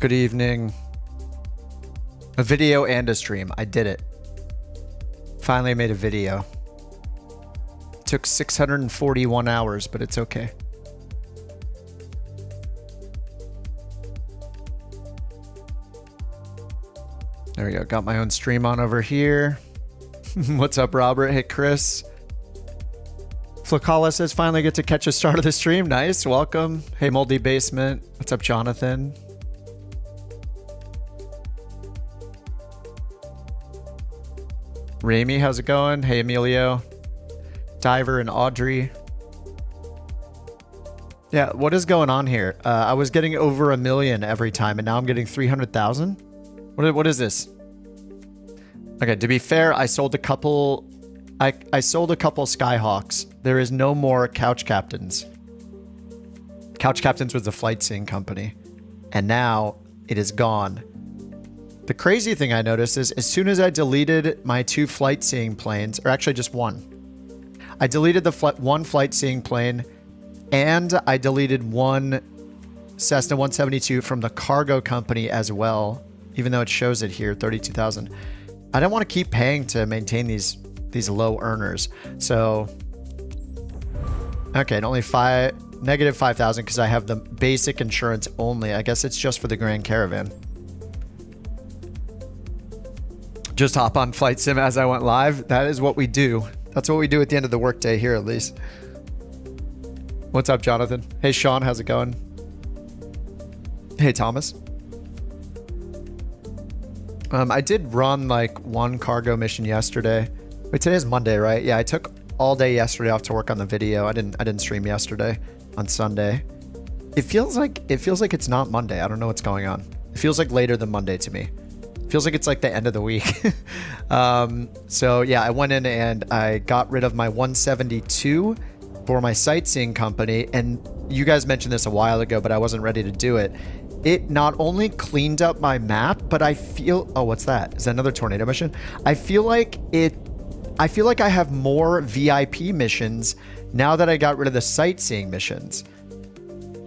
Good evening. A video and a stream. I did it. Finally made a video. It took 641 hours, but it's okay. There we go. Got my own stream on over here. What's up, Robert? Hey, Chris. Flacala says, finally get to catch a start of the stream. Nice. Welcome. Hey, Moldy Basement. What's up, Jonathan? Rami, how's it going? Hey, Emilio. Diver and Audrey. Yeah, what is going on here? I was getting over 1 million every time, and now I'm getting 300,000? What is this? Okay, to be fair, I sold a couple... I sold a couple Skyhawks. There is no more Couch Captains. Couch Captains was the flight seeing company. And now it is gone. The crazy thing I noticed is as soon as I deleted my 2 flight seeing planes, or actually just one, I deleted the one flight seeing plane and I deleted one Cessna 172 from the cargo company as well, even though it shows it here, 32,000. I don't want to keep paying to maintain these low earners. So, okay, and only negative 5,000 because I have the basic insurance only. I guess it's just for the Grand Caravan. Just hop on Flight Sim as I went live. That is what we do. That's what we do at the end of the workday here, at least. What's up, Jonathan? Hey, Sean, how's it going? Hey, Thomas. I did run like one cargo mission yesterday. Wait, today's Monday, right? Yeah, I took all day yesterday off to work on the video. I didn't stream yesterday on Sunday. It feels like it's not Monday. I don't know what's going on. It feels like later than Monday to me. It feels like it's like the end of the week. So yeah, I went in and I got rid of my 172 for my sightseeing company. And you guys mentioned this a while ago, but I wasn't ready to do it. It not only cleaned up my map, but I feel... Oh, what's that? Is that another tornado mission? I feel like I have more VIP missions now that I got rid of the sightseeing missions.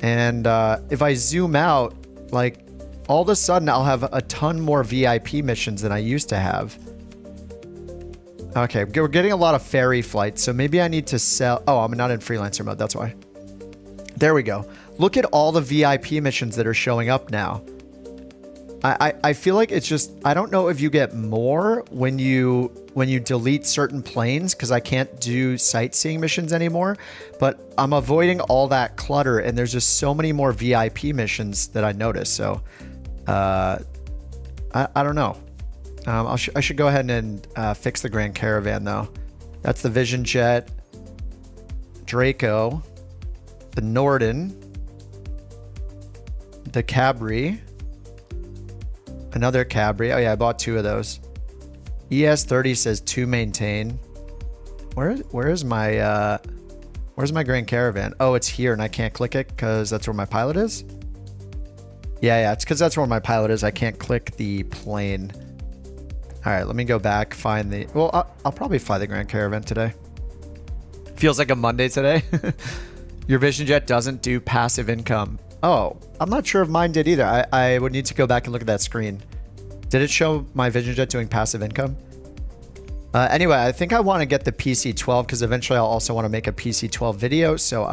And if I zoom out, like all of a sudden I'll have a ton more VIP missions than I used to have. Okay, we're getting a lot of ferry flights, so maybe I need to sell... Oh, I'm not in freelancer mode, that's why. There we go. Look at all the VIP missions that are showing up now. I feel like it's just... I don't know if you get more when you delete certain planes, because I can't do sightseeing missions anymore, but I'm avoiding all that clutter, and there's just so many more VIP missions that I noticed. So I don't know. I should go ahead and fix the Grand Caravan, though. That's the Vision Jet, Draco, the Norden, the Cabri, another Cabri. Oh yeah, I bought 2 of those. ES30 says to maintain. Where's my Grand Caravan? Oh, it's here and I can't click it because that's where my pilot is. Yeah, it's because that's where my pilot is. I can't click the plane. All right, let me go back, find the... Well, I'll probably fly the Grand Caravan today. Feels like a Monday today. Your Vision Jet doesn't do passive income. Oh, I'm not sure if mine did either. I would need to go back and look at that screen. Did it show my Vision Jet doing passive income? Anyway, I think I want to get the PC-12 because eventually I'll also want to make a PC-12 video. So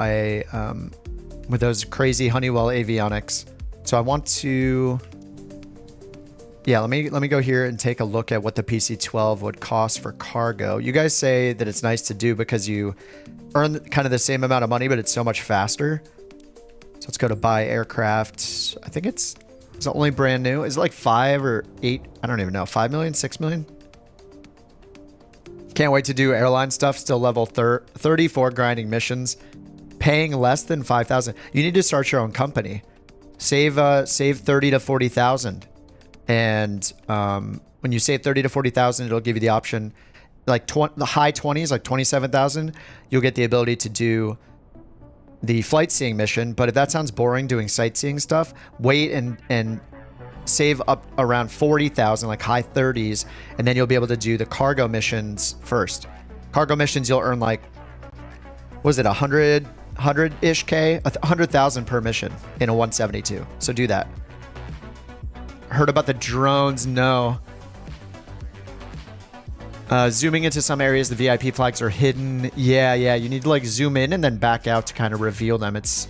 with those crazy Honeywell avionics. So I want to... Yeah, let me go here and take a look at what the PC-12 would cost for cargo. You guys say that it's nice to do because you earn kind of the same amount of money, but it's so much faster. So let's go to buy aircraft. I think it's only brand new. Is it like 5 or 8? I don't even know. 5 million, 6 million? Can't wait to do airline stuff. Still level 34 grinding missions. Paying less than 5,000. You need to start your own company. Save 30 to 40,000. And when you save 30 to 40,000, it'll give you the option, like the high 20s, like 27,000. You'll get the ability to do the flight seeing mission. But if that sounds boring doing sightseeing stuff, wait and save up around 40,000, like high 30s, and then you'll be able to do the cargo missions first. Cargo missions, you'll earn like, was it 100-ish K? 100,000 per mission in a 172. So do that. Heard about the drones? No. Zooming into some areas, the VIP flags are hidden. Yeah, you need to like zoom in and then back out to kind of reveal them. It's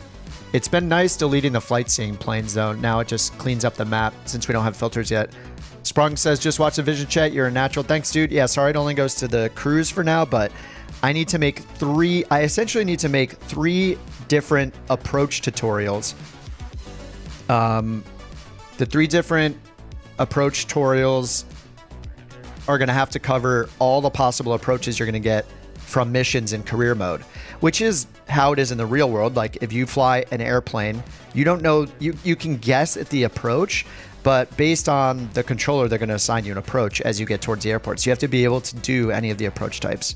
been nice deleting the flight seeing planes though. Now it just cleans up the map since we don't have filters yet. Sprung says, just watch the vision chat. You're a natural. Thanks, dude. Yeah, sorry it only goes to the cruise for now, but I need to make I essentially need to make 3 different approach tutorials. The 3 different approach tutorials are going to have to cover all the possible approaches you're going to get from missions in career mode, which is how it is in the real world. Like if you fly an airplane, you don't know, you can guess at the approach, but based on the controller, they're going to assign you an approach as you get towards the airport. So you have to be able to do any of the approach types.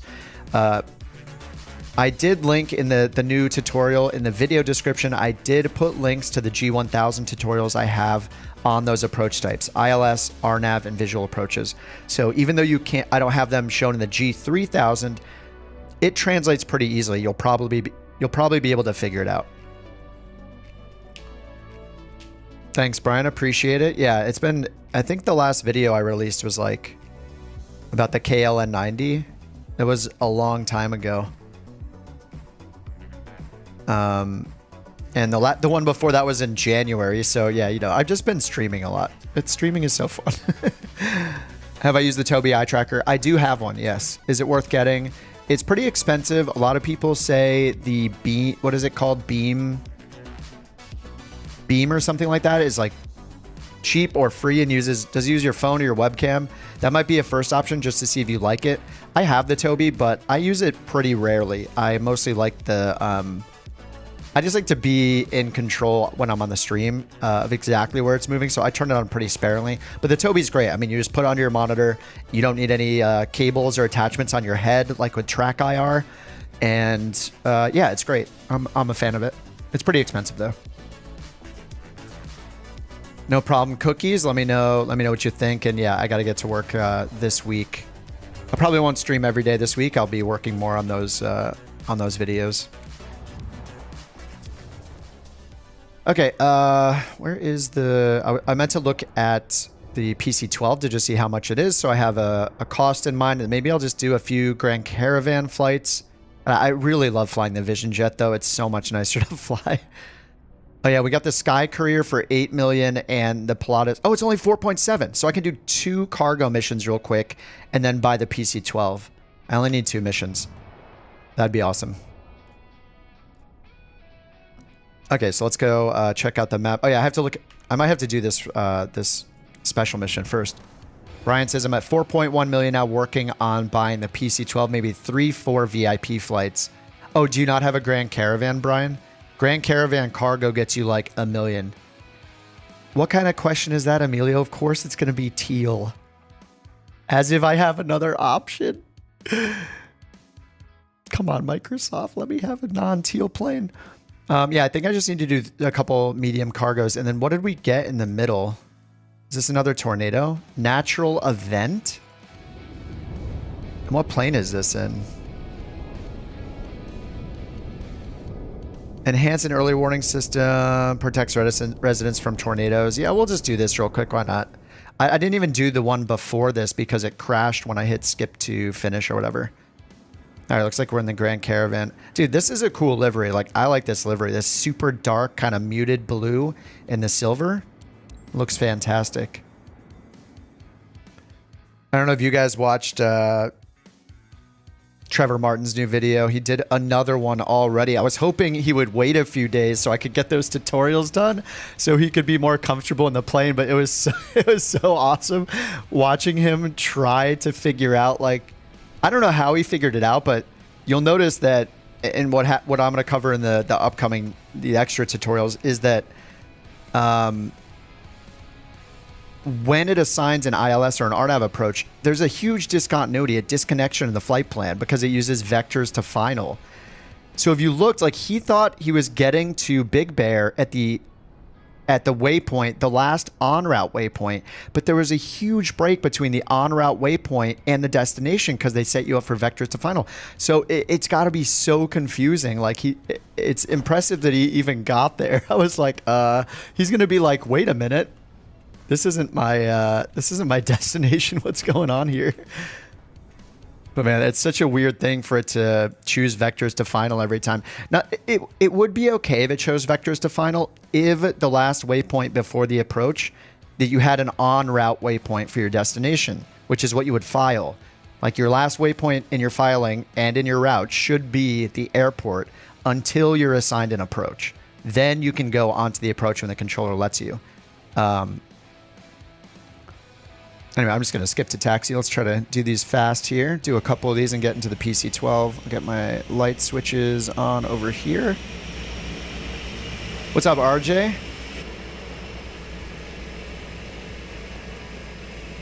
I did link in the new tutorial in the video description. I did put links to the G1000 tutorials I have on those approach types: ILS, RNAV, and visual approaches. So even though I don't have them shown in the G3000, it translates pretty easily. You'll probably be able to figure it out. Thanks, Brian. Appreciate it. Yeah, it's been, I think the last video I released was like about the KLN90. It was a long time ago. And the one before that was in January. So yeah, you know, I've just been streaming a lot. Streaming is so fun. Have I used the Tobii eye tracker? I do have one. Yes. Is it worth getting? It's pretty expensive. A lot of people say the beam, what is it called? Beam or something like that is like cheap or free and does use your phone or your webcam. That might be a first option just to see if you like it. I have the Tobii, but I use it pretty rarely. I mostly like I just like to be in control when I'm on the stream of exactly where it's moving. So I turn it on pretty sparingly, but the Tobii's great. I mean, you just put it onto your monitor. You don't need any cables or attachments on your head, like with Track IR. And yeah, it's great. I'm a fan of it. It's pretty expensive though. No problem. Cookies. Let me know what you think. And yeah, I got to get to work this week. I probably won't stream every day this week. I'll be working more on those videos. Okay, where is I meant to look at the PC-12 to just see how much it is, so I have a cost in mind, and maybe I'll just do a few Grand Caravan flights. I really love flying the Vision Jet, though. It's so much nicer to fly. Oh yeah, we got the Sky Courier for 8 million, and the Pilatus... Oh, it's only 4.7, so I can do 2 cargo missions real quick, and then buy the PC-12. I only need 2 missions. That'd be awesome. Okay, so let's go check out the map. Oh yeah, I have to look. I might have to do this this special mission first. Brian says I'm at 4.1 million now, working on buying the PC-12, maybe 3-4 VIP flights. Oh, do you not have a Grand Caravan, Brian? Grand Caravan cargo gets you like $1 million. What kind of question is that, Emilio? Of course it's going to be teal. As if I have another option. Come on, Microsoft, let me have a non-teal plane. Yeah, I think I just need to do a couple medium cargos. And then what did we get in the middle? Is this another tornado? Natural event? And what plane is this in? Enhance an early warning system. Protects residents from tornadoes. Yeah, we'll just do this real quick. Why not? I didn't even do the one before this because it crashed when I hit skip to finish or whatever. All right, looks like we're in the Grand Caravan. Dude, this is a cool livery. Like, I like this livery. This super dark, kind of muted blue in the silver. Looks fantastic. I don't know if you guys watched Trevor Martin's new video. He did another one already. I was hoping he would wait a few days so I could get those tutorials done so he could be more comfortable in the plane, but it was so awesome watching him try to figure out, like, I don't know how he figured it out, but you'll notice that, and what I'm going to cover in the upcoming, the extra tutorials, is that when it assigns an ILS or an RNAV approach, there's a huge discontinuity, a disconnection in the flight plan because it uses vectors to final. So if you looked, like, he thought he was getting to Big Bear at the waypoint, the last en route waypoint, but there was a huge break between the en route waypoint and the destination because they set you up for vectors to final. So it's got to be so confusing. Like, it's impressive that he even got there. I was like, he's going to be like, wait a minute. This isn't my destination. What's going on here? But man, it's such a weird thing for it to choose vectors to final every time. Now, it would be okay if it chose vectors to final if the last waypoint before the approach that you had an en route waypoint for your destination, which is what you would file. Like your last waypoint in your filing and in your route should be the airport until you're assigned an approach. Then you can go onto the approach when the controller lets you. Anyway, I'm just going to skip to taxi. Let's try to do these fast here. Do a couple of these and get into the PC-12. I'll get my light switches on over here. What's up, RJ?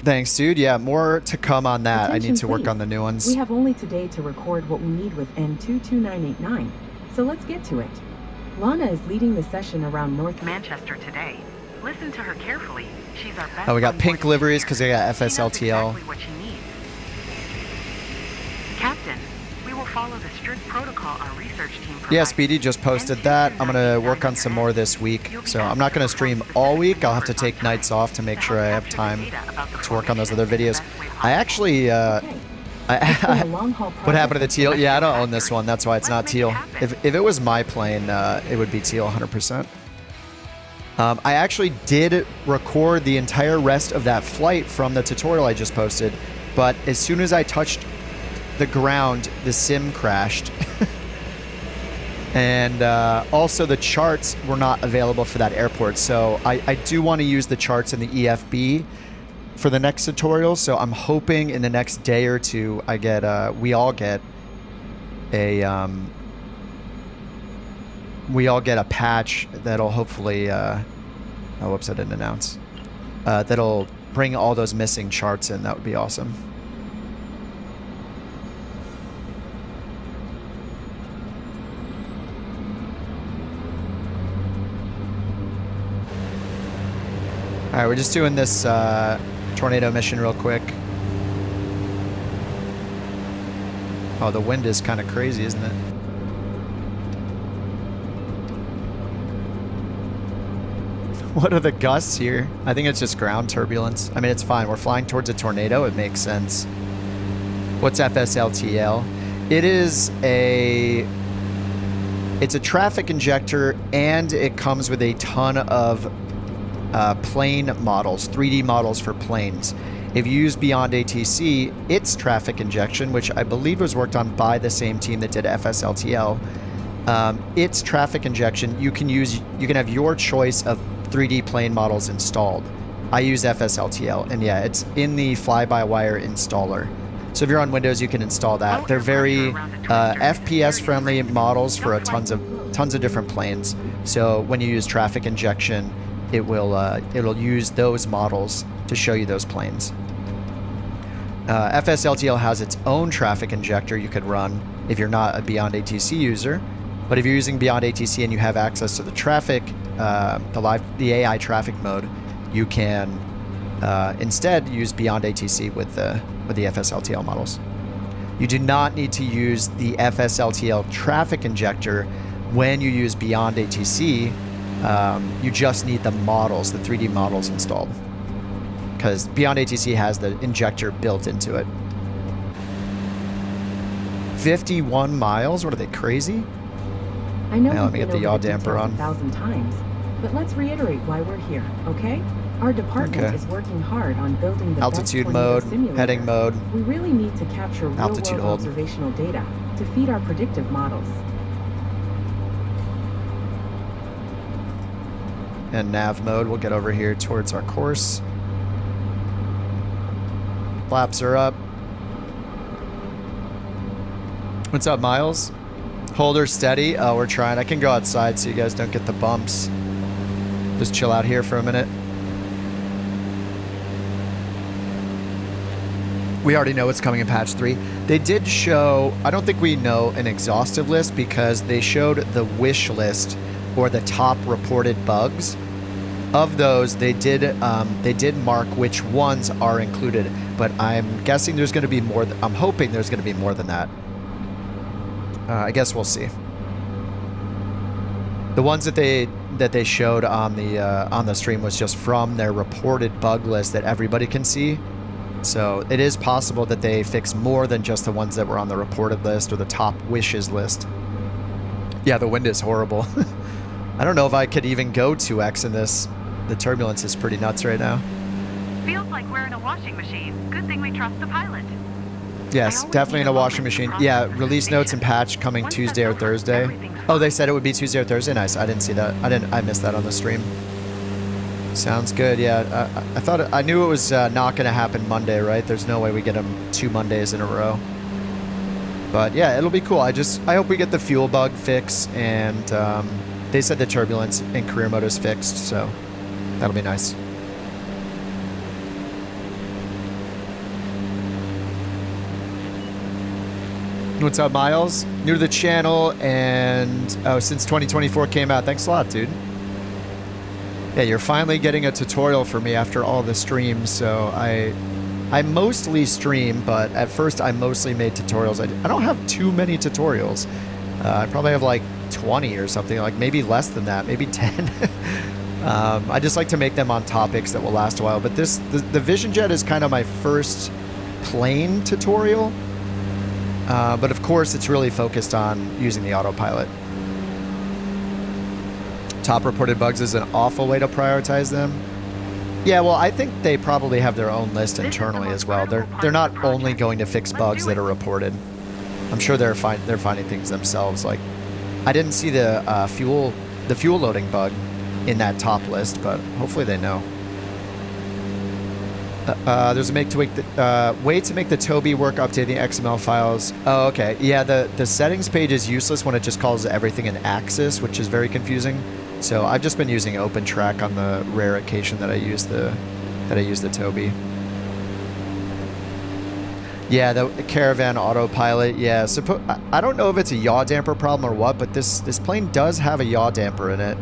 Thanks, dude. Yeah, more to come on that. Attention, I need to work please. on the new ones. We have only today to record what we need with N22989, so let's get to it. Lana is leading the session around North Manchester today. Listen to her carefully. She's our best. Oh, we got pink liveries because they got FSLTL. Exactly what she needs. Captain, we will follow the strict protocol our research team provides. Yeah, Speedy just posted that. I'm going to work on some more this week. So I'm not going to stream all week. I'll have to take nights off to make sure I have time to work on those other videos. I actually... what happened to the teal? Yeah, I don't own this one. That's why it's not teal. If it was my plane, it would be teal 100%. I actually did record the entire rest of that flight from the tutorial I just posted, but as soon as I touched the ground, the sim crashed. And also the charts were not available for that airport, so I do want to use the charts in the EFB for the next tutorial, so I'm hoping in the next day or two I get, we all get a patch that'll hopefully, oh, whoops, I didn't announce, that'll bring all those missing charts in. That would be awesome. All right, we're just doing this tornado mission real quick. Oh, the wind is kind of crazy, isn't it? What are the gusts here? I think it's just ground turbulence. I mean, it's fine. We're flying towards a tornado. It makes sense. What's FSLTL? It's a traffic injector, and it comes with a ton of plane models, 3D models for planes. If you use Beyond ATC, its traffic injection, which I believe was worked on by the same team that did FSLTL, its traffic injection, you can have your choice of 3D plane models installed. I use FSLTL, and yeah, it's in the fly-by-wire installer. So if you're on Windows, you can install that. They're very FPS-friendly models for tons of different planes. So when you use traffic injection, it'll use those models to show you those planes. FSLTL has its own traffic injector you could run if you're not a Beyond ATC user. But if you're using Beyond ATC and you have access to the traffic, the AI traffic mode, you can instead use Beyond ATC with the FSLTL models. You do not need to use the FSLTL traffic injector when you use Beyond ATC. You just need the models, the 3D models installed, because Beyond ATC has the injector built into it. 51 miles? What are they, crazy? I know let me get the yaw damper on. 1,000 times, but let's reiterate why we're here, okay? Our department is working hard on building the altitude best mode, simulator. heading mode. We really need to capture real-world observational data to feed our predictive models. And nav mode, we'll get over here towards our course. Flaps are up. What's up, Miles? Hold her steady. Oh, we're trying. I can go outside so you guys don't get the bumps. Just chill out here for a minute. We already know what's coming in patch 3. They did show, I don't think we know an exhaustive list because they showed the wish list or the top reported bugs. Of those, they did mark which ones are included, but I'm guessing there's going to be more. I'm hoping there's going to be more than that. I guess we'll see. The ones that they showed on the stream was just from their reported bug list that everybody can see. So it is possible that they fix more than just the ones that were on the reported list or the top wishes list. Yeah, the wind is horrible. I don't know if I could even go 2x in this. The turbulence is pretty nuts right now. Feels like we're in a washing machine. Good thing we trust the pilot. Yes, definitely in a washing machine. Yeah, release notes and patch coming Tuesday or Thursday. Oh, they said it would be Tuesday or Thursday. Nice. I didn't see that. I missed that on the stream. Sounds good. Yeah, I knew it was not going to happen Monday, right? There's no way we get them 2 Mondays in a row. But yeah, it'll be cool. I hope we get the fuel bug fix, and they said the turbulence in career mode is fixed, so that'll be nice. What's up, Miles? New to the channel, and since 2024 came out. Thanks a lot, dude. Yeah, you're finally getting a tutorial for me after all the streams. So I mostly stream, but at first I mostly made tutorials. I don't have too many tutorials. I probably have like 20 or something, like maybe less than that, maybe 10. I just like to make them on topics that will last a while. But the Vision Jet is kind of my first plane tutorial. But of course, it's really focused on using the autopilot. Top reported bugs is an awful way to prioritize them. Yeah, well, I think they probably have their own list internally as well. They're not only going to fix bugs that are reported. I'm sure they're finding things themselves. Like, I didn't see the fuel loading bug in that top list, but hopefully they know. There's a way to make the Toby work updating XML files. Oh, okay. Yeah, the settings page is useless when it just calls everything an axis, which is very confusing. So I've just been using OpenTrack on the rare occasion that I use the Toby. Yeah, the Caravan autopilot. Yeah, I don't know if it's a yaw damper problem or what, but this plane does have a yaw damper in it.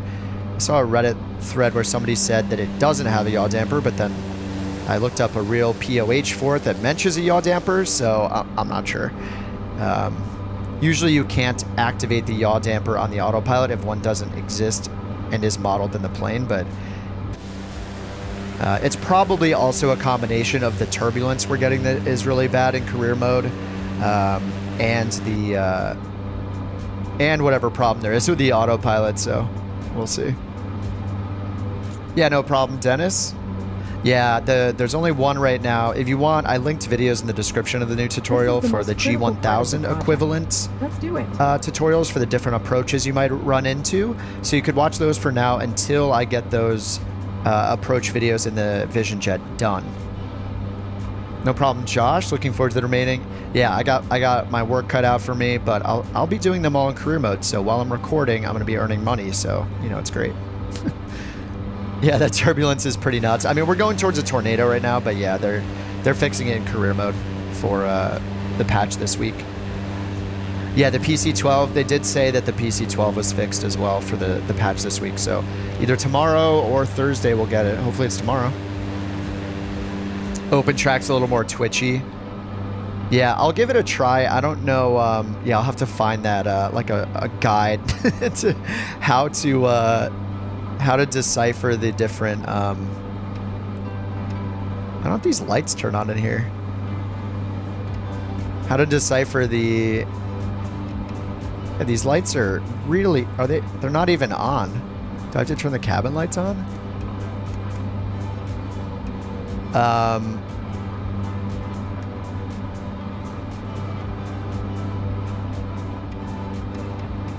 I saw a Reddit thread where somebody said that it doesn't have a yaw damper, but then I looked up a real POH for it that mentions a yaw damper, so I'm not sure. Usually you can't activate the yaw damper on the autopilot if one doesn't exist and is modeled in the plane, but it's probably also a combination of the turbulence we're getting that is really bad in career mode, and whatever problem there is with the autopilot, so we'll see. Yeah, no problem, Dennis. Yeah, there's only one right now. If you want, I linked videos in the description of the new tutorial for the G1000 equivalent tutorials for the different approaches you might run into. So you could watch those for now until I get those approach videos in the Vision Jet done. No problem, Josh. Looking forward to the remaining. Yeah, I got my work cut out for me, but I'll be doing them all in career mode. So while I'm recording, I'm going to be earning money. So, you know, it's great. Yeah, that turbulence is pretty nuts. I mean, we're going towards a tornado right now, but yeah, they're fixing it in career mode for the patch this week. Yeah, the PC-12, they did say that the PC-12 was fixed as well for the patch this week. So either tomorrow or Thursday we'll get it. Hopefully it's tomorrow. OpenTrack's a little more twitchy. Yeah, I'll give it a try. I don't know. Yeah, I'll have to find that like a guide to how to decipher the different. I don't know if these lights turn on in here. How to decipher the. Yeah, these lights are really. Are they? They're not even on. Do I have to turn the cabin lights on?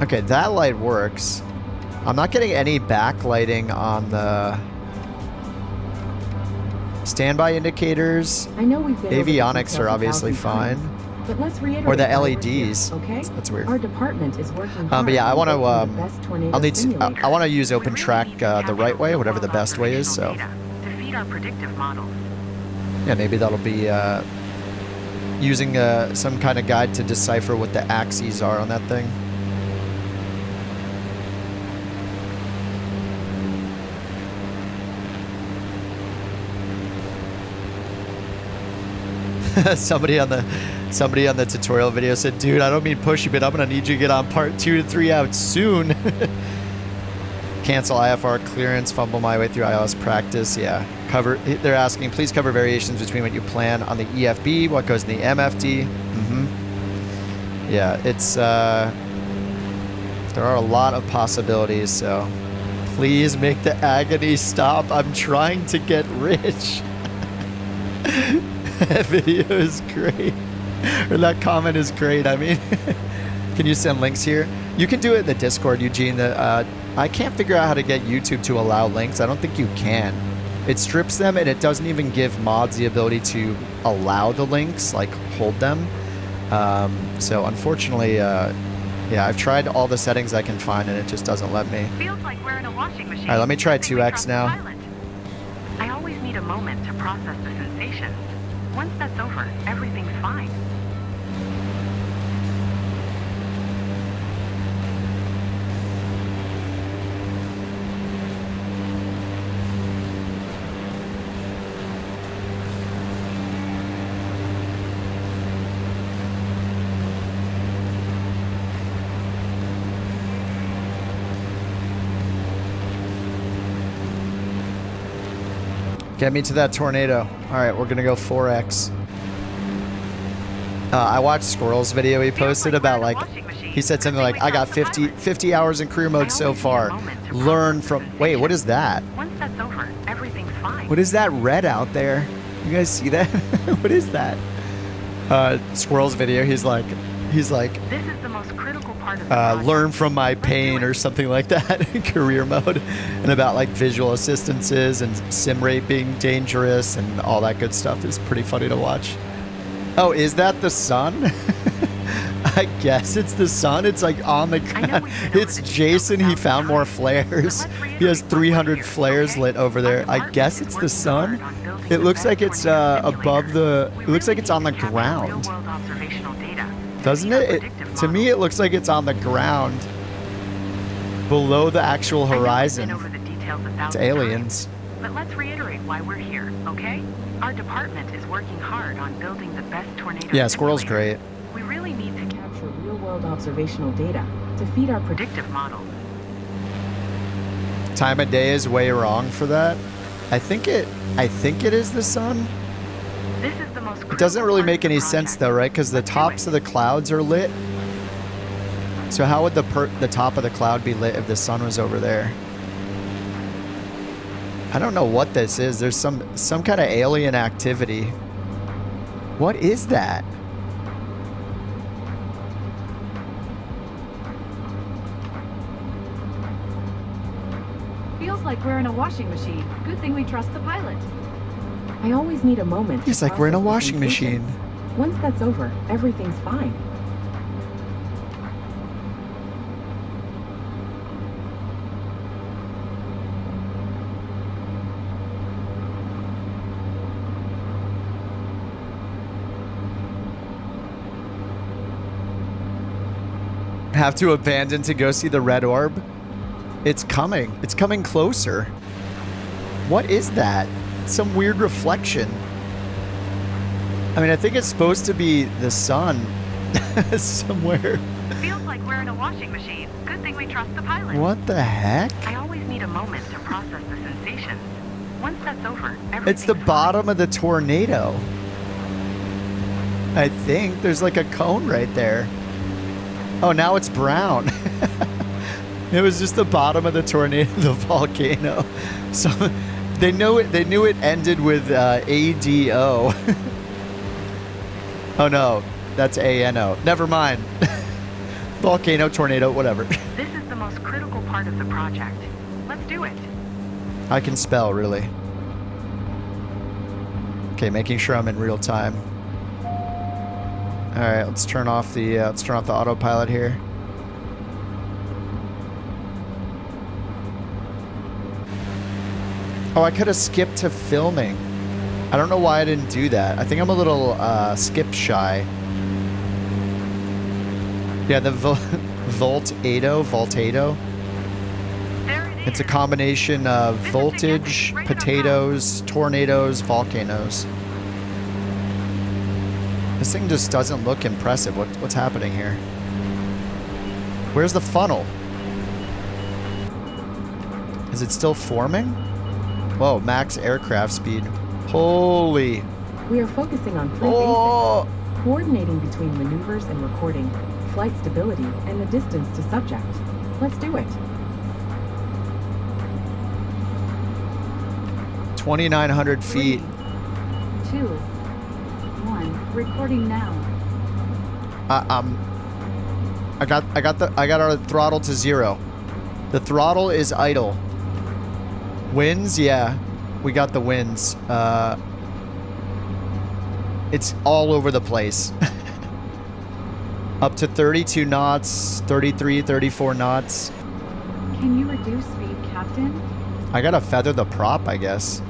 Okay, that light works. I'm not getting any backlighting on the standby indicators. I know we've been Avionics are obviously fine. But let's reiterate or the why we're LEDs. here, okay? That's weird. Our department is working hard. But yeah, I want to. on the best tornado I'll need to. simulator. I want to use OpenTrack the right way, whatever the best way is. So To feed our predictive models. yeah, maybe that'll be using some kind of guide to decipher what the axes are on that thing. Somebody on the tutorial video said, "Dude, I don't mean pushy, but I'm gonna need you to get on part 2 to 3 out soon." Cancel IFR clearance, fumble my way through ILS practice. Yeah. Cover. They're asking, please cover variations between what you plan on the EFB, what goes in the MFD. Yeah, it's, there are a lot of possibilities, so please make the agony stop. I'm trying to get rich. That video is great. Or that comment is great. I mean, can you send links here? You can do it in the Discord, Eugene. I can't figure out how to get YouTube to allow links. I don't think you can. It strips them, and it doesn't even give mods the ability to allow the links, like hold them. So unfortunately, yeah, I've tried all the settings I can find, and it just doesn't let me. Feels like we're in a washing machine. All right, let me try Good thing we 2x trust now. the pilot. I always need a moment to process the sensations. Once that's over, everything's fine. Get me to that tornado. All right, we're gonna go 4x. I watched Squirrel's video he posted about like, he said something like, I got 50 hours in career mode so far. Learn from, wait, what is that? Once that's over, everything's fine. What is that red out there? You guys see that? What is that? Squirrel's video, he's like, This is the most critical part of the project. learn from my pain or something like that in career mode, and about like visual assistances and sim rate being dangerous and all that good stuff is pretty funny to watch. Oh, is that the sun? I guess it's the sun. It's like on the ground. It's Jason. He found more flares. He has 300 flares lit over there. I guess it's the sun. It looks like it's above the, it looks like it's on the ground. Doesn't it? To me, it looks like it's on the ground below the actual horizon. It's aliens. But let's reiterate why we're here, okay? Our department is working hard on building the best tornado. Yeah, Squirrel's simulator. great. We really need to Capture real-world observational data to feed our predictive model. Time of day is way wrong for that. I think it is the sun. This is the most It doesn't really critical make part any of the sense project. though, right? Because the Let's do tops it. of the clouds are lit. So how would the top of the cloud be lit if the sun was over there? I don't know what this is. There's some kind of alien activity. What is that? Feels like we're in a washing machine. Good thing we trust the pilot. I always need a moment. to It's like we're in a process the washing machine. sensations. Once that's over, everything's fine. Have to abandon to go see the red orb? It's coming. It's coming closer. What is that? Some weird reflection. I mean, I think it's supposed to be the sun somewhere. Feels like we're in a washing machine. Good thing we trust the pilot. What the heck? I always need a moment to process the sensations. Once that's over, everything's It's the fine. bottom of the tornado. I think there's like a cone right there. Oh, now it's brown. It was just the bottom of the tornado, the volcano. So they knew it ended with ADO. Oh no, that's ANO. Never mind. Volcano, tornado, whatever. This is the most critical part of the project. Let's do it. I can spell, really. Okay, making sure I'm in real time. All right, let's turn off the autopilot here. Oh, I could have skipped to filming. I don't know why I didn't do that. I think I'm a little skip shy. Yeah, the Voltado. There it is. It's a combination of This is voltage, significant. Right potatoes, tornadoes, volcanoes. This thing just doesn't look impressive. What's happening here? Where's the funnel? Is it still forming? Whoa, max aircraft speed. Holy. We are focusing on three Oh. basics. Coordinating between maneuvers and recording, flight stability, and the distance to subject. Let's do it. 2,900 feet. 3, 2, 1. Recording now. I got our throttle to 0. The throttle is idle. Winds, yeah. We got the winds. It's all over the place. Up to 32 knots, 33, 34 knots. Can you reduce speed, Captain? I gotta feather the prop, I guess.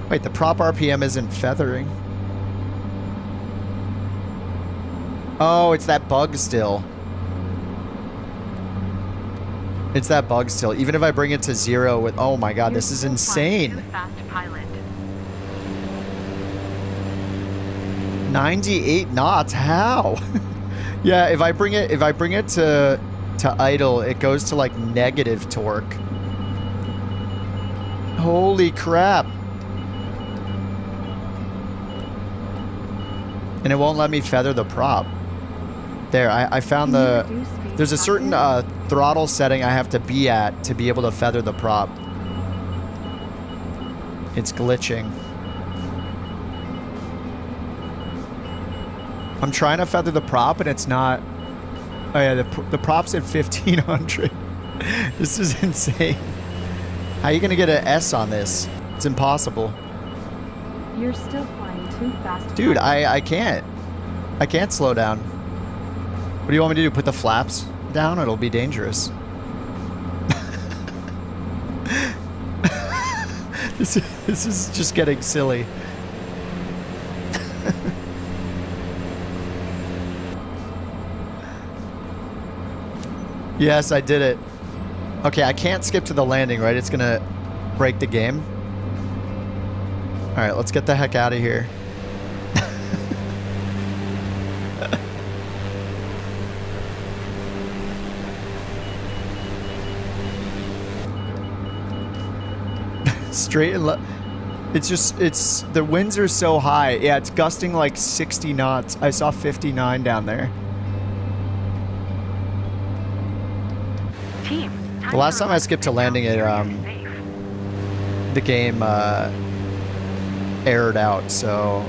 Wait, the prop RPM isn't feathering. Oh, it's that bug still. It's that bug still. Even if I bring it to 0 with... Oh my god, this is insane. Too fast, pilot. 98 knots? How? Yeah, if I bring it to idle, it goes to like negative torque. Holy crap. And it won't let me feather the prop. There, I found the... There's a certain throttle setting I have to be at to be able to feather the prop. It's glitching. I'm trying to feather the prop and it's not... Oh yeah, the prop's at 1500. This is insane. How are you going to get an S on this? It's impossible. You're still flying too fast. Dude, I can't. I can't slow down. What do you want me to do? Put the flaps down? It'll be dangerous. This is just getting silly. Yes, I did it. Okay, I can't skip to the landing, right? It's gonna break the game. Alright, let's get the heck out of here. Straight and left. It's the winds are so high. Yeah, it's gusting like 60 knots. I saw 59 down there. Team, The last time I skipped to landing, the game errored out, so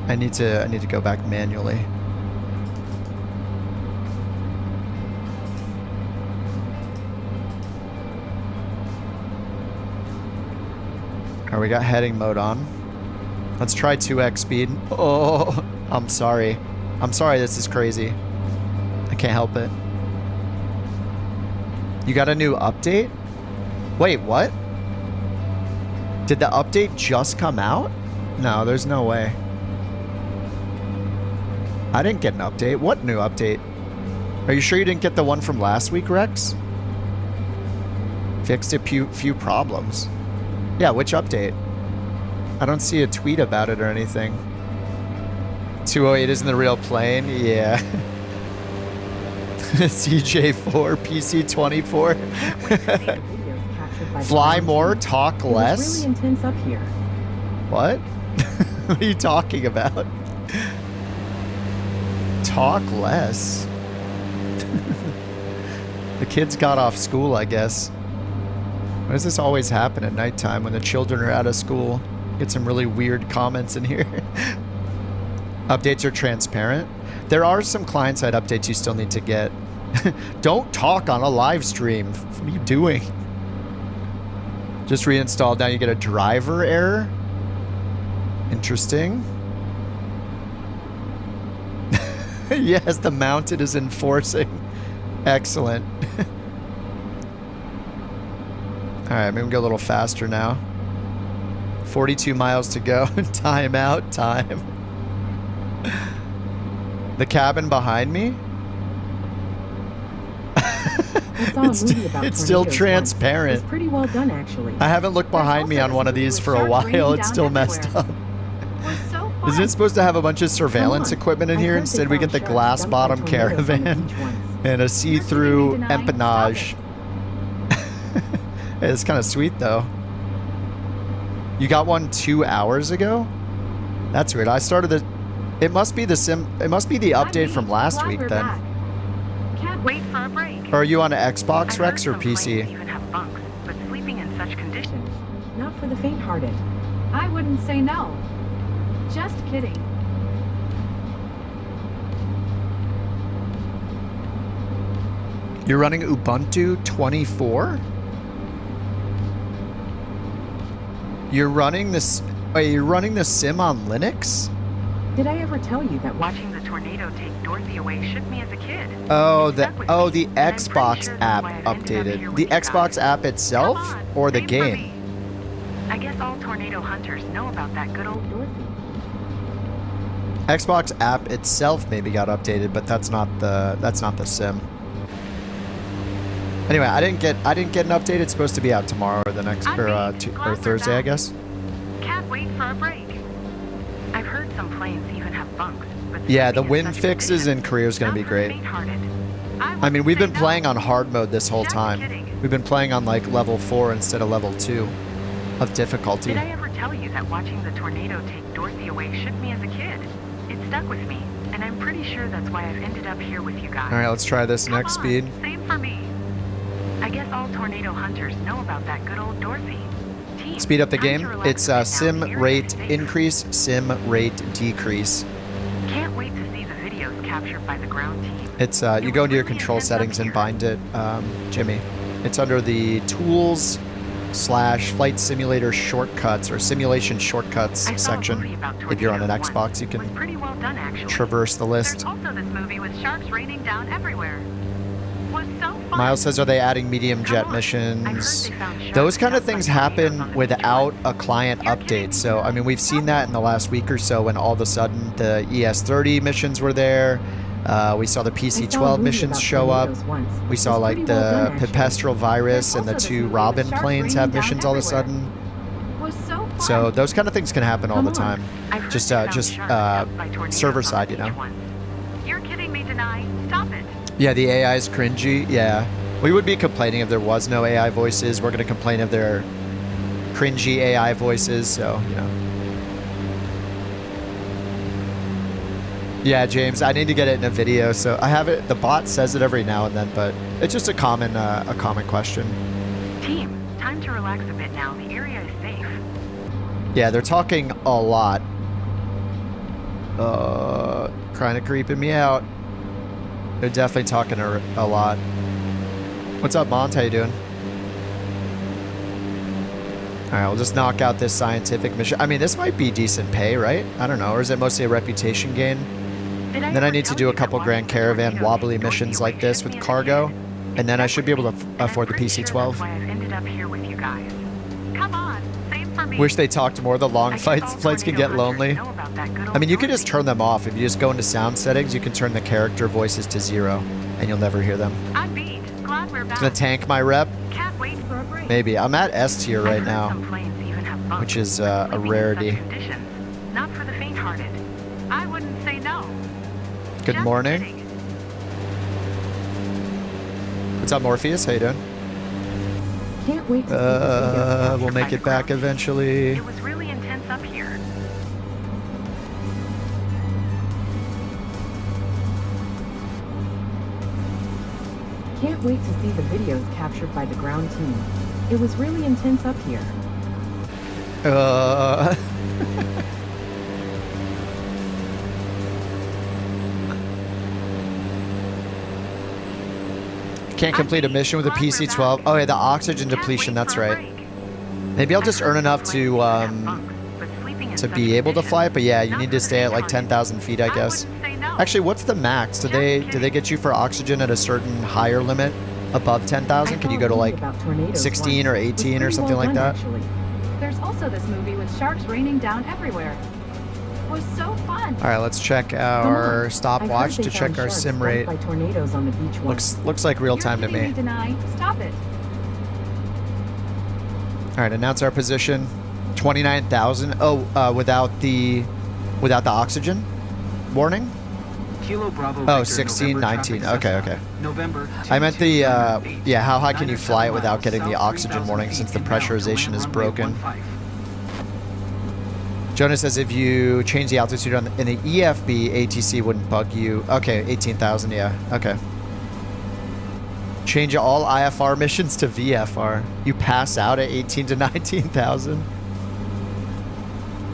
I need to go back manually. Alright, we got heading mode on. Let's try 2x speed. Oh, I'm sorry. I'm sorry, this is crazy. I can't help it. You got a new update? Wait, what? Did the update just come out? No, there's no way. I didn't get an update. What new update? Are you sure you didn't get the one from last week, Rex? Fixed a few problems. Yeah, which update? I don't see a tweet about it or anything. 208 isn't the real plane? Yeah. CJ4, PC-12. Fly more, talk less? It's really intense up here. What? What are you talking about? Talk less? The kids got off school, I guess. Why does this always happen at nighttime when the children are out of school? Get some really weird comments in here. Updates are transparent. There are some client-side updates you still need to get. Don't talk on a live stream. What are you doing? Just reinstalled. Now you get a driver error. Interesting. Yes, the mounted is enforcing. Excellent. Alright, maybe we can go a little faster now. 42 miles to go. Time out, time. The cabin behind me? It's still transparent. It's pretty well done, actually. I haven't looked behind me on one of these for a while. It's still messed up. We're so far Isn't it supposed to have a bunch of surveillance Come on. equipment in I here? heard they Instead, we found get the sharks glass dumped by bottom tornadoes on the caravan beach once. and a see-through You're kidding me, deny. empennage. It's kind of sweet, though. You got one 2 hours ago? That's weird. I started the... It must be the update from last Glad week, we're then. back. Can't Wait for a break. Or are you on an Xbox, I've Rex, heard or some planes PC? even have bunks, but sleeping in such conditions. Not for the faint-hearted. I wouldn't say no. Just kidding. You're running Ubuntu 24? You're running this... Wait, you're running the sim on Linux? Did I ever tell you that Watching the tornado take Dorothy away shook me as a kid. Oh, It the stuck with oh me, the and I'm pretty Xbox sure that's app why I've ended up updated. here The with you Xbox guys. app itself, Come on, or the same for game? me. I guess all tornado hunters know about that good old Dorothy? Xbox app itself maybe got updated, but that's not the sim. Anyway, I didn't get an update. It's supposed to be out tomorrow or the next or Thursday, I guess. Can't wait for a break. I've heard some planes even have bunks. But Yeah, the sleeping in wind such fixes conditions, in Korea is going not to be for the great. faint-hearted. I mean, we've been wouldn't say playing no. on hard mode this whole Just time. kidding. We've been playing on like level 4 instead of level 2 of difficulty. Did I ever tell you that watching the tornado take Dorothy away shook me as a kid? It stuck with me, and I'm pretty sure that's why I've ended up here with you guys. All right, let's try this Come next on, speed. Same for me. I guess all tornado hunters know about that good old Dorothy. Team, Speed up the time to game. relax It's a bit now. sim The area rate is safe. increase, sim rate decrease. Can't wait to see the videos captured by the ground team. It's you go into your control settings and bind it, Jimmy. It's under the tools / flight simulator shortcuts or simulation shortcuts I saw a section. movie about If you're on an tornadoes once. Xbox, you It was can pretty well done, actually. traverse the There's list. also this movie with sharks raining down everywhere. Was so fun. Miles says, are they adding medium jet Come on. I've heard missions? they found sharks Those kind of dumped by things tornadoes happen on the beach without once. a client You're kidding update. me. So, I mean, we've seen that in the last week or so when all of a sudden the ES-30 missions were there. We saw the I saw a PC-12 movie missions about show up. tornadoes once. We It saw was like pretty well the done, actually. Pepestral virus and the Also, this 2 movie with Robin sharks planes have raining down missions all of a everywhere. sudden. Was so fun. So those kind of things can happen all Come the on. time. I've heard Just, they found just, sharks dumped by tornadoes server on the side, you beach know. once. You're kidding me, Deny. Stop it. Yeah, the AI is cringy. Yeah. We would be complaining if there was no AI voices. We're going to complain if there are cringy AI voices. So, you know. Yeah, James, I need to get it in a video. So I have it. The bot says it every now and then, but it's just a common question. Team, time to relax a bit now. The area is safe. Yeah, they're talking a lot. Kind of creeping me out. They're definitely talking a lot. What's up, Mont? How you doing? All right, we'll just knock out this scientific mission. I mean, this might be decent pay, right? I don't know. Or is it mostly a reputation gain? Did And then I ever need to tell do you a that couple watching Grand the Caravan tornado wobbly take Dorothy missions away like this shook with me as a cargo. kid? And then I should be able to And I'm afford the pretty sure PC-12. That's why I've ended up here with you guys. Come on, same for me. Wish they talked more. The long I guess flights all can tornado get hunters lonely. know about that good I old mean, you can just Dorothy. turn them off. If you just go into sound settings, you can turn the character voices to 0, and you'll never hear them. I'm beat. Glad we're back. Gonna tank my rep? Can't wait for a break. Maybe. I'm at S tier I've right heard now. some planes even have bunks, which is, but a sleeping in rarity. such conditions, not for the faint-hearted. I wouldn't say no. Good Just morning. kidding. What's up, Morpheus? How you doing? Can't wait to see the videos We'll captured make by it the back ground. eventually. It was really intense up here. Can't wait to see the videos captured by the ground team. It was really intense up here. Uh, Can't complete a mission with a PC-12. Oh yeah, the oxygen depletion. That's right. Maybe I'll just earn enough to be able to fly it. But yeah, you need to stay at like 10,000 feet, I guess. Actually, what's the max? Do they get you for oxygen at a certain higher limit above 10,000? Can you go to like 16 or 18 or something like that? There's also this movie with sharks raining down everywhere. Was so fun. All right, let's check our stopwatch to check our sim rate. By tornadoes on the beach once. Looks like real time to You're kidding me. Deny. Stop it. All right, announce our position. 29,000. Oh, without the Without the oxygen warning? Kilo Bravo Oh, Victor, 16, November 19. traffic Okay, suspect. okay. November I meant the, 2278. yeah, how high can you 907 fly it without miles, getting the south oxygen 3,000 warning feet since the inbound to pressurization land is runway broken? 15. Jonas says if you change the altitude on in the EFB, ATC wouldn't bug you. Okay, 18,000, yeah, okay. Change all IFR missions to VFR. You pass out at 18 to 19,000.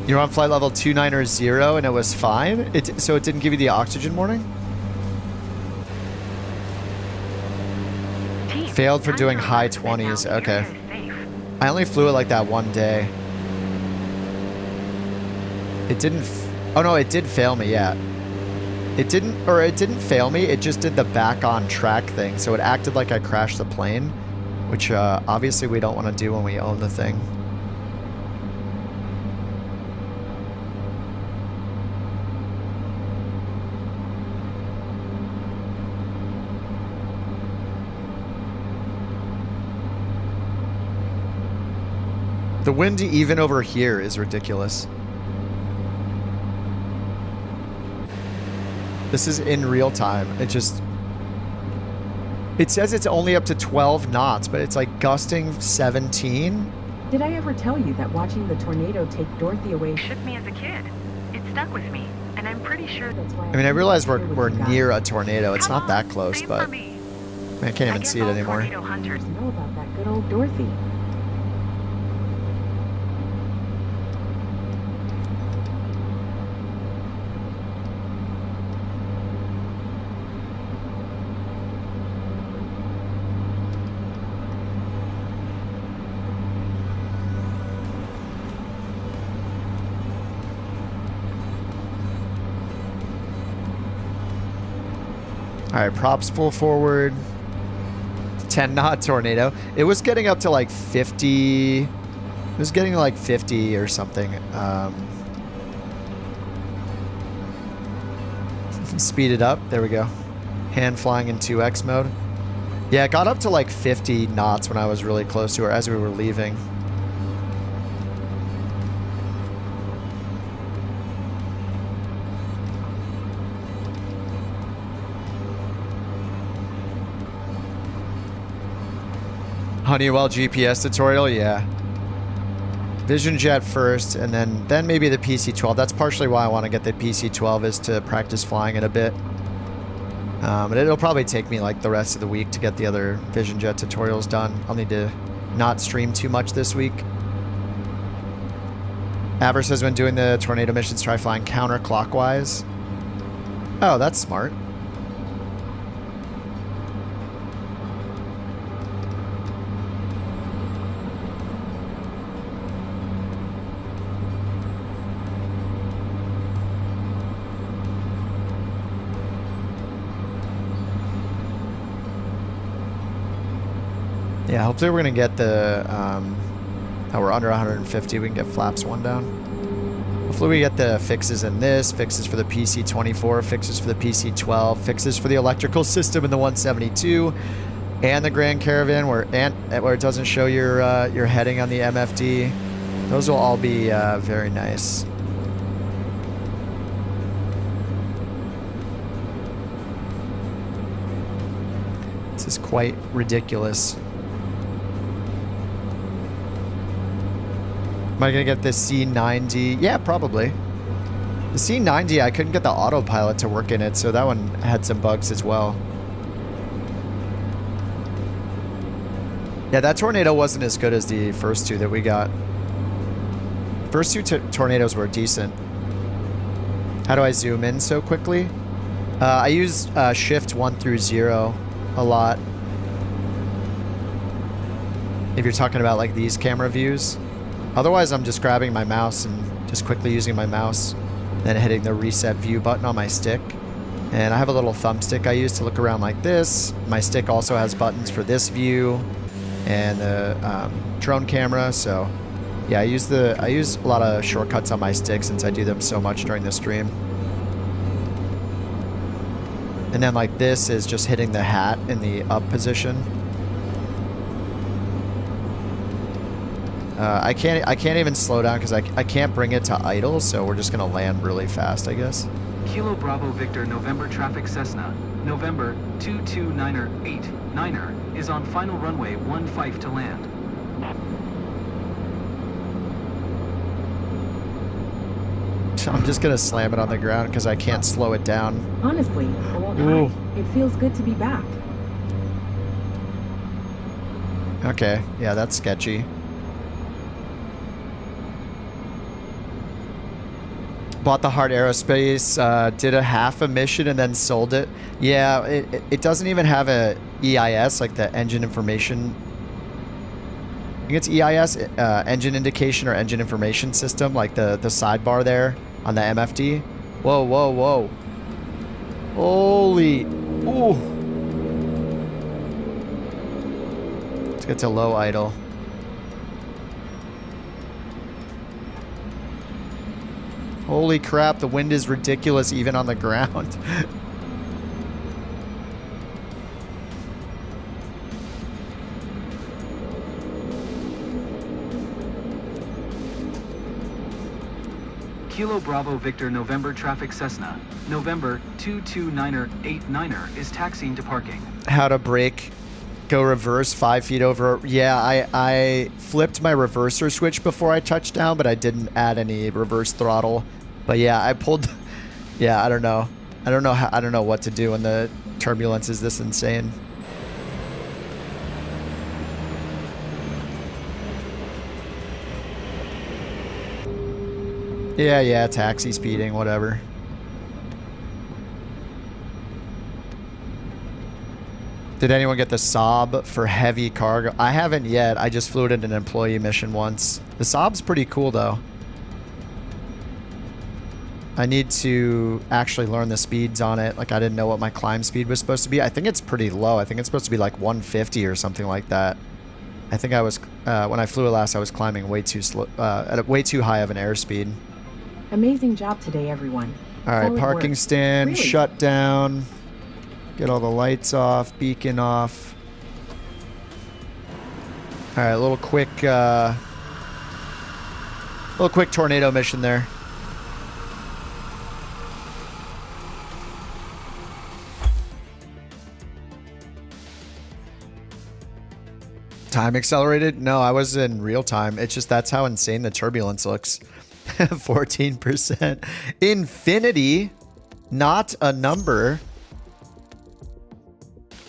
You're on flight level 290 and it was fine? So it didn't give you the oxygen warning? Team, Failed for time doing to high alert that now 20s, the okay. area is safe. I only flew it like that one day. It didn't... Oh no, it did fail me, yeah. It didn't fail me, it just did the back on track thing. So it acted like I crashed the plane, which obviously we don't want to do when we own the thing. The wind even over here is ridiculous. This is in real time. It says it's only up to 12 knots, but it's like gusting 17. Did I ever tell you that watching the tornado take Dorothy away Shook me as a kid. It stuck with me, and I'm pretty sure that's why I mean, I realize here with we're you guys. near a tornado. It's Come not that on, close, save but for me. I can't even guess see it all anymore. Tornado hunters Know about that good old Dorothy. All right, props full forward. 10 knot tornado. It was getting up to like 50. It was getting like 50 or something. Speed it up. There we go. Hand flying in 2x mode. Yeah, it got up to like 50 knots when I was really close to her as we were leaving. Honeywell GPS tutorial, yeah. Vision Jet first, and then maybe the PC-12. That's partially why I want to get the PC-12 is to practice flying it a bit. But it'll probably take me like the rest of the week to get the other Vision Jet tutorials done. I'll need to not stream too much this week. Aver says when doing the tornado missions, try flying counterclockwise. Oh, that's smart. Yeah, hopefully we're going to get the, oh, we're under 150. We can get flaps 1 down. Hopefully we get the fixes in this, fixes for the PC-24, fixes for the PC-12, fixes for the electrical system in the 172, and the Grand Caravan where it doesn't show your heading on the MFD. Those will all be very nice. This is quite ridiculous. Am I going to get the C90? Yeah, probably. The C90, I couldn't get the autopilot to work in it, so that one had some bugs as well. Yeah, that tornado wasn't as good as the first two that we got. First two tornadoes were decent. How do I zoom in so quickly? I use shift 1 through 0 a lot. If you're talking about like these camera views. Otherwise, I'm just grabbing my mouse and just quickly using my mouse, then hitting the reset view button on my stick. And I have a little thumbstick I use to look around like this. My stick also has buttons for this view and the drone camera. So yeah, I use a lot of shortcuts on my stick since I do them so much during the stream. And then like this is just hitting the hat in the up position. I can't even slow down because I can't bring it to idle, so we're just gonna land really fast, I guess. Kilo Bravo Victor November traffic Cessna, November 22989er is on final runway 15 to land. I'm just gonna slam it on the ground because I can't slow it down. Honestly, I won't Ooh. hide. It feels good to be back. Okay, yeah, that's sketchy. Bought the Heart Aerospace, did a half a mission and then sold it. Yeah, it doesn't even have a EIS, like the engine information. I think it's EIS, engine indication or engine information system, like the sidebar there on the MFD. Whoa, whoa, whoa. Holy, ooh. Let's get to low idle. Holy crap, the wind is ridiculous even on the ground. Kilo Bravo Victor November traffic Cessna, November 22989er is taxiing to parking. How to brake, go reverse 5 feet over. Yeah, I flipped my reverser switch before I touched down, but I didn't add any reverse throttle. But yeah, I pulled. Yeah, I don't know. I don't know what to do when the turbulence is this insane. Yeah, taxi speeding, whatever. Did anyone get the Saab for heavy cargo? I haven't yet. I just flew it in an employee mission once. The Saab's pretty cool though. I need to actually learn the speeds on it. Like, I didn't know what my climb speed was supposed to be. I think it's pretty low. I think it's supposed to be like 150 or something like that. I think I was, when I flew it last, I was climbing way too slow, at a way too high of an airspeed. Amazing job today, everyone. All right, Solid parking work. stand, Really? shut down. Get all the lights off, beacon off. All right, a little quick tornado mission there. Time accelerated? No, I was in real time. It's just that's how insane the turbulence looks. 14%. Infinity, not a number.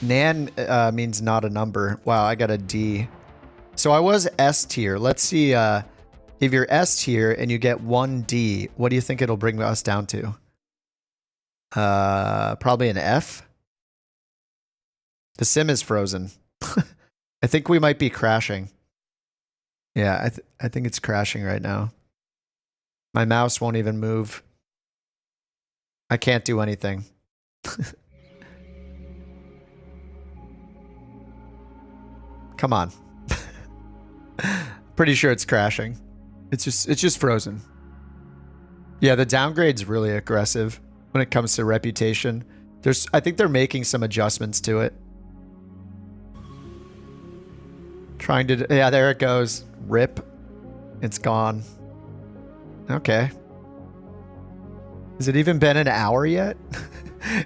Nan means not a number. Wow, I got a D. So I was S tier. Let's see if you're S tier and you get 1 D, what do you think it'll bring us down to? Probably an F. The sim is frozen. I think we might be crashing. Yeah, I think it's crashing right now. My mouse won't even move. I can't do anything. Come on. Pretty sure it's crashing. It's just frozen. Yeah, the downgrade's really aggressive when it comes to reputation. I think they're making some adjustments to it. Yeah, there it goes. Rip. It's gone. Okay. Has it even been an hour yet?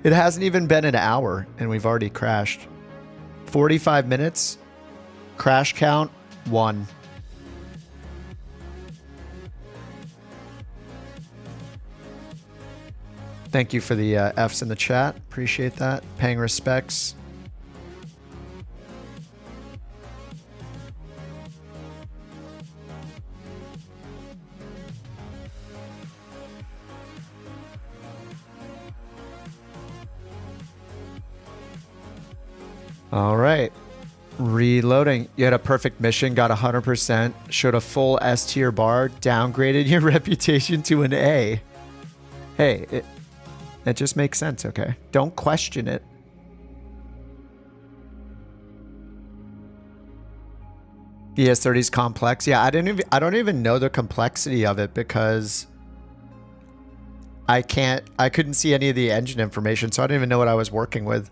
It hasn't even been an hour and we've already crashed. 45 minutes. Crash count 1. Thank you for the Fs in the chat. Appreciate that. Paying respects. All right. Reloading. You had a perfect mission, got 100%, showed a full S tier bar, downgraded your reputation to an A. Hey, it just makes sense, okay? Don't question it. ES30 is complex. Yeah, I don't even know the complexity of it because I couldn't see any of the engine information, so I didn't even know what I was working with.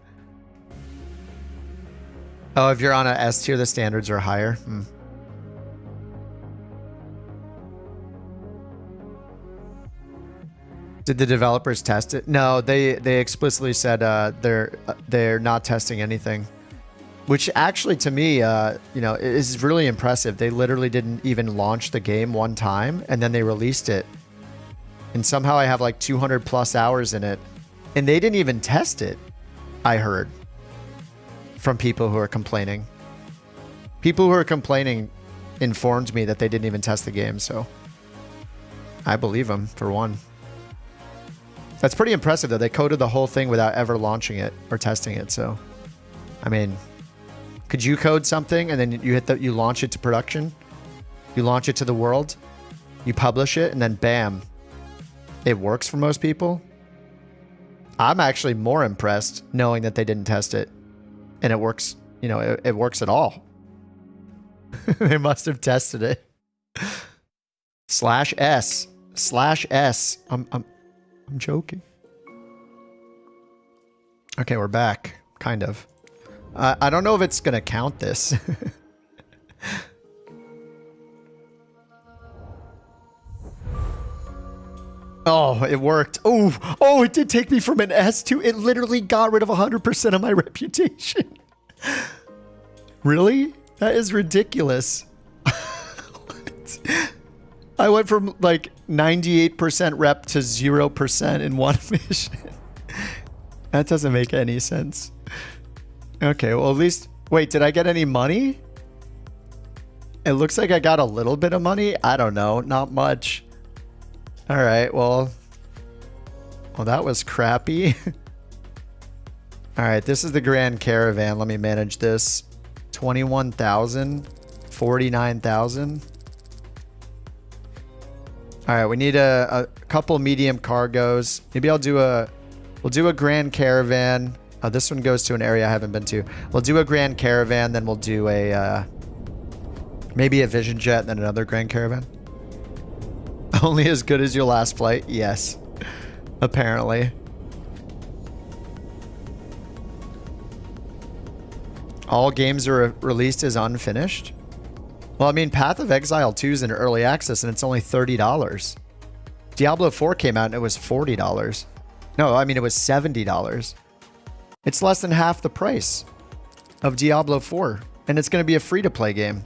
Oh, if you're on a S tier, the standards are higher. Did the developers test it? No, they explicitly said they're not testing anything. Which actually, to me, you know, is really impressive. They literally didn't even launch the game one time, and then they released it. And somehow I have like 200 plus hours in it, and they didn't even test it. I heard from people who are complaining. People who are complaining informed me that they didn't even test the game, so I believe them for one. That's pretty impressive, though. They coded the whole thing without ever launching it or testing it. So, I mean, could you code something and then you launch it to production? You launch it to the world, you publish it, and then bam, it works for most people. I'm actually more impressed knowing that they didn't test it and it works. You know, it works at all. They must have tested it. /S. I'm joking. Okay, we're back. Kind of. I don't know if it's gonna count this. Oh, it worked. Oh, it did take me from an S to... It literally got rid of 100% of my reputation. Really? That is ridiculous. What? I went from like 98% rep to 0% in one mission. That doesn't make any sense. Okay, well at least... Wait, did I get any money? It looks like I got a little bit of money. I don't know, not much. All right, well, that was crappy. All right, this is the Grand Caravan. Let me manage this. 21,000, 49,000. All right, we need a couple medium cargos. Maybe we'll do a Grand Caravan. Oh, this one goes to an area I haven't been to. We'll do a Grand Caravan, then we'll do a maybe a Vision Jet, and then another Grand Caravan. Only as good as your last flight? Yes. Apparently. All games are released as unfinished? Well, I mean, Path of Exile 2 is in early access and it's only $30. Diablo 4 came out and it was $40. No, I mean, it was $70. It's less than half the price of Diablo 4. And it's going to be a free-to-play game.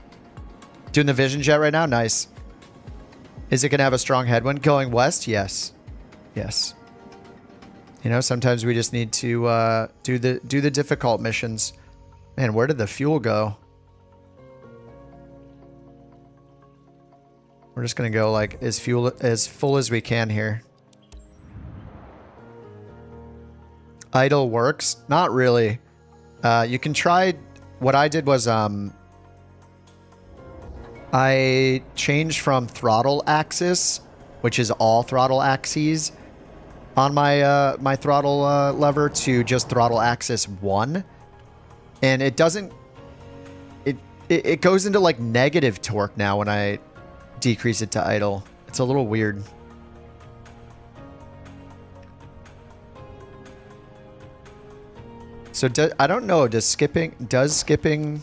Doing the Vision Jet right now? Nice. Is it going to have a strong headwind going west? Yes. Yes. You know, sometimes we just need to do the difficult missions. Man, where did the fuel go? We're just going to go like as full as we can here. Idle works? Not really. You can try... What I did was... I changed from throttle axis, which is all throttle axes, on my my throttle lever to just throttle axis 1, and it doesn't. It goes into like negative torque now when I decrease it to idle. It's a little weird. So I don't know. Does skipping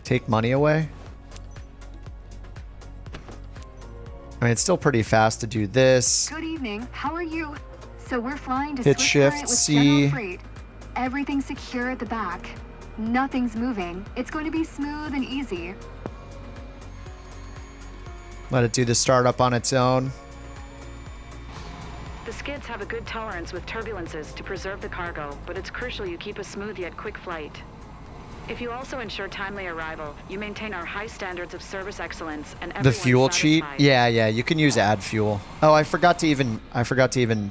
take money away? I mean, it's still pretty fast to do this. Good evening. How are you? So we're flying to Hit Swiss Shift Current with C. General Freight. Everything's secure at the back. Nothing's moving. It's going to be smooth and easy. Let it do the startup on its own. The skids have a good tolerance with turbulences to preserve the cargo, but it's crucial you keep a smooth yet quick flight. If you also ensure timely arrival, you maintain our high standards of service excellence and The fuel cheat? satisfied. Yeah, you can use add fuel. Oh, I forgot to even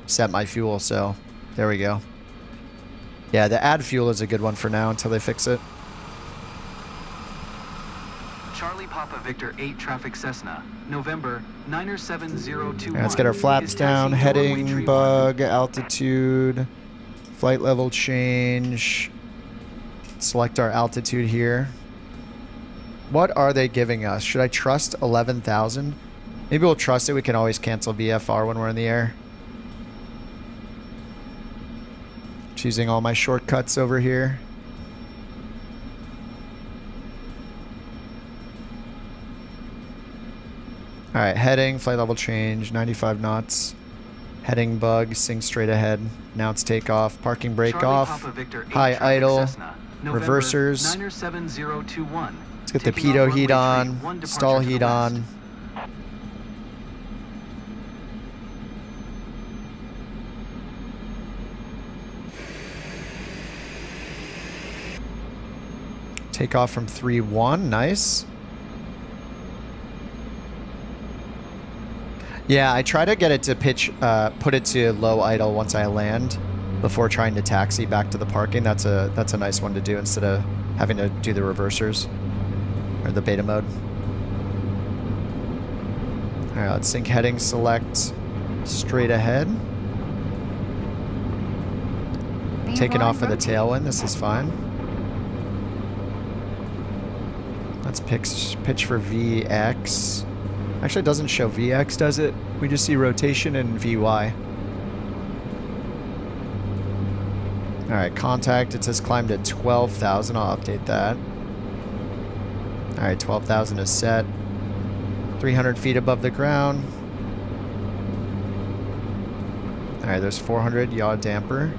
set my fuel, so there we go. Yeah, the add fuel is a good one for now until they fix it. Charlie Papa Victor 8 Traffic Cessna, November 97021. Alright, let's get our flaps down, heading, bug, altitude, flight level change. Select our altitude here. What are they giving us? Should I trust 11,000? Maybe we'll trust it. We can always cancel VFR when we're in the air. Choosing all my shortcuts over here. Alright, heading, flight level change, 95 knots. Heading bug, sink straight ahead. Announce takeoff. Parking brake Charlie off. Papa Victor 8 High traffic idle. Cessna, November Reversers. 97021. Let's get the Taking off pitot runway heat 3, on. 1 departure Stall to the heat west. on. Takeoff from 3-1. Nice. Yeah, I try to get it to put it to low idle once I land before trying to taxi back to the parking. That's a nice one to do instead of having to do the reversers or the beta mode. All right, let's sync heading, select straight ahead. Taking off for the tailwind. This is fine. Let's pitch for VX. Actually, it doesn't show VX, does it? We just see rotation and VY. All right, contact. It says climb to 12,000. I'll update that. All right, 12,000 is set. 300 feet above the ground. All right, there's 400 yaw damper.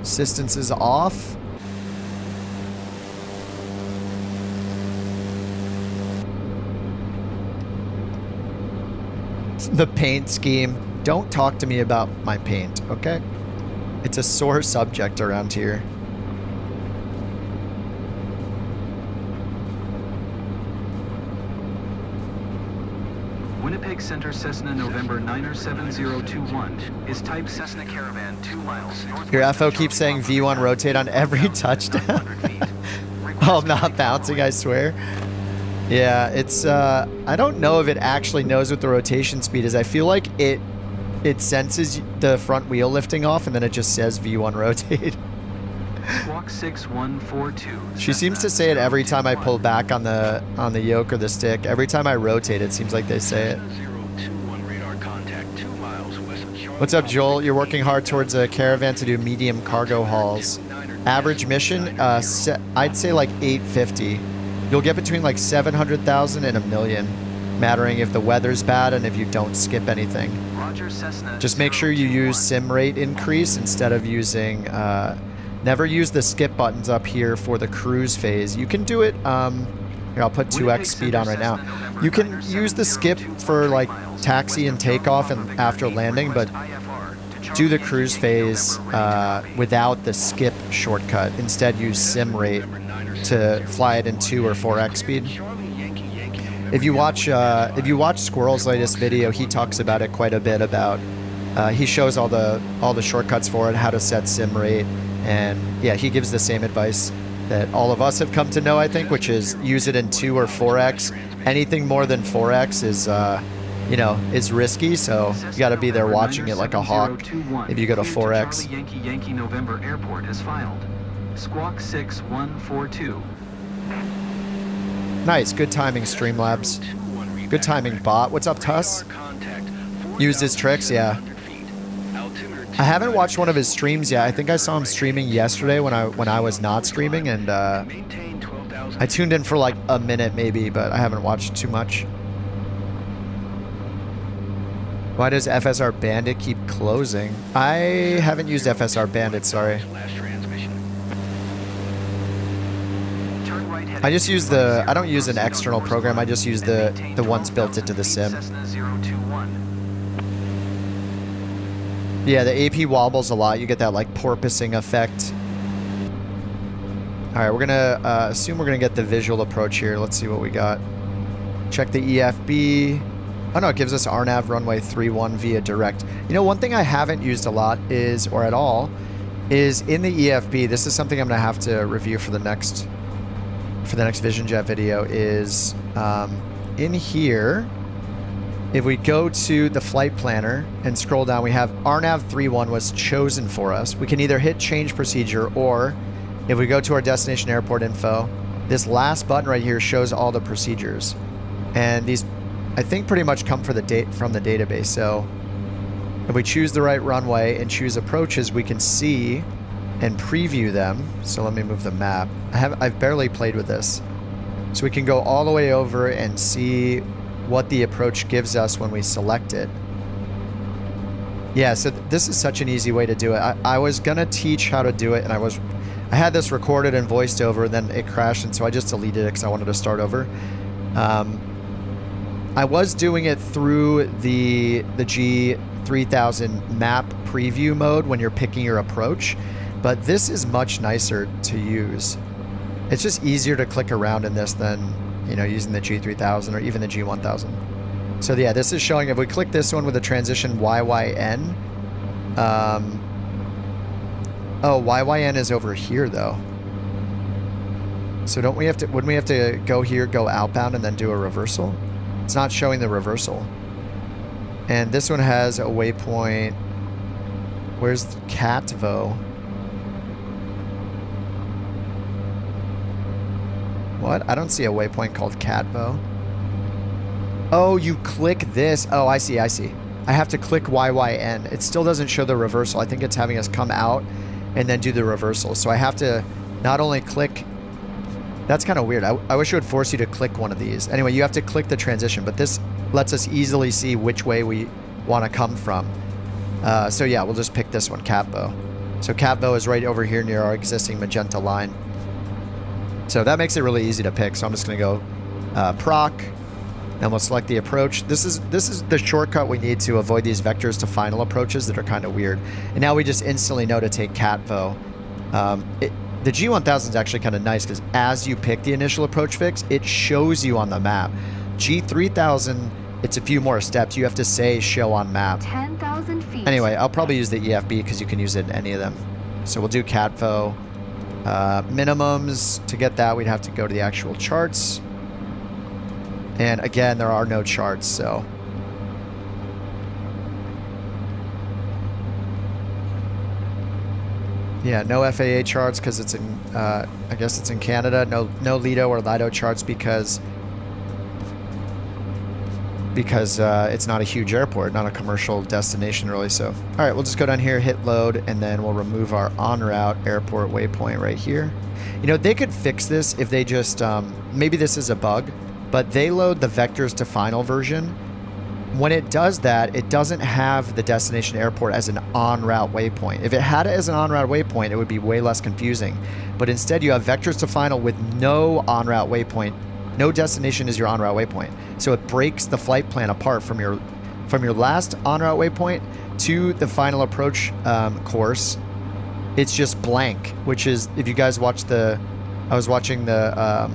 Assistance is off. The paint scheme. Don't talk to me about my paint, okay? It's a sore subject around here. Winnipeg Center Cessna November 97021 is type Cessna Caravan 2 miles northwest. Your FO of keeps saying Charlie V1 Papa rotate on every touchdown. 900 feet. Oh, I'm not bouncing, I swear. Yeah, it's, I don't know if it actually knows what the rotation speed is. I feel like it senses the front wheel lifting off and then it just says V1 rotate. Squawk 6142. She seems to say it every time I pull back on the yoke or the stick. Every time I rotate, it seems like they say it. What's up, Joel? You're working hard towards a caravan to do medium cargo hauls. Average mission, I'd say like 850. You'll get between like 700,000 and 1 million, mattering if the weather's bad and if you don't skip anything. Just make sure you use sim rate increase instead of using, never use the skip buttons up here for the cruise phase. You can do it, here I'll put 2x speed on right now. You can use the skip for like taxi and takeoff and after landing, but do the cruise phase without the skip shortcut. Instead use sim rate to fly it in 2 or 4x speed. If you watch Squirrel's latest video, he talks about it quite a bit. About he shows all the shortcuts for it, how to set sim rate, and yeah, he gives the same advice that all of us have come to know, I think, which is use it in 2 or 4x. Anything more than 4x is you know, is risky, so you got to be there watching it like a hawk if you go to 4x. Charlie Yankee November Airport has filed. Squawk 6142. Nice, good timing, Streamlabs. Good timing, bot. What's up, Tuss? Used his tricks, yeah. I haven't watched one of his streams yet. I think I saw him streaming yesterday when I was not streaming, and I tuned in for like a minute maybe, but I haven't watched too much. Why does FSR Bandit keep closing? I haven't used FSR Bandit, sorry. I just use I don't use an external program, I just use the ones built into the sim. Yeah, the AP wobbles a lot. You get that like porpoising effect. All right, we're gonna assume we're gonna get the visual approach here. Let's see what we got. Check the EFB. Oh no, it gives us RNAV runway 31 via direct. You know, one thing I haven't used a lot is, or at all, is in the EFB. This is something I'm gonna have to review for the next Vision Jet video. Is in here. If we go to the flight planner and scroll down, we have RNAV 31 was chosen for us. We can either hit change procedure, or if we go to our destination airport info, this last button right here shows all the procedures. And these, I think, pretty much come from the database. So if we choose the right runway and choose approaches, we can see and preview them. So let me move the map. I've barely played with this. So we can go all the way over and see what the approach gives us when we select it. Yeah, so this is such an easy way to do it. I was gonna teach how to do it, and I had this recorded and voiced over, and then it crashed, and so I just deleted it because I wanted to start over. I was doing it through the G3000 map preview mode when you're picking your approach, but this is much nicer to use. It's just easier to click around in this than, you know, using the G3000 or even the G1000. So yeah, this is showing, if we click this one with the transition YYN, oh, YYN is over here though. So wouldn't we have to go here, go outbound, and then do a reversal? It's not showing the reversal. And this one has a waypoint. Where's Catvo? What? I don't see a waypoint called Catvo. Oh, you click this. Oh, I see. I have to click YYN. It still doesn't show the reversal. I think it's having us come out and then do the reversal. So I have to not only click... That's kind of weird. I wish it would force you to click one of these. Anyway, you have to click the transition, but this lets us easily see which way we want to come from. So yeah, we'll just pick this one, Catvo. So Catvo is right over here near our existing magenta line. So that makes it really easy to pick. So I'm just going to go proc, and we'll select the approach. This is the shortcut we need to avoid these vectors to final approaches that are kind of weird. And now we just instantly know to take Catvo. The G1000 is actually kind of nice because as you pick the initial approach fix, it shows you on the map. G3000, it's a few more steps. You have to say show on map. 10,000 feet. Anyway, I'll probably use the EFB because you can use it in any of them. So we'll do Catvo. Minimums, to get that, we'd have to go to the actual charts. And again, there are no charts, so... Yeah, no FAA charts because it's in, I guess it's in Canada. No Lido or Lido charts because it's not a huge airport, not a commercial destination really. So, all right, we'll just go down here, hit load, and then we'll remove our en route airport waypoint right here. You know, they could fix this if they just, maybe this is a bug, but they load the vectors to final version. When it does that, it doesn't have the destination airport as an en route waypoint. If it had it as an en route waypoint, it would be way less confusing. But instead, you have vectors to final with no en route waypoint. No destination is your en route waypoint. So it breaks the flight plan apart from your last en route waypoint to the final approach course. It's just blank, which is, if you guys watch I was watching the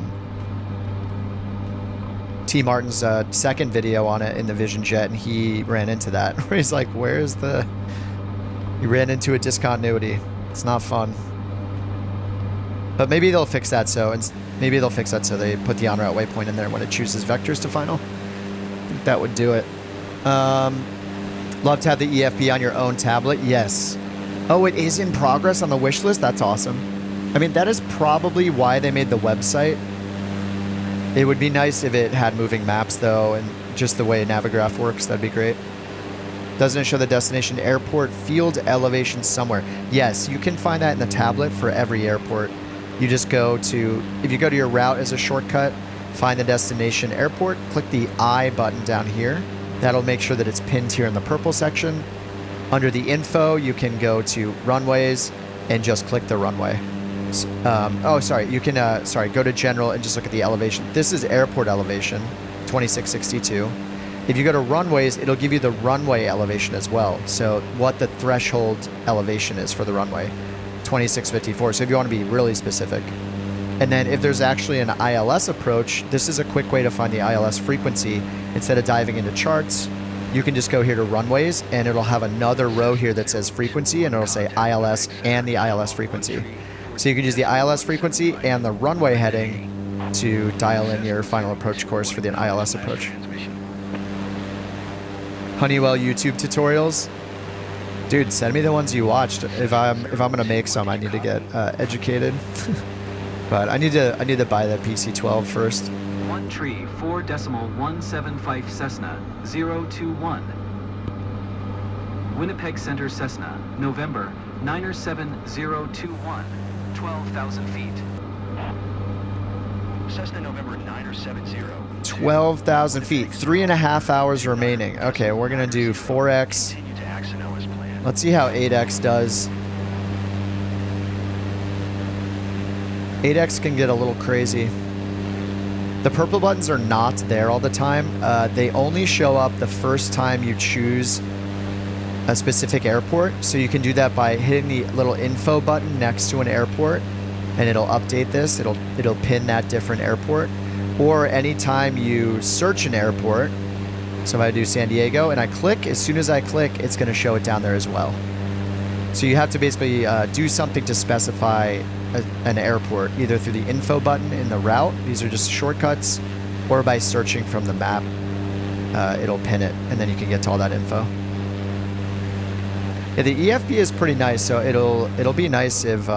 T. Martin's second video on it in the Vision Jet, and he ran into that. Where he's like, he ran into a discontinuity. It's not fun. But maybe they'll fix that so they put the en route waypoint in there when it chooses vectors to final. I think that would do it. Love to have the EFB on your own tablet. Yes. Oh, it is in progress on the wish list? That's awesome. I mean, that is probably why they made the website. It would be nice if it had moving maps, though, and just the way Navigraph works. That'd be great. Doesn't it show the destination airport field elevation somewhere? Yes, you can find that in the tablet for every airport. You just go to, if you go to your route as a shortcut, find the destination airport, click the I button down here. That'll make sure that it's pinned here in the purple section. Under the info, you can go to runways and just click the runway. You can, go to general and just look at the elevation. This is airport elevation, 2662. If you go to runways, it'll give you the runway elevation as well. So what the threshold elevation is for the runway, 2654. So if you want to be really specific. And then if there's actually an ILS approach, this is a quick way to find the ILS frequency. Instead of diving into charts, you can just go here to runways and it'll have another row here that says frequency, and it'll say ILS and the ILS frequency. So you can use the ILS frequency and the runway heading to dial in your final approach course for the ILS approach. Honeywell YouTube tutorials. Dude, send me the ones you watched. If I'm gonna make some, I need to get educated. But I need to buy the PC-12 first. 1 tree 4.175 Cessna 021. Winnipeg Center Cessna, November 97021. 12,000 feet. Cessna November 970. 12,000 feet. 3.5 hours remaining. Okay, we're going to do 4X. Continue to Axano as planned. Let's see how 8X does. 8X can get a little crazy. The purple buttons are not there all the time. They only show up the first time you choose a specific airport. So you can do that by hitting the little info button next to an airport, and it'll update this. It'll pin that different airport. Or anytime you search an airport, so if I do San Diego and I click, as soon as I click, it's going to show it down there as well. So you have to basically do something to specify an airport, either through the info button in the route, these are just shortcuts, or by searching from the map. It'll pin it, and then you can get to all that info. Yeah, the EFB is pretty nice, so it'll be nice if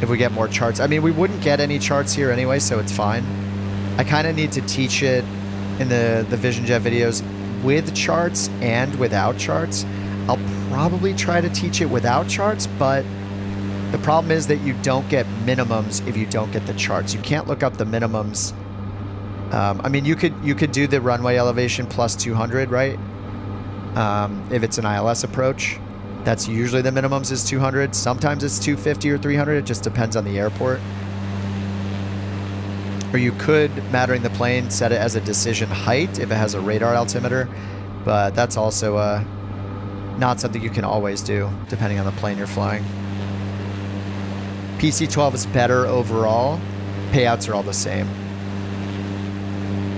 we get more charts. I mean, we wouldn't get any charts here anyway, so it's fine. I kind of need to teach it in the Vision Jet videos with charts and without charts. I'll probably try to teach it without charts, but the problem is that you don't get minimums if you don't get the charts. You can't look up the minimums. I mean, you could do the runway elevation plus 200, right? If it's an ILS approach, that's usually the minimums is 200. Sometimes it's 250 or 300. It just depends on the airport. Or you could, mattering the plane, set it as a decision height if it has a radar altimeter, but that's also not something you can always do depending on the plane you're flying. PC-12 is better overall. Payouts are all the same.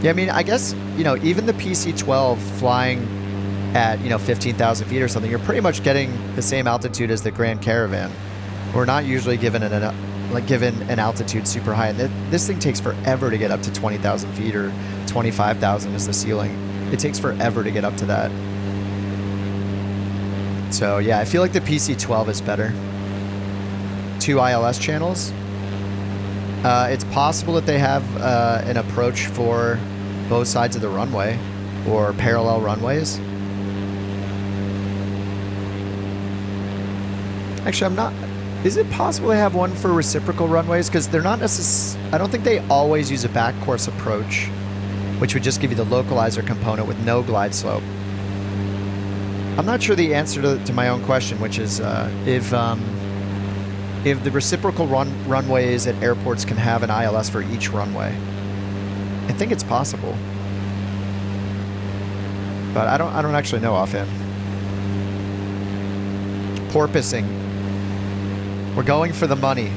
Yeah, I mean, I guess, you know, even the PC-12 flying at, you know, 15,000 feet or something, you're pretty much getting the same altitude as the Grand Caravan. We're not usually given an altitude super high. And this thing takes forever to get up to 20,000 feet, or 25,000 is the ceiling. It takes forever to get up to that. So yeah, I feel like the PC-12 is better. 2 ILS channels. It's possible that they have an approach for both sides of the runway, or parallel runways. Actually, I'm not... Is it possible they have one for reciprocal runways? Because they're not necessarily... I don't think they always use a back course approach, which would just give you the localizer component with no glide slope. I'm not sure the answer to my own question, which is if the reciprocal runways at airports can have an ILS for each runway. I think it's possible, but I don't actually know offhand. Porpoising. We're going for the money.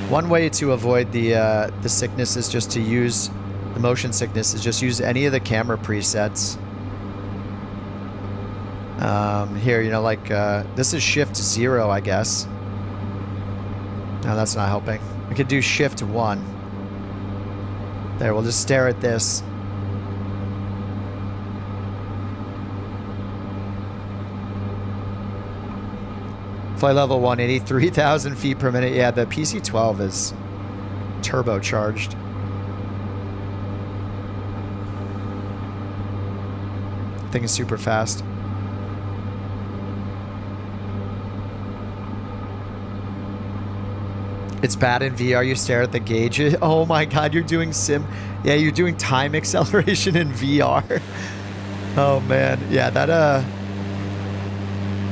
One way to avoid the sickness is just to use the motion sickness. Is just use any of the camera presets. Here, you know, like this is shift 0, I guess. No, that's not helping. We could do shift 1. There, we'll just stare at this. Flight level 1, 83,000 feet per minute. Yeah, the PC-12 is turbocharged. Thing is super fast. It's bad in VR. You stare at the gauges. Oh my God, you're doing yeah, you're doing time acceleration in VR. Oh man, yeah, that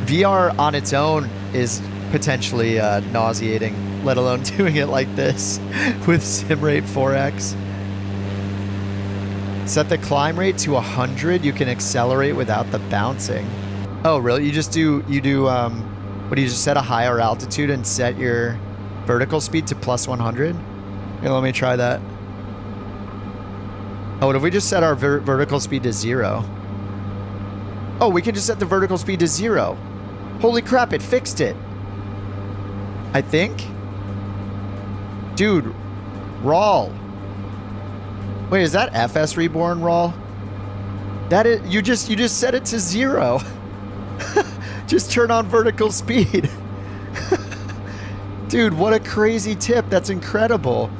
VR on its own is potentially nauseating, let alone doing it like this with sim rate 4x. Set the climb rate to 100. You can accelerate without the bouncing. Oh really? You do what do you just set a higher altitude and set your vertical speed to plus 100? Here, let me try that. Oh, what if we just set our vertical speed to 0? Oh, we can just set the vertical speed to 0. Holy crap, it fixed it. I think. Dude, Rawl. Wait, is that FS Reborn, Rawl? That is, you just set it to 0. Just turn on vertical speed. Dude, what a crazy tip. That's incredible.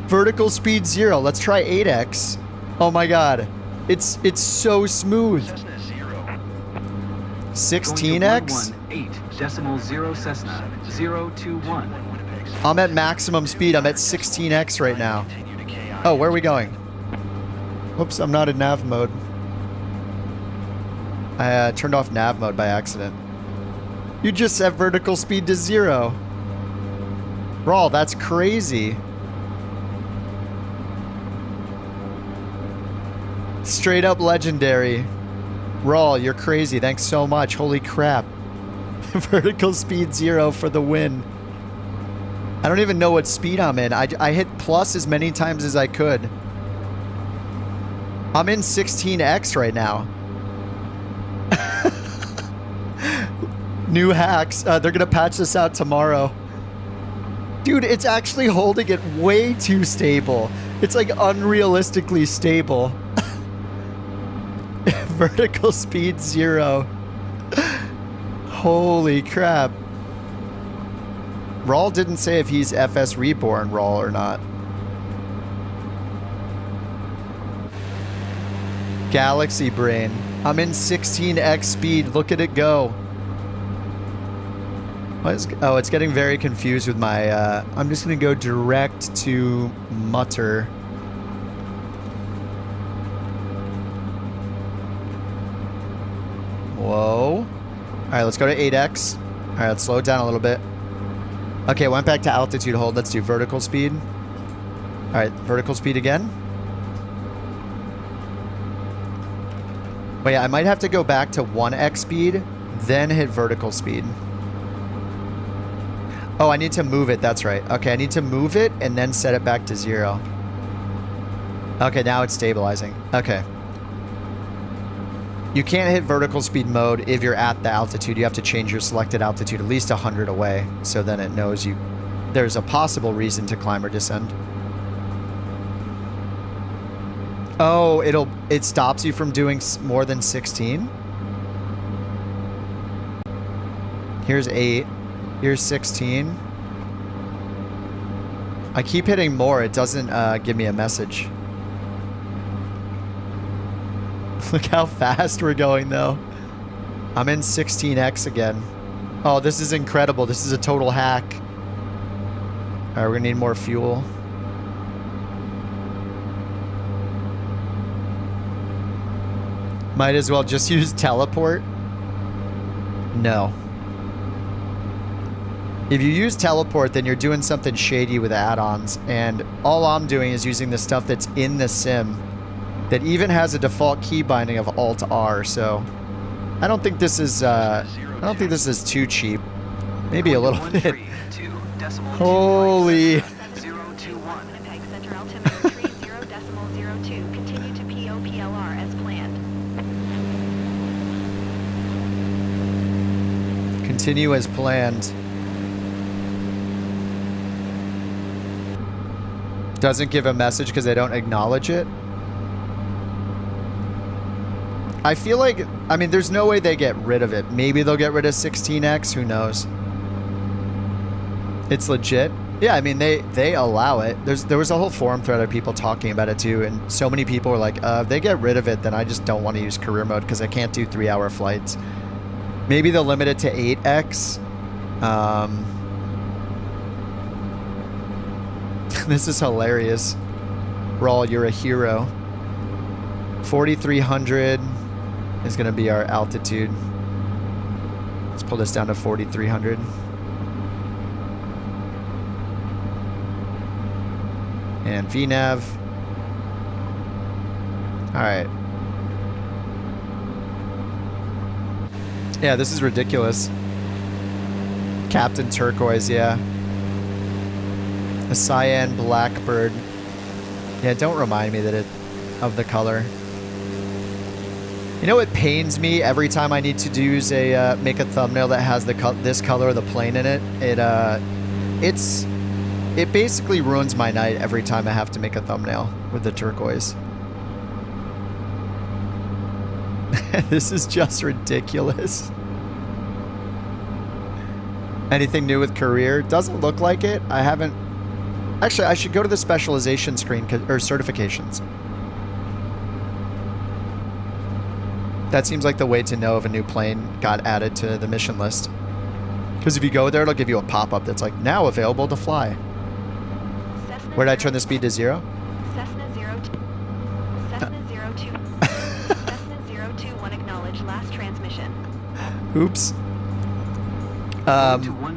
Vertical speed 0. Let's try 8x. Oh my God. It's so smooth. 16x? 118.0 Cessna 021. I'm at maximum speed. I'm at 16x right now. Oh, where are we going? Oops, I'm not in nav mode. I turned off nav mode by accident. You just set vertical speed to 0. Brawl, that's crazy. Straight up legendary. Brawl, you're crazy. Thanks so much. Holy crap. Vertical speed 0 for the win. I don't even know what speed I'm in. I hit plus as many times as I could. I'm in 16x right now. New hacks. They're going to patch this out tomorrow. Dude, it's actually holding it way too stable. It's like unrealistically stable. Vertical speed 0. Holy crap. Rawl didn't say if he's FS Reborn Rawl or not. Galaxy Brain. I'm in 16x speed. Look at it go. Oh, it's getting very confused with my... I'm just going to go direct to Mutter. Whoa. Alright, let's go to 8x. Alright, let's slow it down a little bit. Okay, went back to altitude hold. Let's do vertical speed. Alright, vertical speed again. Wait, I might have to go back to 1x speed, then hit vertical speed. Oh, I need to move it. That's right. Okay, I need to move it and then set it back to 0. Okay, now it's stabilizing. Okay. You can't hit vertical speed mode if you're at the altitude. You have to change your selected altitude at least 100 away, so then it knows you. There's a possible reason to climb or descend. Oh, it stops you from doing more than 16. Here's 8. Here's 16. I keep hitting more. It doesn't give me a message. Look how fast we're going, though. I'm in 16x again. Oh, this is incredible. This is a total hack. All right, we're going to need more fuel. Might as well just use teleport. No. If you use teleport, then you're doing something shady with add-ons. And all I'm doing is using the stuff that's in the sim that even has a default key binding of Alt-R. So I don't think this is too cheap. Maybe a little bit. Holy. Continue as planned. Doesn't give a message because they don't acknowledge it. I feel like, I mean, there's no way they get rid of it. Maybe they'll get rid of 16x. Who knows? It's legit. Yeah, I mean, they allow it. There was a whole forum thread of people talking about it too, and so many people were like, if they get rid of it, then I just don't want to use career mode because I can't do 3-hour flights. Maybe they'll limit it to 8x. This is hilarious. Rawl, you're a hero. 4,300 is going to be our altitude. Let's pull this down to 4,300. And VNAV. All right. Yeah, this is ridiculous. Captain Turquoise, yeah. A cyan blackbird. Yeah, don't remind me of the color. You know what pains me every time I need to use make a thumbnail that has this color of the plane in it? It basically ruins my night every time I have to make a thumbnail with the turquoise. This is just ridiculous. Anything new with career? Doesn't look like it. I haven't... Actually, I should go to the specialization screen, or certifications. That seems like the way to know if a new plane got added to the mission list. Because if you go there, it'll give you a pop-up that's like, now available to fly. Where did I turn the speed to 0? Cessna 021 acknowledge last transmission. Oops.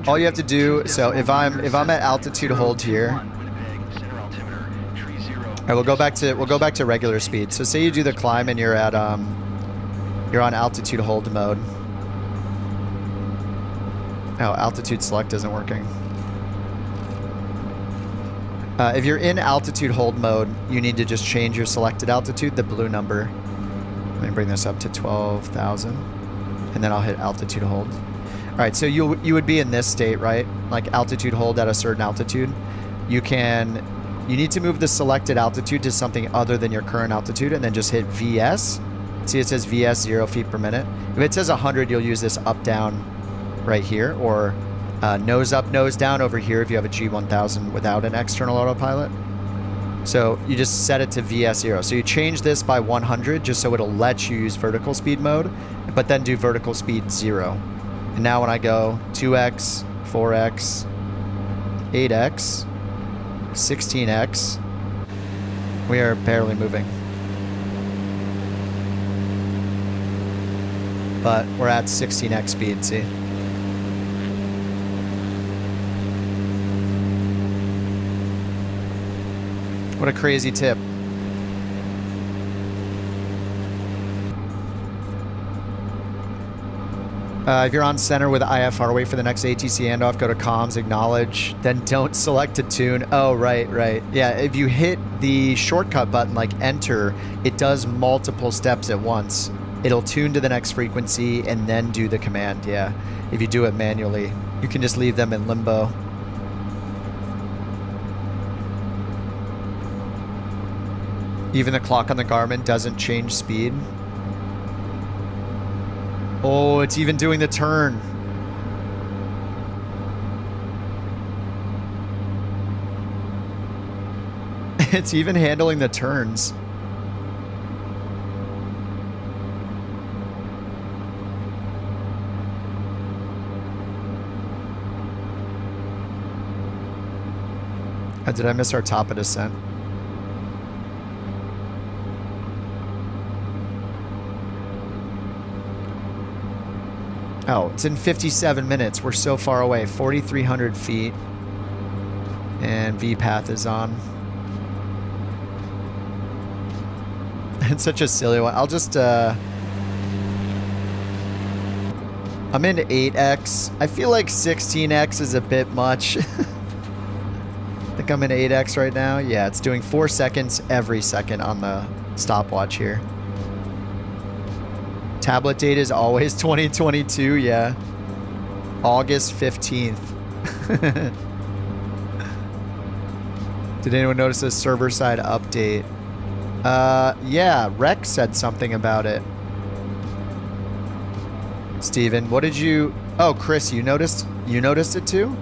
All you have to do, so if I'm at altitude hold here, all right, we'll go back to regular speed. So say you do the climb and you're at you're on altitude hold mode. Oh, altitude select isn't working. If you're in altitude hold mode, you need to just change your selected altitude, the blue number. Let me bring this up to 12,000, and then I'll hit altitude hold. All right, so you would be in this state, right? Like altitude hold at a certain altitude. You need to move the selected altitude to something other than your current altitude, and then just hit VS. See, it says VS 0 feet per minute. If it says 100, you'll use this up down right here, or nose up, nose down over here if you have a G1000 without an external autopilot. So you just set it to VS 0. So you change this by 100 just so it'll let you use vertical speed mode, but then do vertical speed 0. And now when I go 2x, 4x, 8x, 16x, we are barely moving. But we're at 16x speed, see? What a crazy tip. If you're on center with IFR, wait for the next ATC handoff, go to comms, acknowledge, then don't select a tune. Oh, right. Yeah, if you hit the shortcut button like enter, it does multiple steps at once. It'll tune to the next frequency and then do the command, yeah. If you do it manually, you can just leave them in limbo. Even the clock on the Garmin doesn't change speed. Oh, it's even doing the turn. It's even handling the turns. Did I miss our top of descent? Oh, it's in 57 minutes. We're so far away. 4,300 feet. And VPath is on. It's such a silly one. I'll just, I'm in 8x. I feel like 16x is a bit much. I think I'm in 8x right now. Yeah, it's doing 4 seconds every second on the stopwatch here. Tablet date is always 2022, yeah. August 15th. Did anyone notice a server-side update? Yeah, Rex said something about it. Steven, what did you... Oh, Chris, you noticed it too?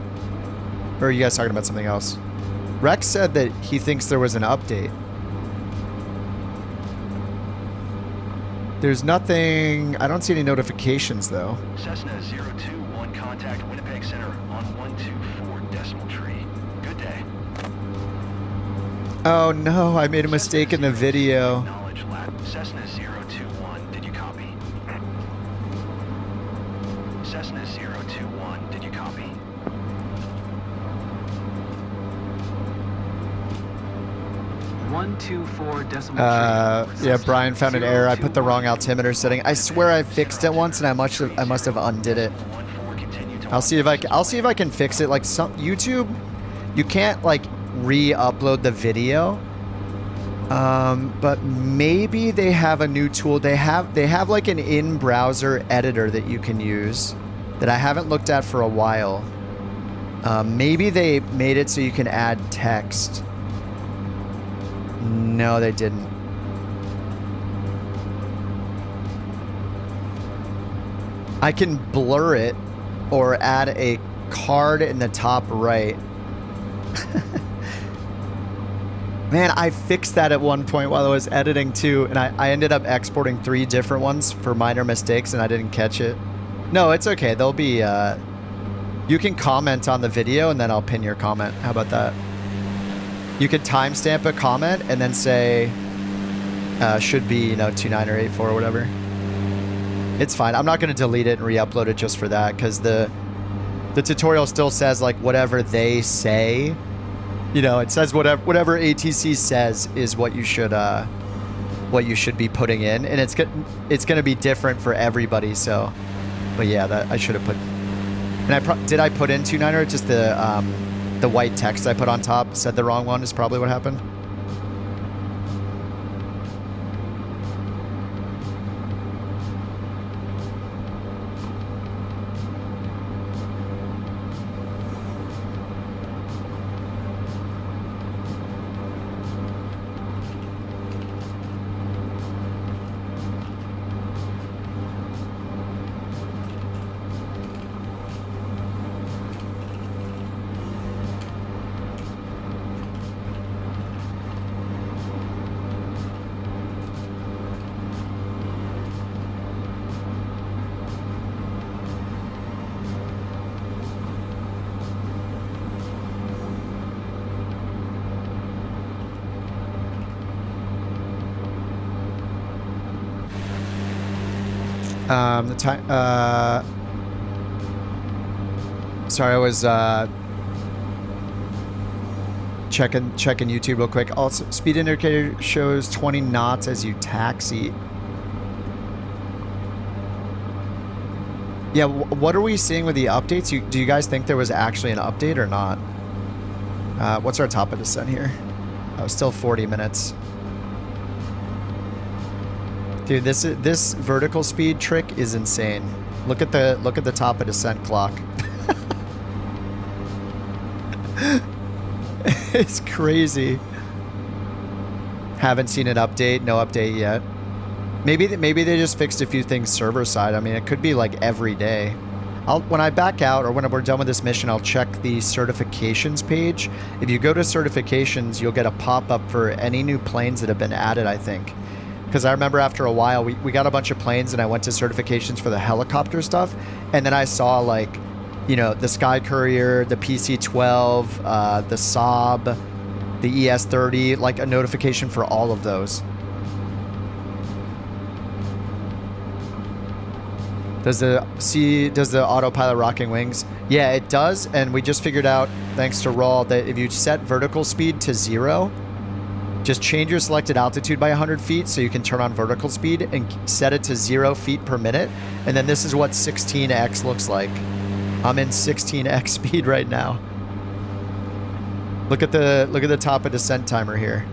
Or are you guys talking about something else? Rex said that he thinks there was an update. There's nothing... I don't see any notifications, though. Cessna 021, contact Winnipeg Center on 124 decimal tree. Good day. Oh, no. I made a mistake in the video. Acknowledge lap. Cessna 021, did you copy? Cessna 021, did you copy? Yeah, Brian found an error. I put the wrong altimeter setting. I swear I fixed it once, and I must have undid it. I'll see if I can fix it. Like some YouTube, you can't like re-upload the video. But maybe they have a new tool. They have like an in-browser editor that you can use that I haven't looked at for a while. Maybe they made it so you can add text. No, they didn't. I can blur it or add a card in the top right. Man, I fixed that at one point while I was editing too, and I ended up exporting 3 different ones for minor mistakes, and I didn't catch it. No, it's okay. They'll be You can comment on the video and then I'll pin your comment. How about that? You could timestamp a comment and then say, should be, you know, 29 or 84 or whatever. It's fine. I'm not going to delete it and re-upload it just for that, because the tutorial still says like whatever they say. You know, it says whatever ATC says is what you should be putting in, and it's going to be different for everybody. So, but yeah, that I should have put. And did I put in 29 or just the white text I put on top said the wrong one is probably what happened. The time. Sorry, I was checking YouTube real quick. Also, speed indicator shows 20 knots as you taxi. Yeah, what are we seeing with the updates? Do you guys think there was actually an update or not? What's our top of descent here? Oh, still 40 minutes. Dude, this vertical speed trick is insane. Look at the top of descent clock. It's crazy. Haven't seen an update. No update yet. Maybe they just fixed a few things server side. I mean, it could be like every day. When I back out or when we're done with this mission, I'll check the certifications page. If you go to certifications, you'll get a pop-up for any new planes that have been added, I think. Because I remember after a while, we got a bunch of planes and I went to certifications for the helicopter stuff. And then I saw like, you know, the Sky Courier, the PC-12, the Saab, the ES-30, like a notification for all of those. Does the autopilot rocking wings? Yeah, it does. And we just figured out, thanks to Raw, that if you set vertical speed to 0, just change your selected altitude by 100 feet so you can turn on vertical speed and set it to 0 feet per minute. And then this is what 16x looks like. I'm in 16x speed right now. Look at the top of descent timer here.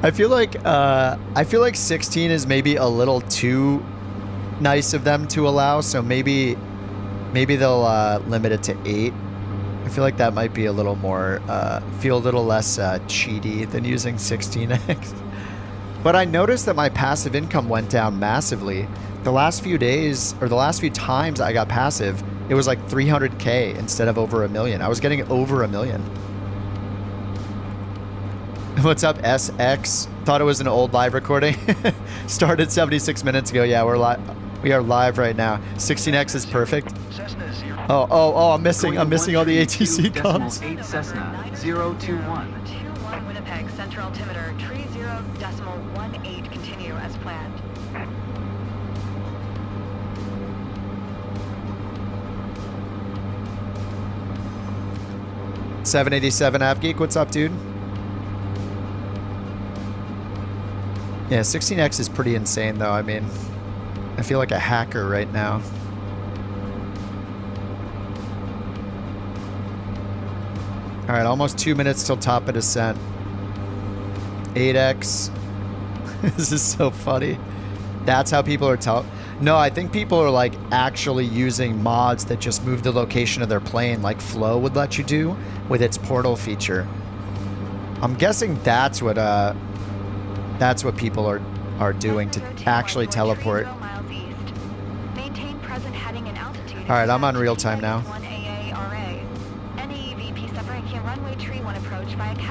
I feel like 16 is maybe a little too nice of them to allow, so maybe they'll limit it to 8. I feel like that might be a little more, feel a little less cheaty than using 16x. But I noticed that my passive income went down massively. The last few days, or the last few times I got passive, it was like 300K instead of over $1 million. I was getting over $1 million. What's up, SX? Thought it was an old live recording. Started 76 minutes ago. Yeah, we are live right now. 16x is perfect. Oh, I'm missing all the ATC comms. 8 Cessna 021. 21 Winnipeg, center altimeter, 30.18, continue as planned. $787 AvGeek, what's up, dude? Yeah, 16x is pretty insane, though. I mean, I feel like a hacker right now. All right, almost 2 minutes till top of descent. 8x. This is so funny. That's how people are No, I think people are like actually using mods that just move the location of their plane, like Flow would let you do with its portal feature. I'm guessing that's what people are doing to actually teleport. All right, I'm on real time now.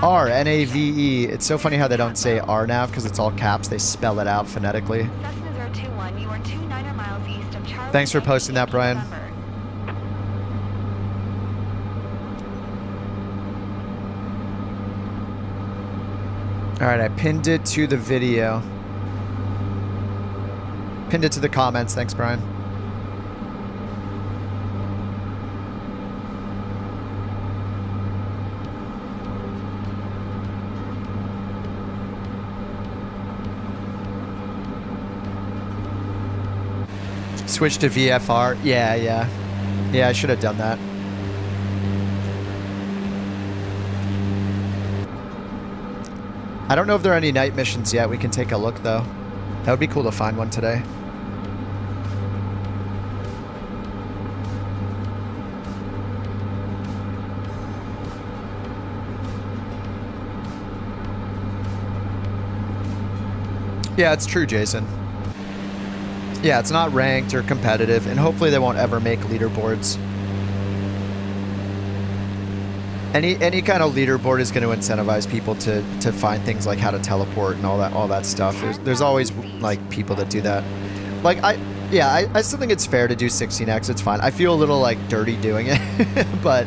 R, N-A-V-E. It's so funny how they don't say RNAV because it's all caps. They spell it out phonetically. Cessna 021, you are 29 miles east of Thanks for posting that, Brian. All right, I pinned it to the video. Pinned it to the comments. Thanks, Brian. Switch to VFR. Yeah, I should have done that. I don't know if there are any night missions yet. We can take a look, though. That would be cool to find one today. Yeah, it's true, Jason. Yeah, it's not ranked or competitive, and hopefully they won't ever make leaderboards. Any kind of leaderboard is going to incentivize people to find things like how to teleport and all that stuff. There's always like people that do that. Like I still think it's fair to do 16x. It's fine. I feel a little like dirty doing it, but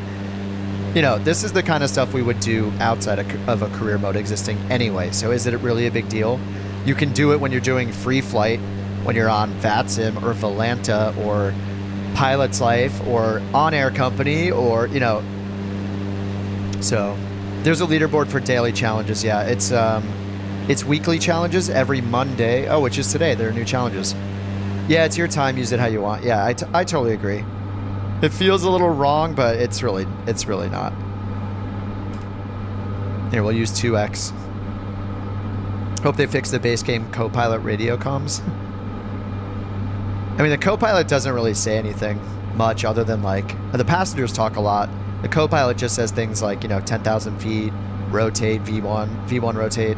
you know, this is the kind of stuff we would do outside of a career mode existing anyway. So is it really a big deal? You can do it when you're doing free flight, when you're on VATSIM or Volanta or Pilot's Life or On Air Company, or you know. So there's a leaderboard for daily challenges. Yeah, it's weekly challenges every Monday. Oh, which is today. There are new challenges. Yeah, it's your time. Use it how you want. Yeah, I totally agree. It feels a little wrong, but it's really not. Here, we'll use 2x. Hope they fix the base game co-pilot radio comms. I mean, the co-pilot doesn't really say anything much other than like the passengers talk a lot. The co-pilot just says things like, you know, 10,000 feet, rotate, V1 rotate.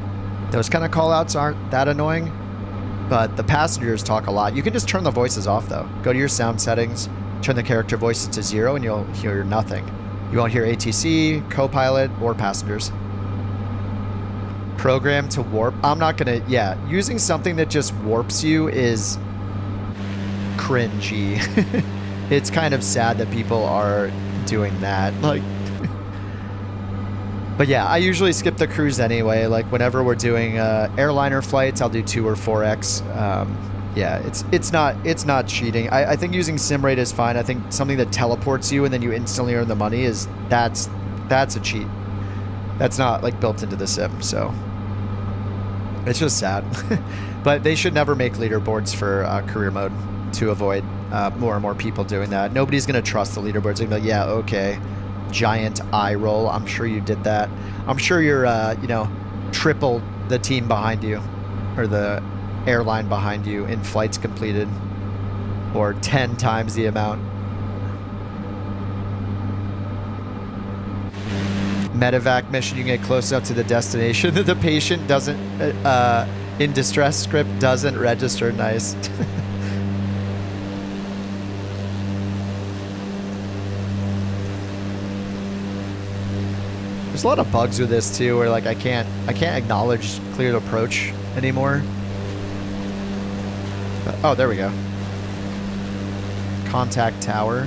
Those kind of call-outs aren't that annoying, but the passengers talk a lot. You can just turn the voices off, though. Go to your sound settings, turn the character voices to 0, and you'll hear nothing. You won't hear ATC, co-pilot, or passengers. Program to warp. I'm not going to... Yeah, using something that just warps you is cringy. It's kind of sad that people are doing that, like. But yeah, I usually skip the cruise anyway. Like whenever we're doing airliner flights, I'll do 2 or 4x. Yeah, it's not cheating. I think using sim rate is fine. I think something that teleports you and then you instantly earn the money that's a cheat. That's not like built into the sim, so it's just sad. But they should never make leaderboards for career mode to avoid more and more people doing that. Nobody's going to trust the leaderboards. They're going to be like, yeah, okay. Giant eye roll. I'm sure you did that. I'm sure you're, you know, triple the team behind you or the airline behind you in flights completed, or 10 times the amount. Medevac mission, you can get close enough to the destination that the patient doesn't, in distress script, doesn't register. Nice. There's a lot of bugs with this too, where like I can't acknowledge cleared approach anymore. Oh, there we go. Contact tower.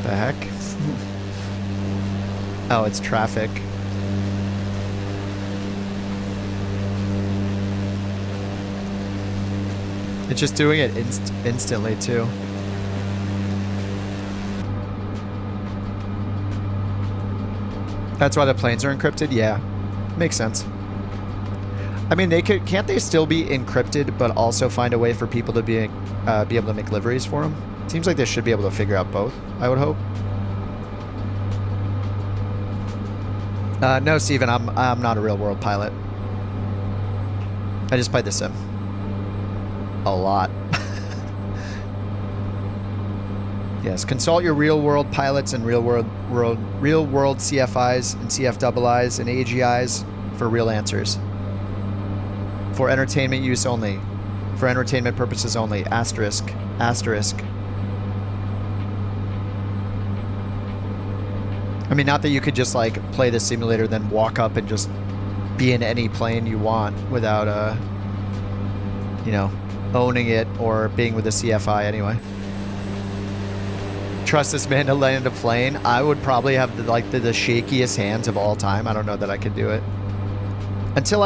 The heck? Oh, it's traffic. It's just doing it instantly too. That's why the planes are encrypted? Yeah, makes sense. I mean, can't they still be encrypted, but also find a way for people to be able to make liveries for them? Seems like they should be able to figure out both, I would hope. No, Steven, I'm not a real world pilot. I just played the sim. A lot. Yes, consult your real-world pilots and real-world CFIs and CFIIs and AGIs for real answers. For entertainment use only. For entertainment purposes only. Asterisk. Asterisk. I mean, not that you could just, like, play the simulator, then walk up and just be in any plane you want without, you know, owning it or being with the CFI anyway. Trust this man to land a plane. I would probably have the shakiest hands of all time. I don't know that I could do it. Until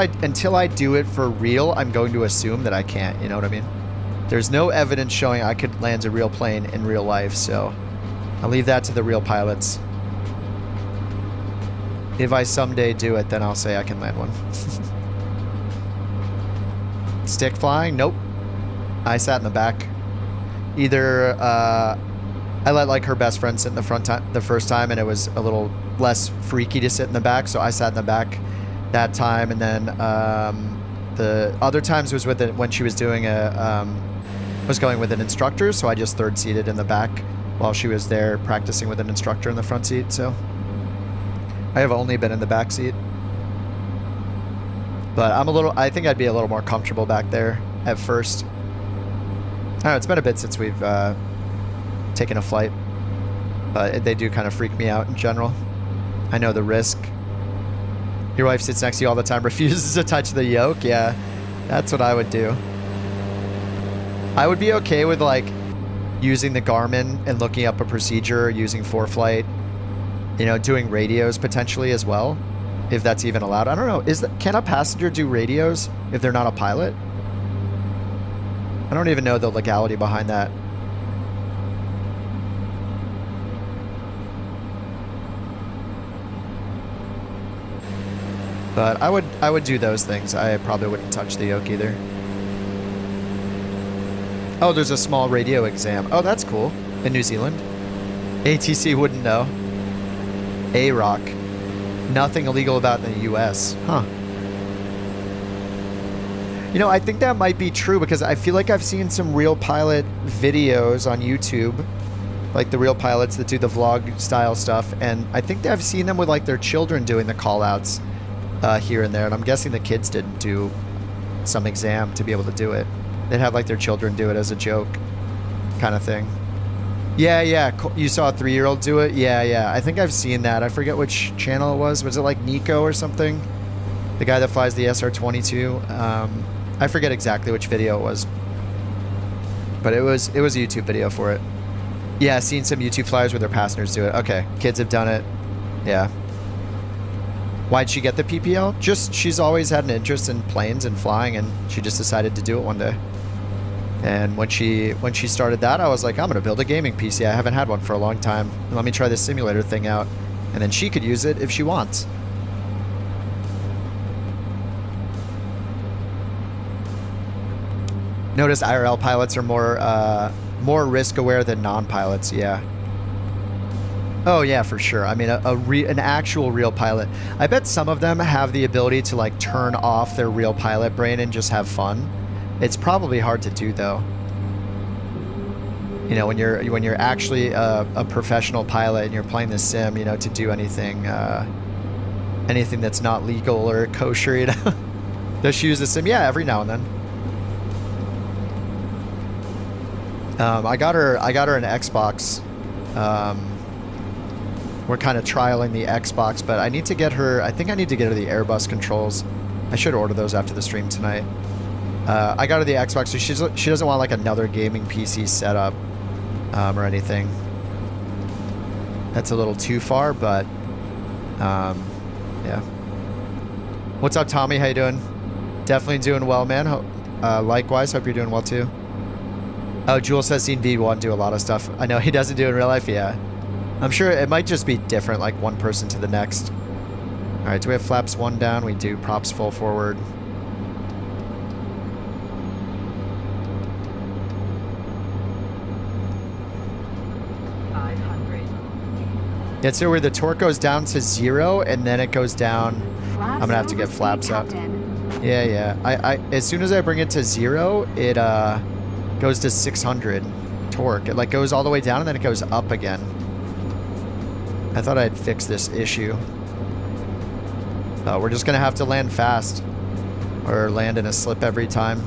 I do it for real, I'm going to assume that I can't, you know what I mean? There's no evidence showing I could land a real plane in real life, so I'll leave that to the real pilots. If I someday do it, then I'll say I can land one. Stick flying? Nope. I sat in the back. Either I let like her best friend sit in the front the first time, and it was a little less freaky to sit in the back, so I sat in the back that time, and then the other times was with it when she was doing was going with an instructor, so I just third seated in the back while she was there practicing with an instructor in the front seat. So I have only been in the back seat, but I think I'd be a little more comfortable back there at first. I don't know, it's been a bit since we've taken a flight, but they do kind of freak me out in general. I know the risk. Your wife sits next to you all the time, refuses to touch the yoke. Yeah, that's what I would do. I would be okay with like using the Garmin and looking up a procedure, using ForeFlight, you know, doing radios potentially as well, if that's even allowed. I don't know. Can a passenger do radios if they're not a pilot? I don't even know the legality behind that. But I would do those things. I probably wouldn't touch the yoke either. Oh, there's a small radio exam. Oh, that's cool. In New Zealand. ATC wouldn't know. A-Rock. Nothing illegal about it in the US. Huh. You know, I think that might be true because I feel like I've seen some real pilot videos on YouTube. Like the real pilots that do the vlog style stuff. And I think that I've seen them with like their children doing the call outs here and there. And I'm guessing the kids didn't do some exam to be able to do it. They'd have like their children do it as a joke kind of thing. Yeah. You saw a 3-year-old do it? Yeah. I think I've seen that. I forget which channel it was. Was it like Nico or something? The guy that flies the SR-22. I forget exactly which video it was. But it was a YouTube video for it. Yeah, I've seen some YouTube flyers where their passengers do it. Okay, kids have done it. Yeah. Why'd she get the PPL? Just, she's always had an interest in planes and flying, and she just decided to do it one day. And when she started that, I was like, I'm going to build a gaming PC. I haven't had one for a long time. Let me try this simulator thing out. And then she could use it if she wants. Notice IRL pilots are more risk aware than non-pilots. Yeah. Oh yeah, for sure. I mean, an actual real pilot. I bet some of them have the ability to like turn off their real pilot brain and just have fun. It's probably hard to do though. You know, when you're actually a professional pilot and you're playing the sim, you know, to do anything that's not legal or kosher, you know. Does she use the sim? Yeah, every now and then. I got her an Xbox. We're kind of trialing the Xbox, but I think I need to get her the Airbus controls. I should order those after the stream tonight. I got her the Xbox, so she doesn't want like another gaming PC setup or anything. That's a little too far, but yeah. What's up, Tommy? How you doing? Definitely doing well, man. Likewise, hope you're doing well too. Oh, Jules has seen V1 do a lot of stuff. I know he doesn't do it in real life, yeah. I'm sure it might just be different, like one person to the next. All right, do we have flaps 1 down? We do. Props full forward. Yeah, so where the torque goes down to 0 and then it goes down. I'm gonna have to get flaps up. Yeah. I as soon as I bring it to 0, it goes to 600 torque. It like goes all the way down and then it goes up again. I thought I'd fix this issue. We're just gonna have to land fast or land in a slip every time.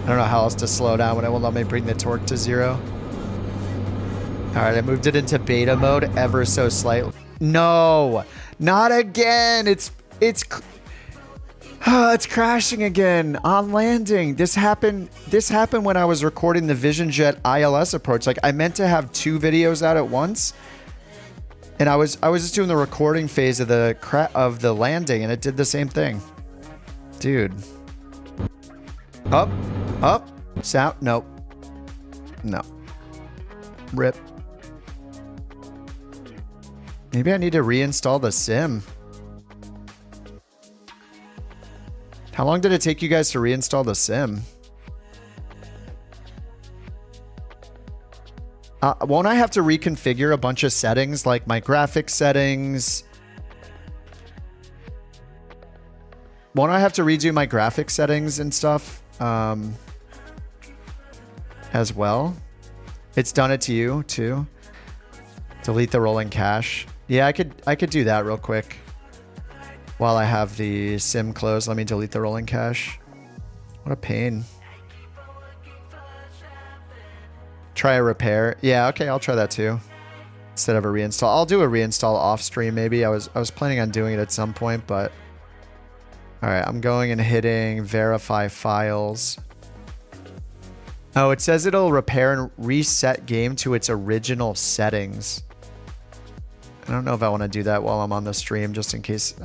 I don't know how else to slow down when it won't let me bring the torque to 0. Alright, I moved it into beta mode ever so slightly. No! Not again! It's crashing again on landing. This happened when I was recording the Vision Jet ILS approach. Like, I meant to have 2 videos out at once. And I was just doing the recording phase of the landing, and it did the same thing. Dude. Up. Sound. Nope. No. Rip. Maybe I need to reinstall the sim. How long did it take you guys to reinstall the sim? Won't I have to reconfigure a bunch of settings, like my graphics settings? Won't I have to redo my graphics settings and stuff as well? It's done it to you too. Delete the rolling cache. Yeah, I could do that real quick. While I have the sim closed, let me delete the rolling cache. What a pain. Try a repair. Yeah, okay, I'll try that too. Instead of a reinstall. I'll do a reinstall off stream maybe. I was planning on doing it at some point, but alright, I'm going and hitting verify files. Oh, it says it'll repair and reset game to its original settings. I don't know if I want to do that while I'm on the stream, just in case.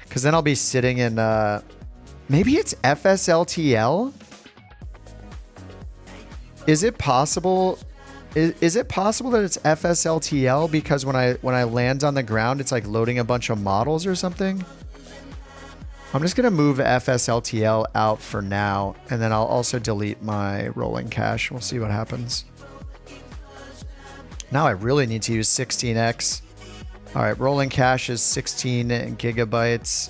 Because then I'll be sitting in, maybe it's FSLTL? Is it possible? Is it possible that it's FSLTL because when I land on the ground, it's like loading a bunch of models or something? I'm just going to move FSLTL out for now, and then I'll also delete my rolling cache. We'll see what happens. Now I really need to use 16x. All right, rolling cache is 16 gigabytes.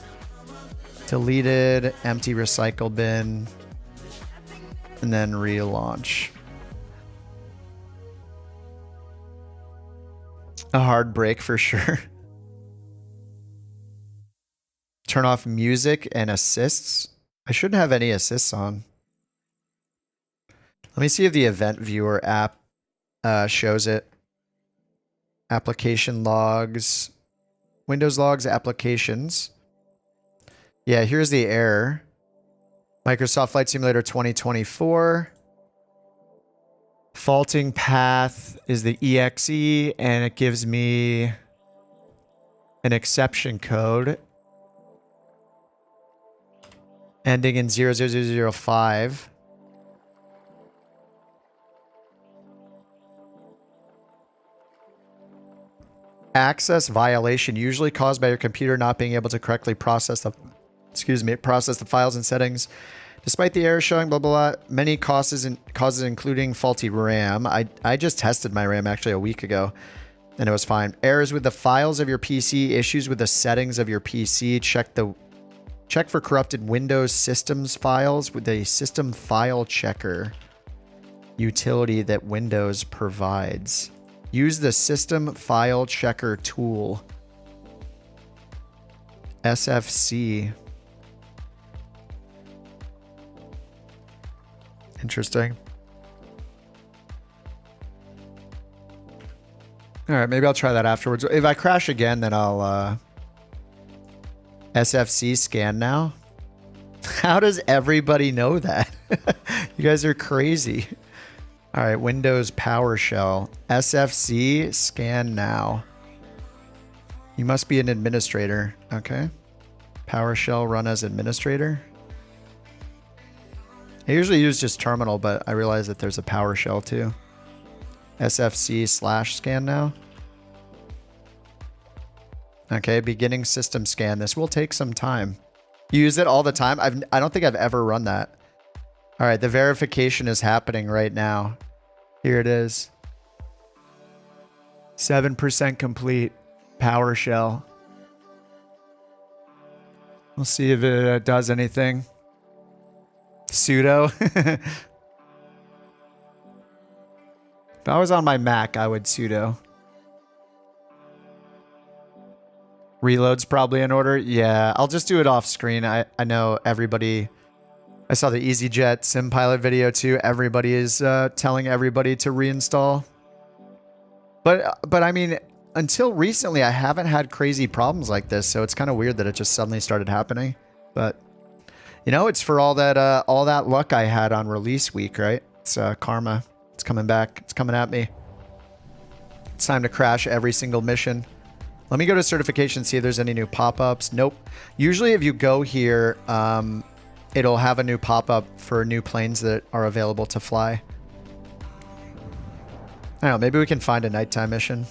Deleted, empty recycle bin, and then relaunch. A hard break for sure. Turn off music and assists. I shouldn't have any assists on. Let me see if the event viewer app shows it. Application logs, Windows logs, applications. Yeah, here's the error. Microsoft Flight Simulator 2024. Faulting path is the EXE, and it gives me an exception code ending in 00005. Access violation, usually caused by your computer not being able to correctly process the files and settings. Despite the error showing blah blah blah, many causes including faulty RAM. I just tested my RAM actually a week ago, and it was fine. Errors with the files of your PC, issues with the settings of your PC. Check for corrupted Windows systems files with a system file checker utility that Windows provides. Use the system file checker tool. SFC. Interesting. All right, maybe I'll try that afterwards. If I crash again, then I'll SFC scan now. How does everybody know that? You guys are crazy. All right, Windows PowerShell. SFC scan now. You must be an administrator. Okay. PowerShell run as administrator. I usually use just terminal, but I realize that there's a PowerShell too. SFC/scan now. Okay, beginning system scan. This will take some time. You use it all the time? I don't think I've ever run that. All right, the verification is happening right now. Here it is. 7% complete. PowerShell. We'll see if it does anything. Sudo. If I was on my Mac, I would sudo. Reload's probably in order. Yeah, I'll just do it off screen. I know everybody I saw the EasyJet sim pilot video too. Everybody is telling everybody to reinstall. But I mean, until recently, I haven't had crazy problems like this, so it's kind of weird that it just suddenly started happening. But you know, it's for all that luck I had on release week, right? It's karma. It's coming back. It's coming at me. It's time to crash every single mission. Let me go to certification, see if there's any new pop-ups. Nope. Usually, if you go here, it'll have a new pop-up for new planes that are available to fly. I don't know, maybe we can find a nighttime mission.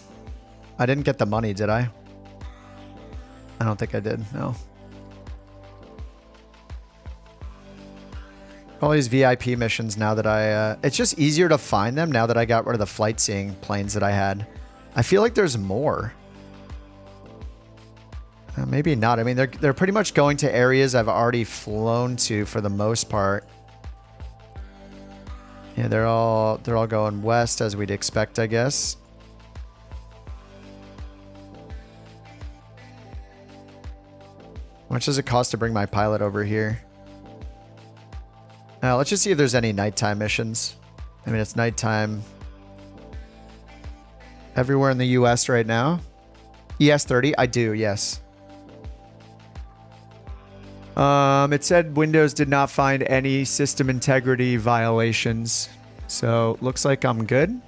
I didn't get the money, did I? I don't think I did, no. All these VIP missions now that I... it's just easier to find them now that I got rid of the flight seeing planes that I had. I feel like there's more. Maybe not. I mean, they're pretty much going to areas I've already flown to for the most part. Yeah, they're all going west as we'd expect, I guess. How much does it cost to bring my pilot over here? Let's just see if there's any nighttime missions. I mean, it's nighttime everywhere in the US right now. ES30, I do, yes. It said Windows did not find any system integrity violations. So, looks like I'm good.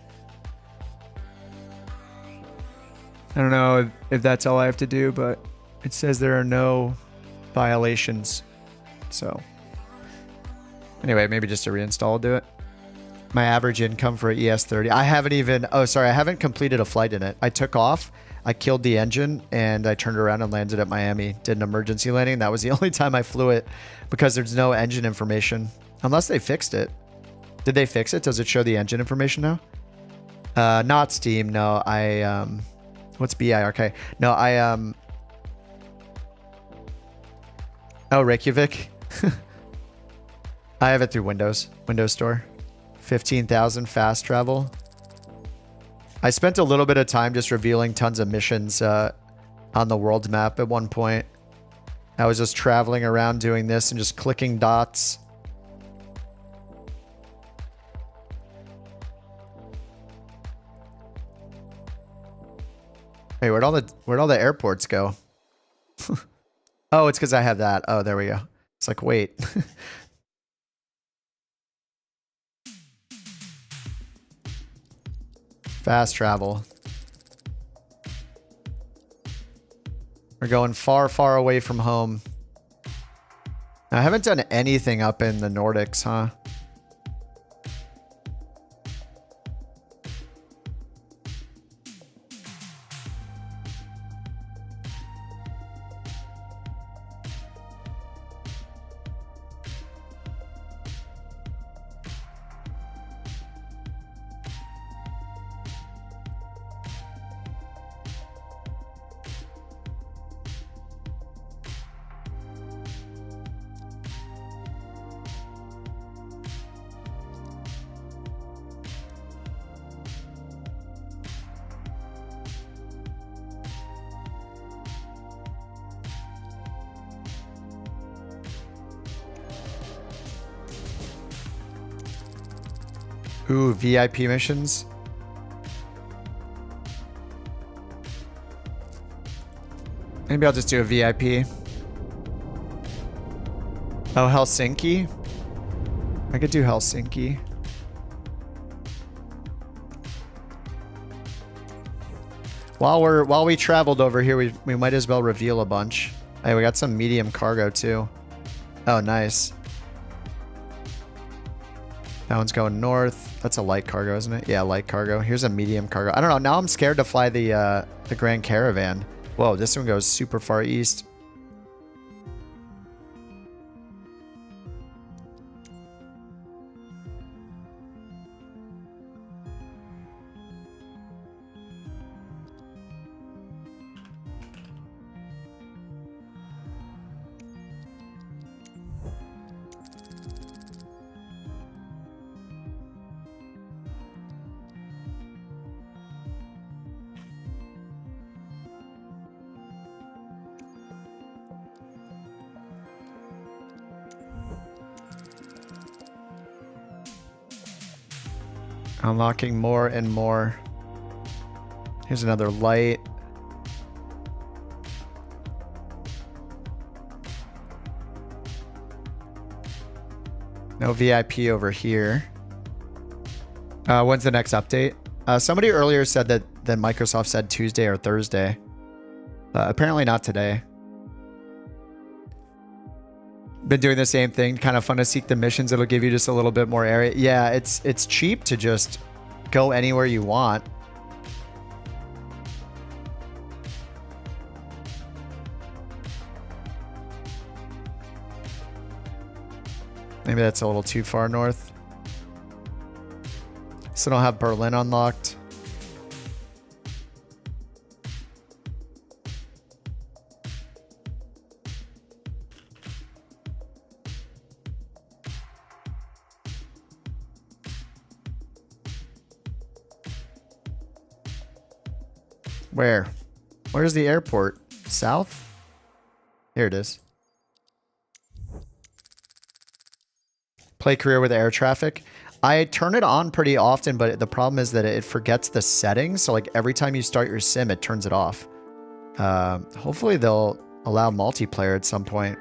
I don't know if that's all I have to do, but it says there are no violations. So, anyway, maybe just a reinstall will do it. My average income for ES30. I haven't even... Oh, sorry. I haven't completed a flight in it. I took off. I killed the engine and I turned around and landed at Miami. Did an emergency landing. That was the only time I flew it because there's no engine information. Unless they fixed it. Did they fix it? Does it show the engine information now? Not Steam. No, I... What's BIRK? No, I... Oh, Reykjavik. I have it through Windows. Windows Store. 15,000 fast travel. I spent a little bit of time just revealing tons of missions on the world map at one point. I was just traveling around doing this and just clicking dots. Hey, where'd all the airports go? Oh, it's because I have that. Oh, there we go. It's like, wait. Fast travel. We're going far, far away from home. Now, I haven't done anything up in the Nordics, huh? Ooh, VIP missions. Maybe I'll just do a VIP. Oh, Helsinki? I could do Helsinki. While we traveled over here, we might as well reveal a bunch. Hey, we got some medium cargo too. Oh, nice. That one's going north. That's a light cargo, isn't it? Yeah, light cargo. Here's a medium cargo. I don't know. Now I'm scared to fly the Grand Caravan. Whoa, this one goes super far east. Unlocking more and more. Here's another light. No VIP over here. When's the next update? Somebody earlier said that Microsoft said Tuesday or Thursday. Apparently not today. Been doing the same thing. Kind of fun to seek the missions. It'll give you just a little bit more area. Yeah, it's cheap to just go anywhere you want. Maybe that's a little too far north. Still don't have Berlin unlocked. Where? Where's the airport? South? Here it is. Play career with air traffic. I turn it on pretty often, but the problem is that it forgets the settings. So like every time you start your sim, it turns it off. Hopefully they'll allow multiplayer at some point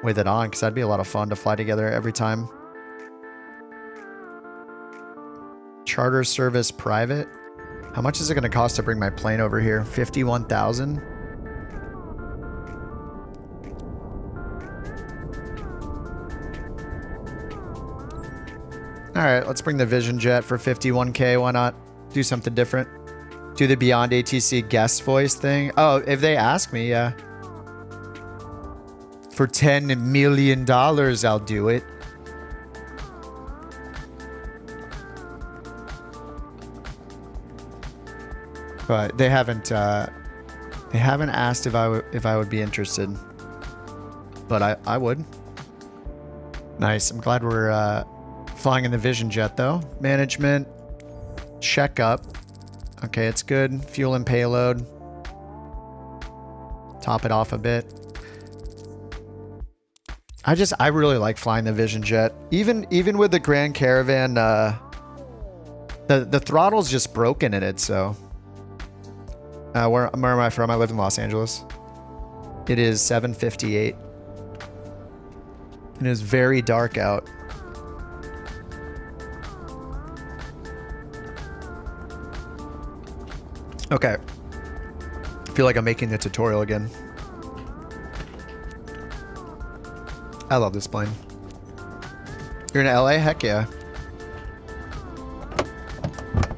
with it on, because that'd be a lot of fun to fly together every time. Charter service private. How much is it going to cost to bring my plane over here? 51,000. All right, let's bring the Vision Jet for 51K. Why not do something different? Do the Beyond ATC guest voice thing. Oh, if they ask me, yeah. For $10 million, I'll do it. But they haven't asked if I would be interested. But I would. Nice. I'm glad we're flying in the Vision Jet though. Management, checkup. Okay, it's good. Fuel and payload. Top it off a bit. I really like flying the Vision Jet. Even with the Grand Caravan, the throttle's just broken in it. So, where am I from? I live in Los Angeles. It is 7:58. It is very dark out. Okay. I feel like I'm making the tutorial again. I love this plane. You're in LA? Heck yeah.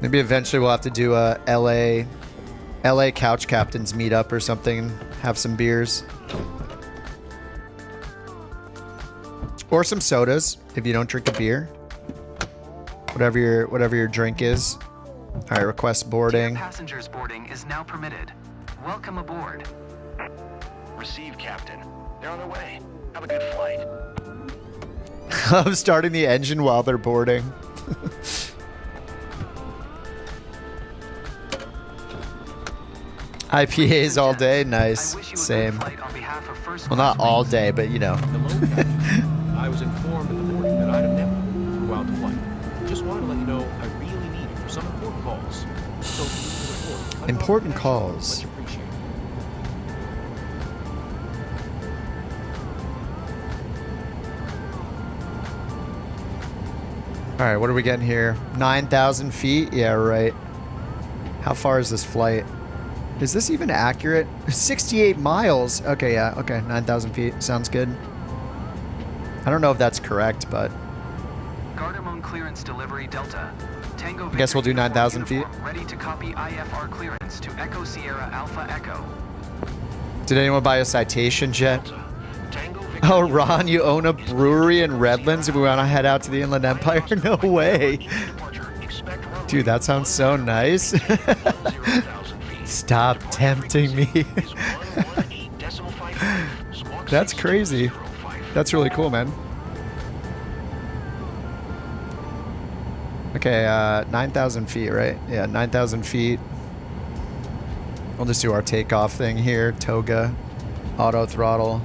Maybe eventually we'll have to do a LA couch captains meetup or something. Have some beers. Or some sodas if you don't drink a beer. Whatever your drink is. All right, request boarding. Passengers boarding is now permitted. Welcome aboard. Receive, Captain. They're on their way. Have a good flight. I'm starting the engine while they're boarding. IPAs all day? Nice. Same. Well, not all day, but you know. Hello, Captain. I was informed at the boarding that item network throughout the flight. Just wanted to let you know I really need you for some important calls. So, report. Important calls. Much appreciated. All right, what are we getting here? 9,000 feet? Yeah, right. How far is this flight? Is this even accurate? 68 miles. Okay, yeah. Okay, 9,000 feet. Sounds good. I don't know if that's correct, but... Garmin clearance delivery Delta. Tango I guess we'll do 9,000 feet. Ready to copy IFR clearance to Echo Sierra Alpha Echo. Did anyone buy a citation jet? Oh, Ron, you own a brewery in Redlands if we want to head out to the Inland Empire? No way. Dude, that sounds so nice. Stop tempting me. That's crazy. That's really cool, man. Okay, 9,000 feet, right? Yeah, 9,000 feet. We'll just do our takeoff thing here. Toga, auto throttle,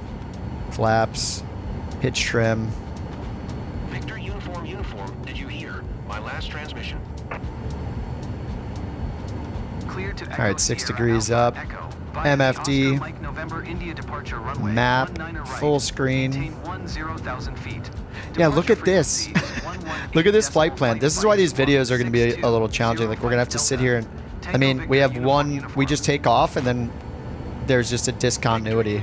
flaps, pitch trim. Victor uniform, did you hear? My last transmission. Clear to All right, 6 degrees up. MFD. Map. Full screen. Yeah, look at this. Look at this flight plan. This is why these videos are going to be a little challenging. Like, we're going to have to sit here and... I mean, we have one... We just take off, and then there's just a discontinuity.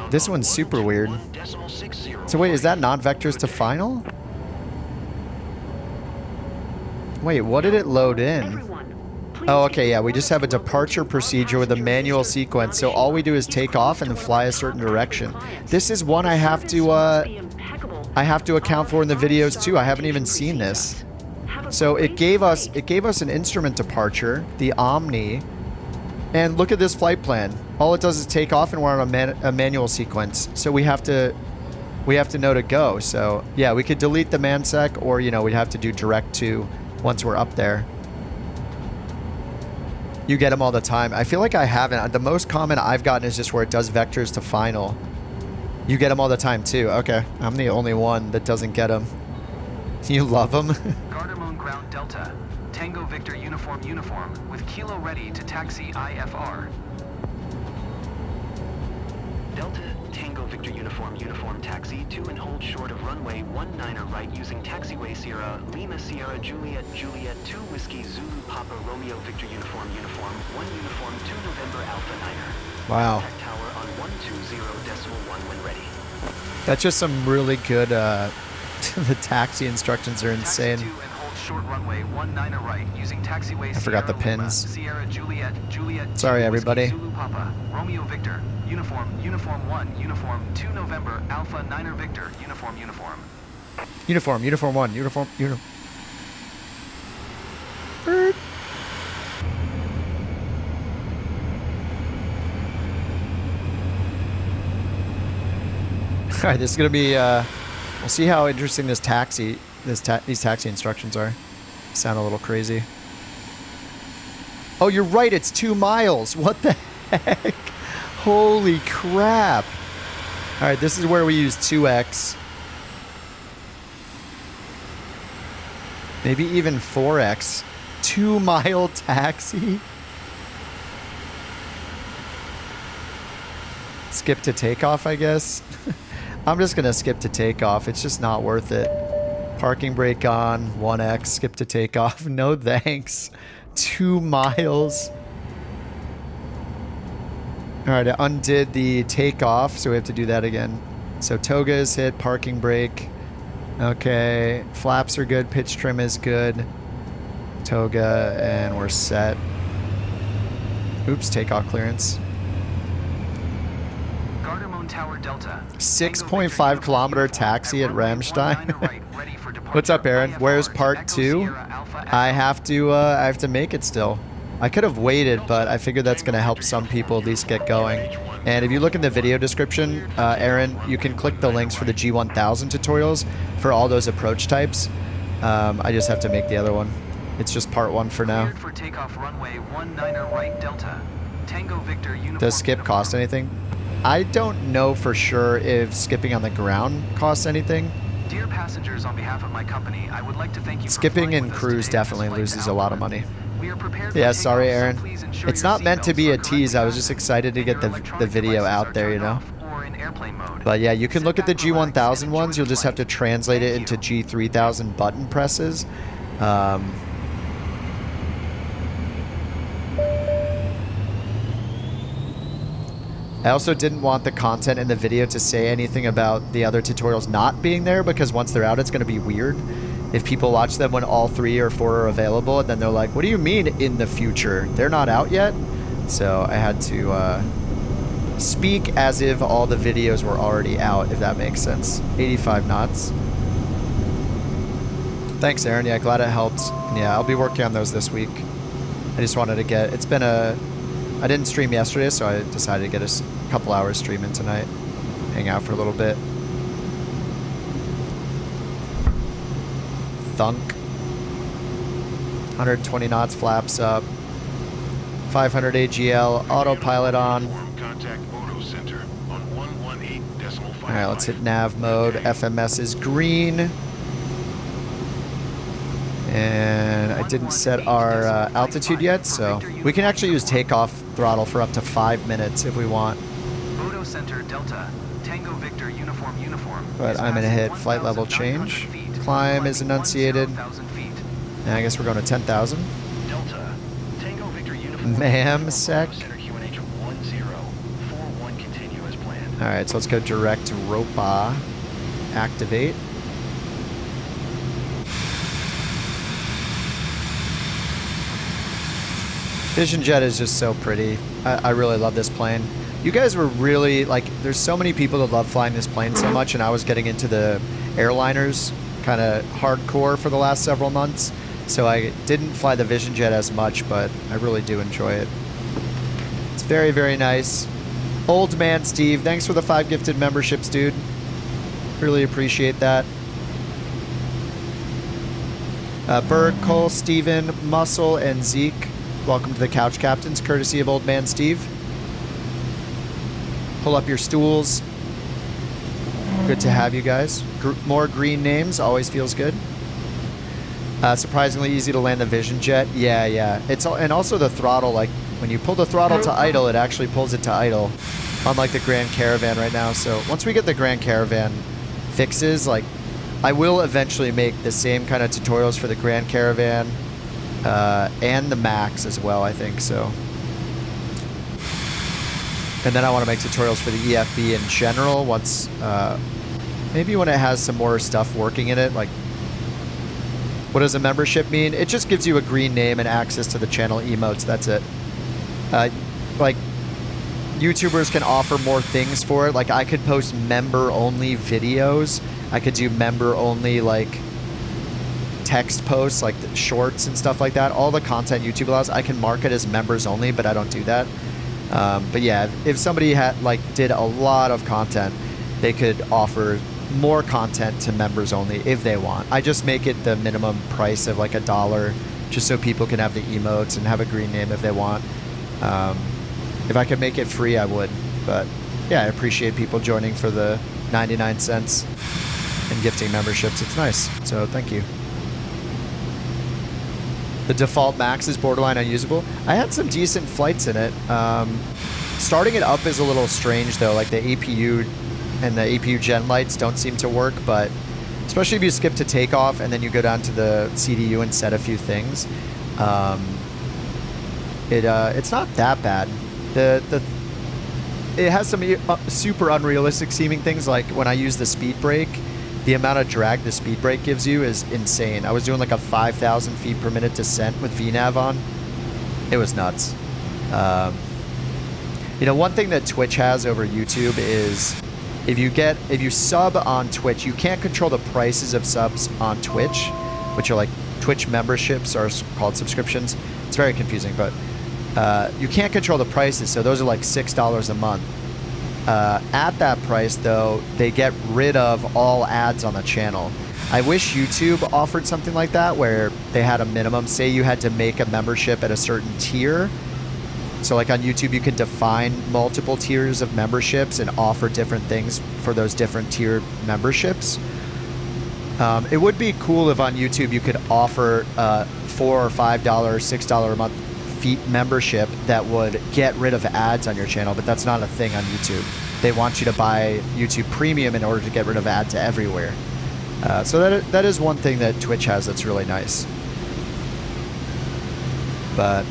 This one's super weird. So wait, is that non-vectors to final? Wait, what did it load in? Oh, okay, yeah, we just have a departure procedure with a manual sequence, so all we do is take off and then fly a certain direction. This is one I have to account for in the videos too. I haven't even seen this. So it gave us an instrument departure, the Omni, and look at this flight plan. All it does is take off, and we're on a manual sequence. So we have to know to go. So yeah, we could delete the mansec, or you know, we'd have to do direct to once we're up there. You get them all the time. I feel like I haven't. The most common I've gotten is just where it does vectors to final. You get them all the time too. Okay, I'm the only one that doesn't get them. You love them. Gardermoen ground Delta, Tango Victor uniform with Kilo ready to taxi IFR. Delta Tango Victor uniform taxi to and hold short of runway 19er right using taxiway Sierra Lima Sierra Juliet 2 Whiskey Zulu Papa Romeo Victor uniform 1 uniform 2 November Alpha 9er. Wow. Contact tower on 120.1 when ready. That's just some really good the taxi instructions are insane. Taxi to and hold short runway 19er right using taxiway I forgot the Sierra Lima, pins. Sierra Juliet 2 Sorry, everybody. Whiskey Zulu Papa Romeo Victor uniform 1 uniform 2 November Alpha 9er Victor uniform Uniform 1, uniform. Bird. All right, this is gonna be. We'll see how interesting these taxi instructions are. Sound a little crazy. Oh, you're right. It's 2 miles. What the heck? Holy crap! All right, this is where we use 2x. Maybe even 4x. 2-mile taxi. Skip to takeoff, I guess. I'm just gonna skip to takeoff. It's just not worth it. Parking brake on, 1x, skip to takeoff. No thanks. 2 miles. All right, I undid the takeoff, so we have to do that again. So toga is hit, parking brake. Okay, flaps are good, pitch trim is good. Toga, and we're set. Oops, takeoff clearance. Gardermoen Tower Delta. 6.5 kilometer taxi at Ramstein. What's up, Aaron? Where's part 2? I have to make it still. I could have waited, but I figured that's going to help some people at least get going. And if you look in the video description, Aaron, you can click the links for the G1000 tutorials for all those approach types. I just have to make the other one. It's just part 1 for now. For takeoff runway 19er right Delta. Tango Victor uniform. Does skip cost anything? I don't know for sure if skipping on the ground costs anything. Dear passengers, on behalf of my company, I would like to thank you for Skipping flying in with us cruise today. definitely This flight loses to a lot of Alpha. money. We are prepared for Yeah, takeoff, sorry, so Aaron. please ensure It's your not meant to seatbelts be are a tease. I was just correctly excited to fastened get and the your electronic video devices out are there, you turned know. off or in airplane mode. But yeah, you can Sit look at the back, relax, G1000 and ones. enjoy You'll just the have to flight. translate it Thank into you. G3000 button presses. I also didn't want the content in the video to say anything about the other tutorials not being there, because once they're out, it's going to be weird if people watch them when all 3 or 4 are available, and then they're like, what do you mean in the future? They're not out yet? So I had to speak as if all the videos were already out, if that makes sense. 85 knots. Thanks, Aaron. Yeah, glad it helped. And yeah, I'll be working on those this week. I just wanted to get... It's been a... I didn't stream yesterday, so I decided to get a couple hours streaming tonight. Hang out for a little bit. Thunk. 120 knots, flaps up. 500 AGL, autopilot on. Alright, let's hit nav mode. FMS is green. And I didn't set our altitude yet, so we can actually use takeoff throttle for up to 5 minutes if we want. Moto Center Delta, Tango Victor Uniform. But I'm gonna hit flight level change. Climb is enunciated. And I guess we're going to 10,000. Delta, Tango Victor Uniform. Ma'am, sec. Center QNH 1041 continue as planned. All right, so let's go direct to ROPA. Activate. Vision Jet is just so pretty. I really love this plane. You guys were really, like, there's so many people that love flying this plane so much, and I was getting into the airliners kind of hardcore for the last several months. So I didn't fly the Vision Jet as much, but I really do enjoy it. It's very, very nice. Old Man Steve, thanks for the 5 gifted memberships, dude. Really appreciate that. Berg, Cole, Steven, Muscle, and Zeke, welcome to the Couch Captains, courtesy of Old Man Steve. Pull up your stools. Good to have you guys. More green names, always feels good. Surprisingly easy to land the Vision Jet. Yeah. And also the throttle, like when you pull the throttle to idle, it actually pulls it to idle. Unlike the Grand Caravan right now. So once we get the Grand Caravan fixes, like I will eventually make the same kind of tutorials for the Grand Caravan and the Max as well, I think so. And then I want to make tutorials for the EFB in general once, maybe when it has some more stuff working in it. Like, what does a membership mean? It just gives you a green name and access to the channel emotes. That's it. Like, YouTubers can offer more things for it. Like, I could post member-only videos. I could do member-only, like, text posts, like the shorts and stuff like that. All the content YouTube allows, I can mark it as members only, but I don't do that. But yeah, if somebody had did a lot of content, they could offer more content to members only if they want. I just make it the minimum price of like $1, just so people can have the emotes and have a green name if they want. If I could make it free, I would. But yeah, I appreciate people joining for the 99 cents and gifting memberships. It's nice. So thank you. The default Max is borderline unusable. I had some decent flights in it. Starting it up is a little strange though. Like the APU and the APU gen lights don't seem to work, but especially if you skip to takeoff and then you go down to the CDU and set a few things, it's not that bad. It has some super unrealistic seeming things, like when I use the speed brake, the amount of drag the speed brake gives you is insane. I was doing like a 5,000 feet per minute descent with VNAV on. It was nuts. You know, one thing that Twitch has over YouTube is if you sub on Twitch, you can't control the prices of subs on Twitch, which are like Twitch memberships are called subscriptions. It's very confusing, but you can't control the prices, so those are like $6 a month. At that price, though, they get rid of all ads on the channel. I wish YouTube offered something like that, where they had a minimum. Say you had to make a membership at a certain tier. So like on YouTube, you could define multiple tiers of memberships and offer different things for those different tiered memberships. It would be cool if on YouTube you could offer $4 or $5, $6 a month feet membership that would get rid of ads on your channel, but that's not a thing on YouTube. They want you to buy YouTube Premium in order to get rid of ads everywhere. So that is one thing that Twitch has that's really nice. But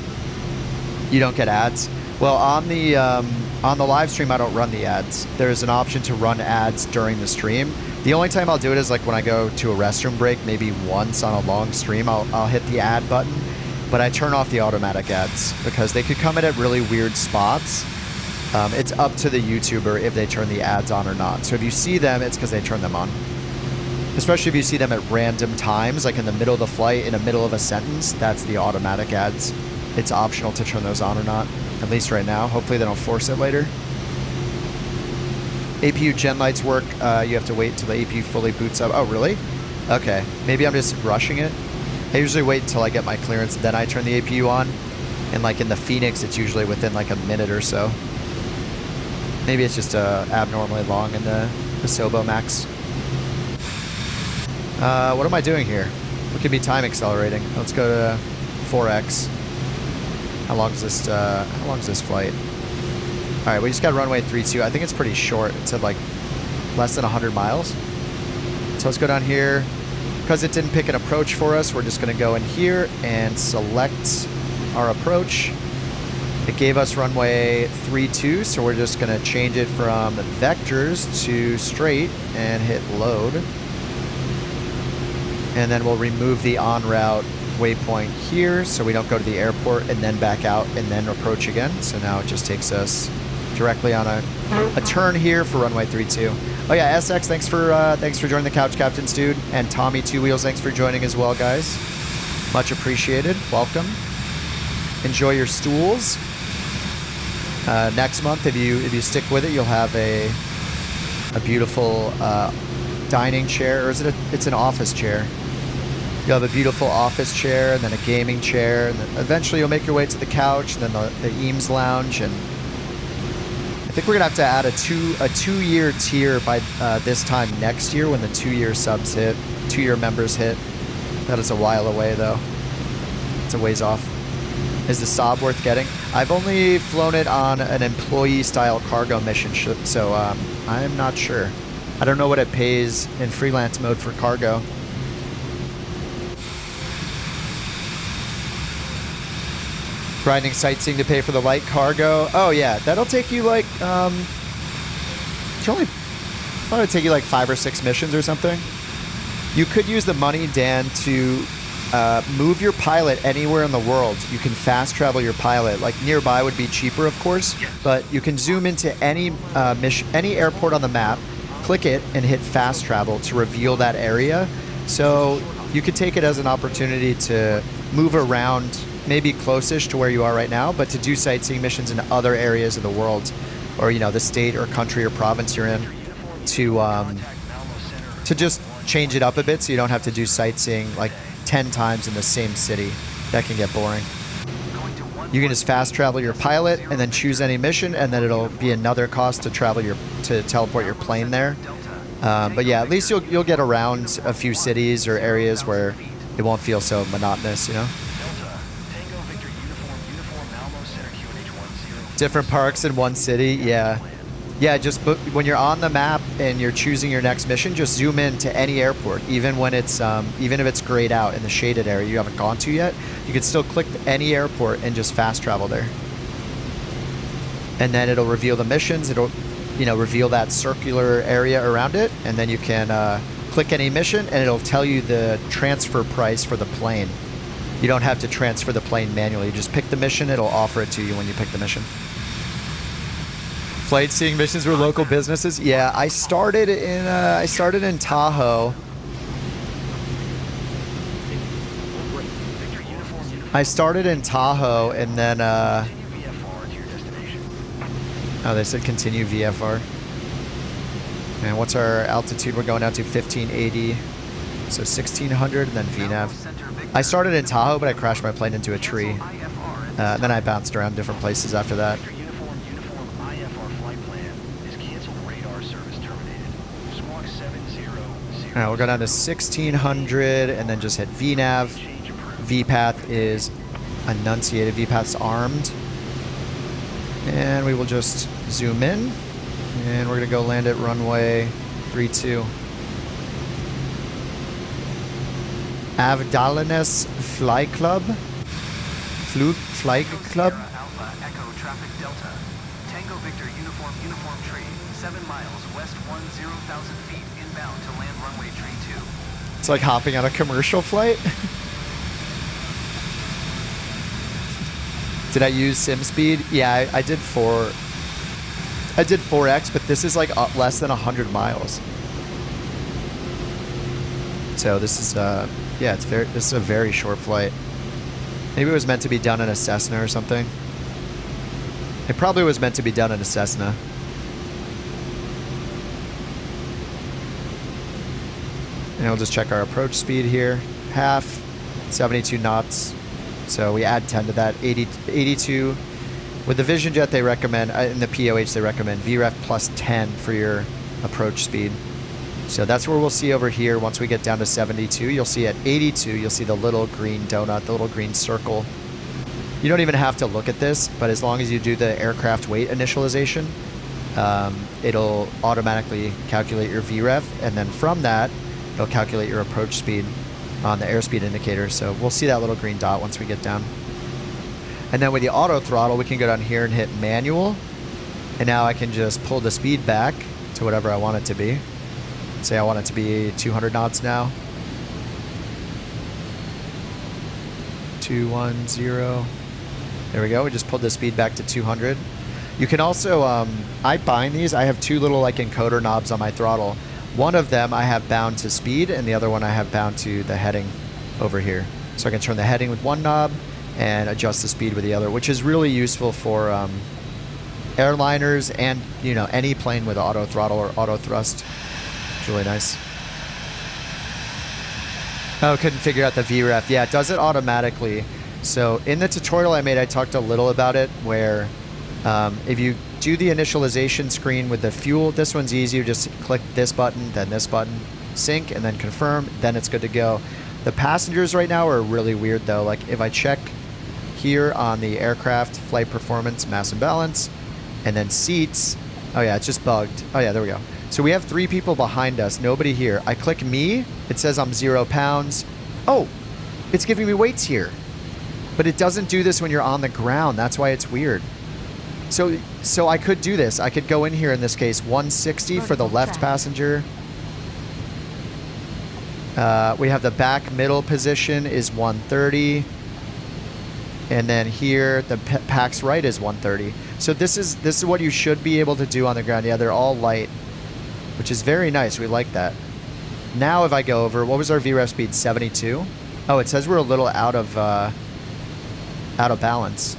you don't get ads. Well, on the live stream, I don't run the ads. There's an option to run ads during the stream. The only time I'll do it is like when I go to a restroom break, maybe once on a long stream, I'll hit the ad button. But I turn off the automatic ads because they could come in at really weird spots. It's up to the YouTuber if they turn the ads on or not. So if you see them, it's because they turn them on. Especially if you see them at random times, like in the middle of the flight, in the middle of a sentence, that's the automatic ads. It's optional to turn those on or not, at least right now. Hopefully they don't force it later. APU gen lights work. You have to wait until the APU fully boots up. Oh, really? Okay. Maybe I'm just rushing it. I usually wait until I get my clearance, then I turn the APU on. And like in the Phoenix, it's usually within like a minute or so. Maybe it's just abnormally long in the Sobo Max. What am I doing here? What could be time accelerating? Let's go to 4x. How long is this flight? All right, we just got runway 32. I think it's pretty short. It said like less than 100 miles. So let's go down here. Because it didn't pick an approach for us, we're just going to go in here and select our approach. It gave us runway 32, so we're just going to change it from vectors to straight and hit load. And then we'll remove the en route waypoint here so we don't go to the airport and then back out and then approach again. So now it just takes us directly on a turn here for runway 32. Oh yeah, SX, thanks for joining the Couch Captains, dude. And Tommy Two Wheels, thanks for joining as well, guys. Much appreciated. Welcome. Enjoy your stools. Next month, if you stick with it, you'll have a beautiful dining chair, or it's an office chair. You'll have a beautiful office chair, and then a gaming chair, and then eventually you'll make your way to the couch, and then the Eames lounge, and I think we're gonna have to add a two-year tier by this time next year when the 2-year subs hit, 2-year members hit. That is a while away though. It's a ways off. Is the Saab worth getting? I've only flown it on an employee-style cargo mission, so I'm not sure. I don't know what it pays in freelance mode for cargo. Grinding sightseeing to pay for the light cargo. Oh yeah, that'll take you like probably take you like 5 or 6 missions or something. You could use the money, Dan, to move your pilot anywhere in the world. You can fast travel your pilot. Like nearby would be cheaper, of course, but you can zoom into any any airport on the map, click it, and hit fast travel to reveal that area. So you could take it as an opportunity to move around, maybe close-ish to where you are right now, but to do sightseeing missions in other areas of the world, or the state or country or province you're in, to just change it up a bit so you don't have to do sightseeing like 10 times in the same city. That can get boring. You can just fast travel your pilot and then choose any mission, and then it'll be another cost to teleport your plane there. But yeah, at least you'll get around a few cities or areas where it won't feel so monotonous, Different parks in one city, yeah. Yeah, just when you're on the map and you're choosing your next mission, just zoom in to any airport, even when it's even if it's grayed out in the shaded area you haven't gone to yet. You can still click any airport and just fast travel there. And then it'll reveal the missions. It'll reveal that circular area around it, and then you can click any mission and it'll tell you the transfer price for the plane. You don't have to transfer the plane manually. You just pick the mission, it'll offer it to you when you pick the mission. Flight seeing missions were local businesses. Yeah, I started in Tahoe. I started in Tahoe, and then oh, they said continue VFR. And what's our altitude? We're going down to 1580, so 1600, and then VNAV. I started in Tahoe, but I crashed my plane into a tree. And then I bounced around different places after that. All right, we'll go down to 1600 and then just hit VNAV. VPATH is enunciated. VPATH's armed. And we will just zoom in. And we're going to go land at runway 32. Avionics Fly Club. Fly Club. Alpha Echo Traffic Delta. Tango Victor Uniform Tree. 7 miles west 10,000 feet inbound to land runway tree 2. It's like hopping on a commercial flight. Did I use sim speed? Yeah, I did 4x, but this is like less than 100 miles. So this is yeah, this is a very short flight. Maybe it was meant to be done in a Cessna or something. It probably was meant to be done in a Cessna. And we'll just check our approach speed here. Half, 72 knots. So we add 10 to that, 82. With the Vision Jet, they recommend, in the POH, they recommend VREF plus 10 for your approach speed. So that's where we'll see over here. Once we get down to 72, you'll see at 82, you'll see the little green donut, the little green circle. You don't even have to look at this, but as long as you do the aircraft weight initialization, it'll automatically calculate your VREF, and then from that, it'll calculate your approach speed on the airspeed indicator. So we'll see that little green dot once we get down. And then with the auto throttle, we can go down here and hit manual, and now I can just pull the speed back to whatever I want it to be. Say I want it to be 200 knots now. 210. There we go. We just pulled the speed back to 200. You can also, I bind these. I have two little like encoder knobs on my throttle. One of them I have bound to speed, and the other one I have bound to the heading over here. So I can turn the heading with one knob and adjust the speed with the other, which is really useful for airliners and, you know, any plane with auto throttle or auto thrust. It's really nice. Oh, couldn't figure out the VREF. Yeah, it does it automatically. So in the tutorial I made, I talked a little about it, where if you do the initialization screen with the fuel, this one's easy. You just click this button, then this button, sync, and then confirm, then it's good to go. The passengers right now are really weird though. Like if I check here on the aircraft, flight performance, mass and balance, and then seats, oh yeah, it's just bugged. Oh yeah, there we go. So we have 3 people behind us, nobody here. I click me, it says I'm 0 pounds. Oh, it's giving me weights here. But it doesn't do this when you're on the ground. That's why it's weird. So I could do this. I could go in here, in this case, 160 for the left passenger. We have the back middle position is 130. And then here, the PAX right is 130. So this is what you should be able to do on the ground. Yeah, they're all light, which is very nice. We like that. Now if I go over, what was our VREF speed? 72? Oh, it says we're a little out of balance.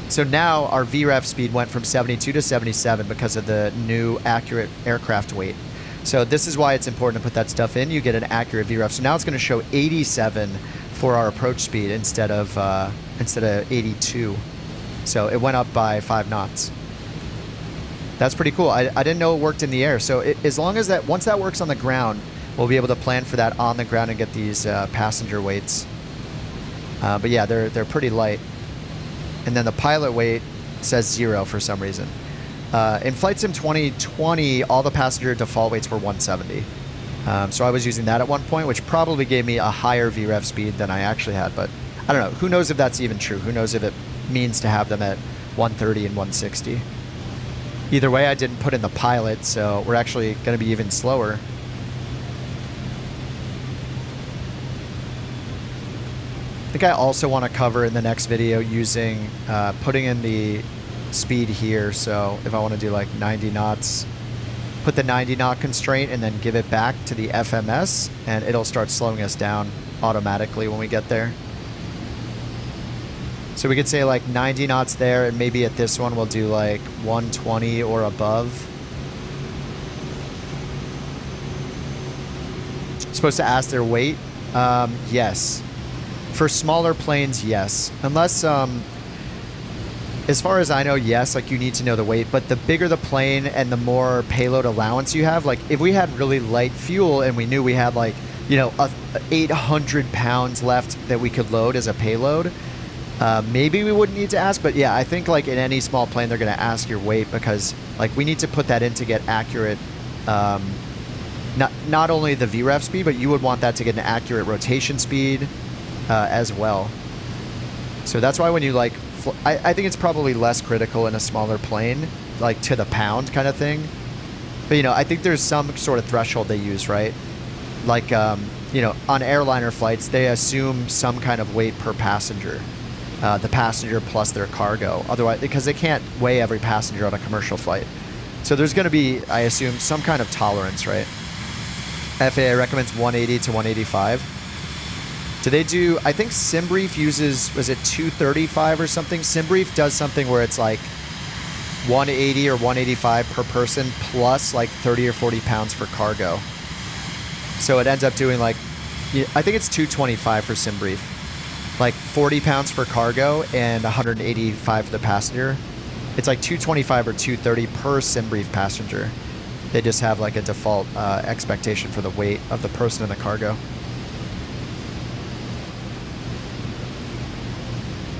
So now our VREF speed went from 72 to 77 because of the new accurate aircraft weight. So this is why it's important to put that stuff in. You get an accurate VREF. So now it's going to show 87 for our approach speed instead of 82. So it went up by 5 knots. That's pretty cool. I didn't know it worked in the air. So as long as that, once that works on the ground, we'll be able to plan for that on the ground and get these passenger weights. But yeah, they're pretty light. And then the pilot weight says 0 for some reason. In Flight Sim 2020, all the passenger default weights were 170. So I was using that at one point, which probably gave me a higher VREF speed than I actually had. But I don't know. Who knows if that's even true? Who knows if it means to have them at 130 and 160? Either way, I didn't put in the pilot, so we're actually going to be even slower. I think I also want to cover in the next video using putting in the speed here. So if I want to do like 90 knots, put the 90 knot constraint and then give it back to the FMS, and it'll start slowing us down automatically when we get there. So we could say like 90 knots there, and maybe at this one we'll do like 120 or above. Supposed to ask their weight? Yes. For smaller planes, yes. Unless, as far as I know, yes, like you need to know the weight, but the bigger the plane and the more payload allowance you have, like if we had really light fuel and we knew we had like, you know, 800 pounds left that we could load as a payload, maybe we wouldn't need to ask. But yeah, I think like in any small plane, they're going to ask your weight because like we need to put that in to get accurate, not only the VREF speed, but you would want that to get an accurate rotation speed as well. So that's why when you like, I think it's probably less critical in a smaller plane, like to the pound kind of thing. But you know, I think there's some sort of threshold they use, right? Like, you know, on airliner flights, they assume some kind of weight per passenger. The passenger plus their cargo. Otherwise, because they can't weigh every passenger on a commercial flight. So there's going to be, I assume, some kind of tolerance, right? FAA recommends 180 to 185. Do they do, I think SimBrief uses, was it 235 or something? SimBrief does something where it's like 180 or 185 per person plus like 30 or 40 pounds for cargo. So it ends up doing like, I think it's 225 for SimBrief. Like 40 pounds for cargo and 185 for the passenger. It's like 225 or 230 per SimBrief passenger. They just have like a default expectation for the weight of the person in the cargo.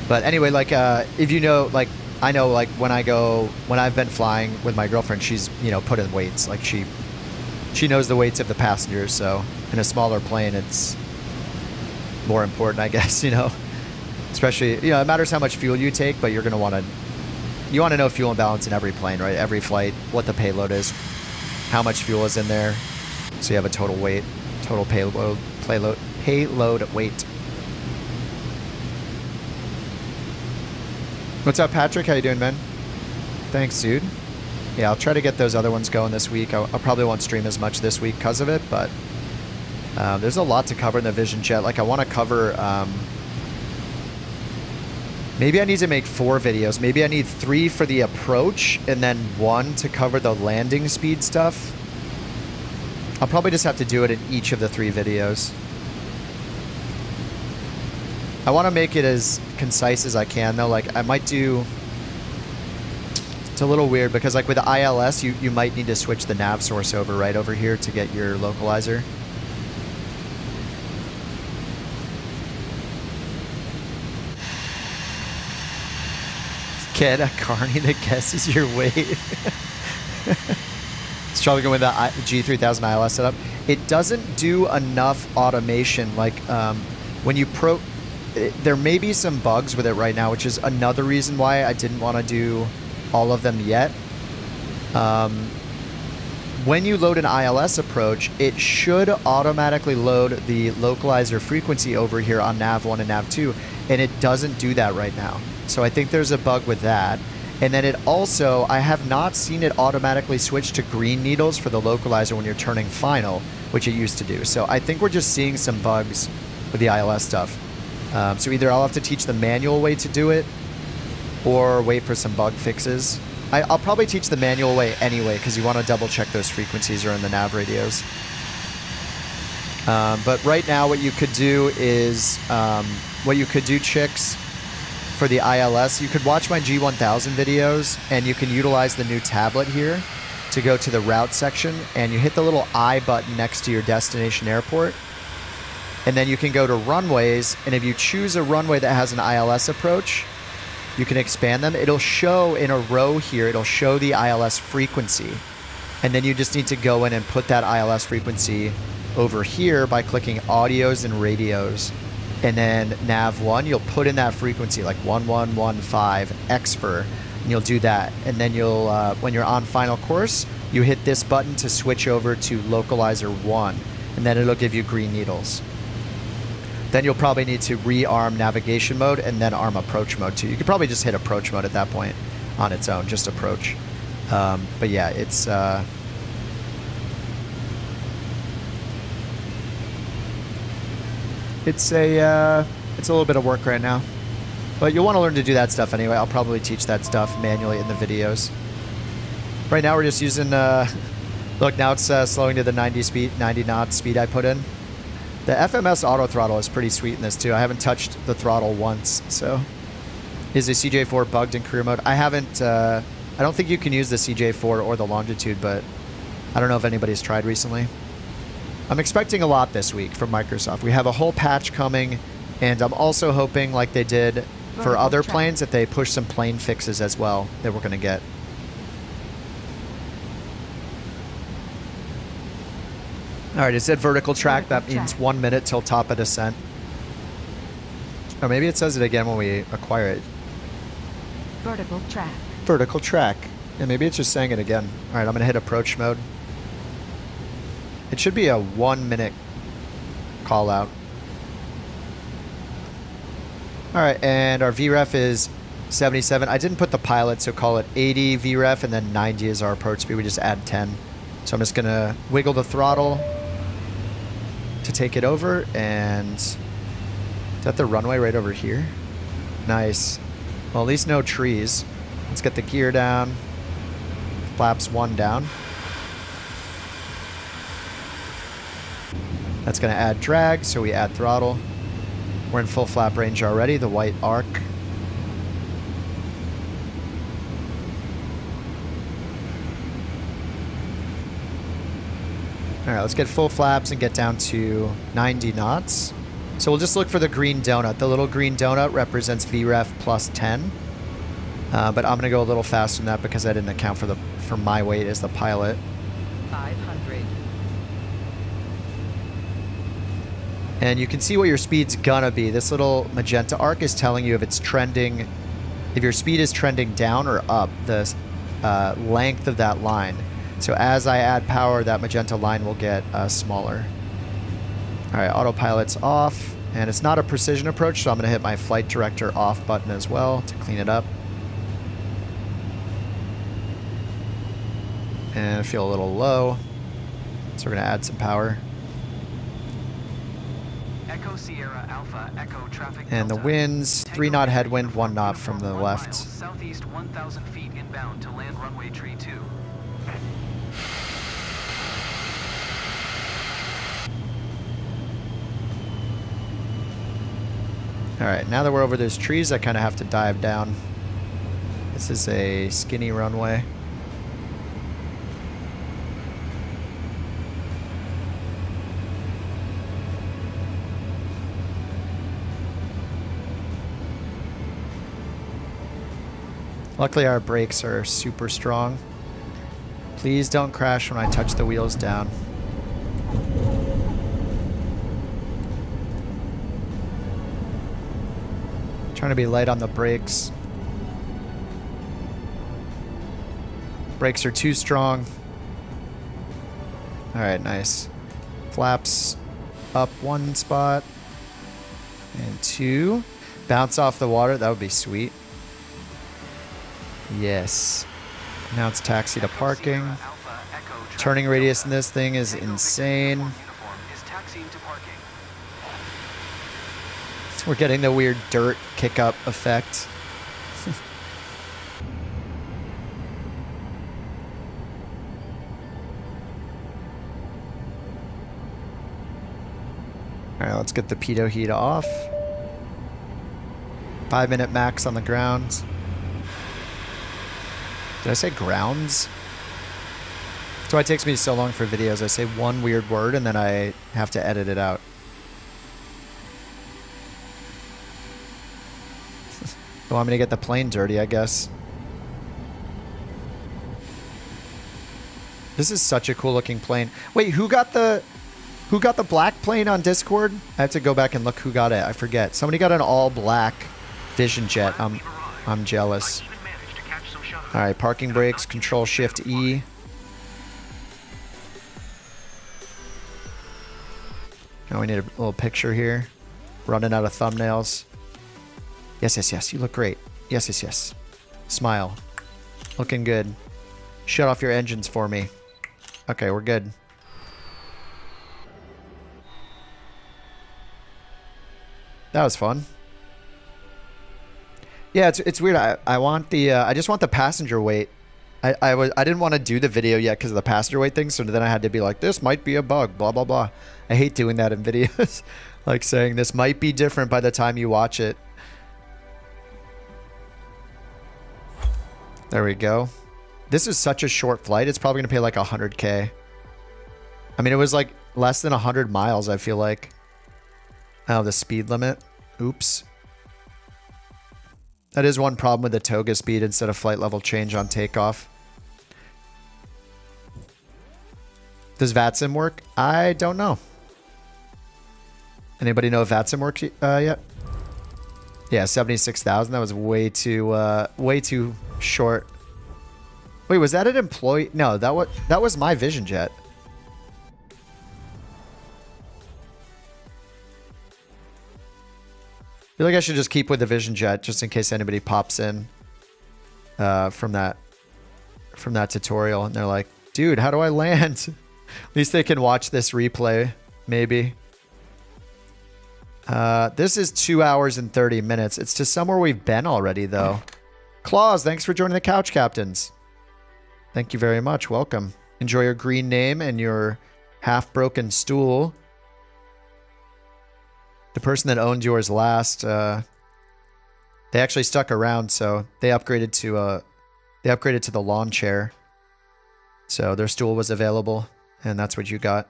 But anyway, like if you know, like I know, like when I've been flying with my girlfriend, she's, you know, put in weights. Like she knows the weights of the passengers. So in a smaller plane, it's more important, I guess, you know, especially, you know, it matters how much fuel you take, but you're going to want to know fuel imbalance in every plane, right? Every flight, what the payload is, how much fuel is in there. So you have a total weight, total payload weight. What's up, Patrick? How you doing, man? Thanks, dude. Yeah, I'll try to get those other ones going this week. I probably won't stream as much this week because of it, but there's a lot to cover in the Vision Jet. Like I want to cover, maybe I need to make 4 videos. Maybe I need 3 for the approach and then 1 to cover the landing speed stuff. I'll probably just have to do it in each of the 3 videos. I want to make it as concise as I can, though. Like I might do... It's a little weird because like with the ILS, you might need to switch the nav source over right over here to get your localizer. Get a carny that guesses your weight. Struggling with the G3000 ILS setup. It doesn't do enough automation. Like when you there may be some bugs with it right now, which is another reason why I didn't want to do all of them yet. When you load an ILS approach, it should automatically load the localizer frequency over here on nav1 and nav2, and it doesn't do that right now. So I think there's a bug with that. And then it also, I have not seen it automatically switch to green needles for the localizer when you're turning final, which it used to do. So I think we're just seeing some bugs with the ILS stuff. So either I'll have to teach the manual way to do it or wait for some bug fixes. I'll probably teach the manual way anyway because you want to double check those frequencies are in the nav radios. But right now what you could do is, chicks, for the ILS, you could watch my G1000 videos and you can utilize the new tablet here to go to the route section and you hit the little I button next to your destination airport. And then you can go to runways, and if you choose a runway that has an ILS approach, you can expand them. It'll show in a row here, it'll show the ILS frequency. And then you just need to go in and put that ILS frequency over here by clicking audios and radios. And then nav1, you'll put in that frequency like 1115 XFIR, and you'll do that. And then you'll, when you're on final course, you hit this button to switch over to localizer 1, and then it'll give you green needles. Then you'll probably need to rearm navigation mode and then arm approach mode too. You could probably just hit approach mode at that point on its own, just approach. But yeah, it's a little bit of work right now. But you'll want to learn to do that stuff anyway. I'll probably teach that stuff manually in the videos. Right now we're just using, look, now it's slowing to the 90 knot speed I put in. The FMS auto throttle is pretty sweet in this too. I haven't touched the throttle once, so. Is the CJ4 bugged in career mode? I haven't, I don't think you can use the CJ4 or the Longitude, but I don't know if anybody's tried recently. I'm expecting a lot this week from Microsoft. We have a whole patch coming, and I'm also hoping, like they did for other planes, that they push some plane fixes as well that we're going to get. All right, it said vertical track. That means 1 minute till top of descent. Or maybe it says it again when we acquire it. Vertical track. Vertical track. Yeah, maybe it's just saying it again. All right, I'm going to hit approach mode. It should be a 1 minute call out. All right, and our VREF is 77. I didn't put the pilot, so call it 80 VREF, and then 90 is our approach speed. We just add 10. So I'm just going to wiggle the throttle to take it over, and is that the runway right over here? Nice. Well, at least no trees. Let's get the gear down. Flaps 1 down. That's going to add drag, so we add throttle. We're in full flap range already, the white arc. All right, let's get full flaps and get down to 90 knots. So we'll just look for the green donut. The little green donut represents VREF plus 10. But I'm going to go a little faster than that because I didn't account for my weight as the pilot. 500. And you can see what your speed's gonna be. This little magenta arc is telling you if it's trending, if your speed is trending down or up, the length of that line. So as I add power, that magenta line will get smaller. All right, autopilot's off, and it's not a precision approach, so I'm gonna hit my flight director off button as well to clean it up. And I feel a little low, so we're gonna add some power. Echo Sierra Alpha Echo traffic. And the winds, 3 knot headwind, 1 knot from the left. Southeast 1,000 feet inbound to land runway tree 2. All right, now that we're over those trees, I kind of have to dive down. This is a skinny runway. Luckily, our brakes are super strong. Please don't crash when I touch the wheels down. Trying to be light on the brakes. Brakes are too strong. All right, nice. Flaps up 1 spot and 2. Bounce off the water. That would be sweet. Yes. Now it's taxi to parking. Turning radius in this thing is insane. We're getting the weird dirt kick up effect. All right, let's get the pitot heat off. 5-minute max on the ground. Did I say grounds? That's why it takes me so long for videos. I say one weird word and then I have to edit it out. You want me to get the plane dirty, I guess. This is such a cool looking plane. Wait, who got the black plane on Discord? I have to go back and look who got it. I forget. Somebody got an all black Vision Jet. I'm jealous. All right, parking brakes, Control Shift E. Now we need a little picture here. Running out of thumbnails. Yes, yes, yes. You look great. Yes, yes, yes. Smile. Looking good. Shut off your engines for me. Okay, we're good. That was fun. Yeah, it's weird. I want the I just want the passenger weight. I didn't want to do the video yet because of the passenger weight thing, so then I had to be like, this might be a bug, blah blah blah. I hate doing that in videos. Like saying this might be different by the time you watch it. There we go. This is such a short flight. It's probably gonna pay like 100K. I mean, it was like less than 100 miles, I feel like. Oh, the speed limit. Oops. That is one problem with the toga speed instead of flight level change on takeoff. Does VATSIM work? I don't know. Anybody know if VATSIM works yet? Yeah, 76,000. That was way too short. Wait, was that an employee? No, that was my Vision Jet. I feel like I should just keep with the Vision Jet just in case anybody pops in from that tutorial and they're like, dude, how do I land? At least they can watch this replay, maybe. This is 2 hours and 30 minutes. It's to somewhere we've been already, though. Claus, thanks for joining the Couch Captains. Thank you very much. Welcome. Enjoy your green name and your half-broken stool. The person that owned yours last, they actually stuck around, so they upgraded to the lawn chair. So their stool was available, And that's what you got.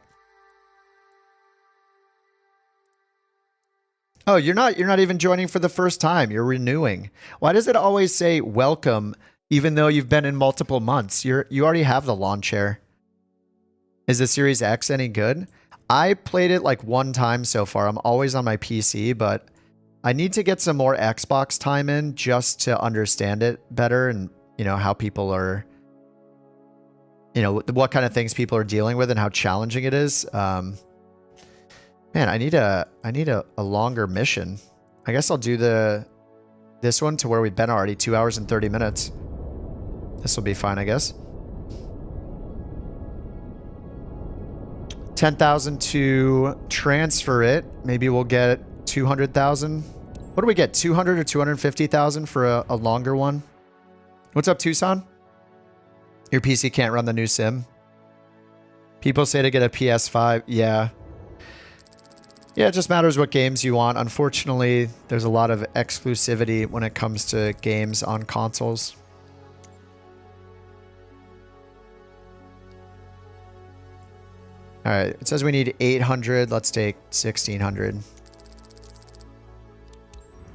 Oh, you're not even joining for the first time. You're renewing. Why does it always say welcome even though you've been in multiple months? You already have the lawn chair. Is the Series X any good? I played it like one time so far. I'm always on my PC, but I need to get some more Xbox time in just to understand it better and, you know, how people are, you know, what kind of things people are dealing with and how challenging it is. Man, I need a longer mission. I guess I'll do this one to where we've been already, 2 hours and 30 minutes. This will be fine, I guess. 10,000 to transfer it. Maybe we'll get 200,000. What do we get? 200 or 250,000 for a longer one? What's up, Tucson? Your PC can't run the new sim. People say to get a PS5. Yeah. Yeah, it just matters what games you want. Unfortunately, there's a lot of exclusivity when it comes to games on consoles. All right, it says we need 800. Let's take 1,600. Let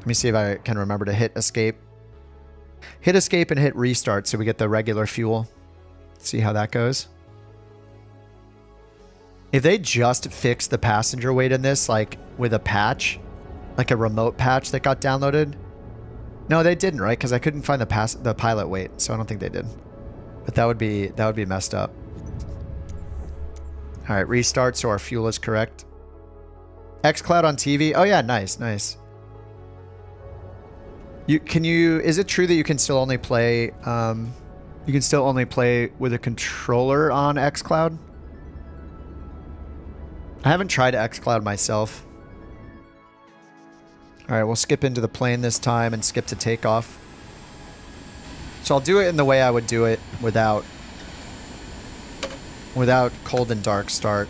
me see if I can remember to hit escape. Hit escape and hit restart so we get the regular fuel. See how that goes. If they just fixed the passenger weight in this, like with a patch, like a remote patch that got downloaded. No, they didn't, right? Because I couldn't find the pilot weight, so I don't think they did. But that would be messed up. All right, restart so our fuel is correct. xCloud on TV. Oh yeah, nice, nice. Is it true that you can still only play with a controller on xCloud? I haven't tried xCloud myself. All right, we'll skip into the plane this time and skip to takeoff. So I'll do it in the way I would do it without cold and dark start,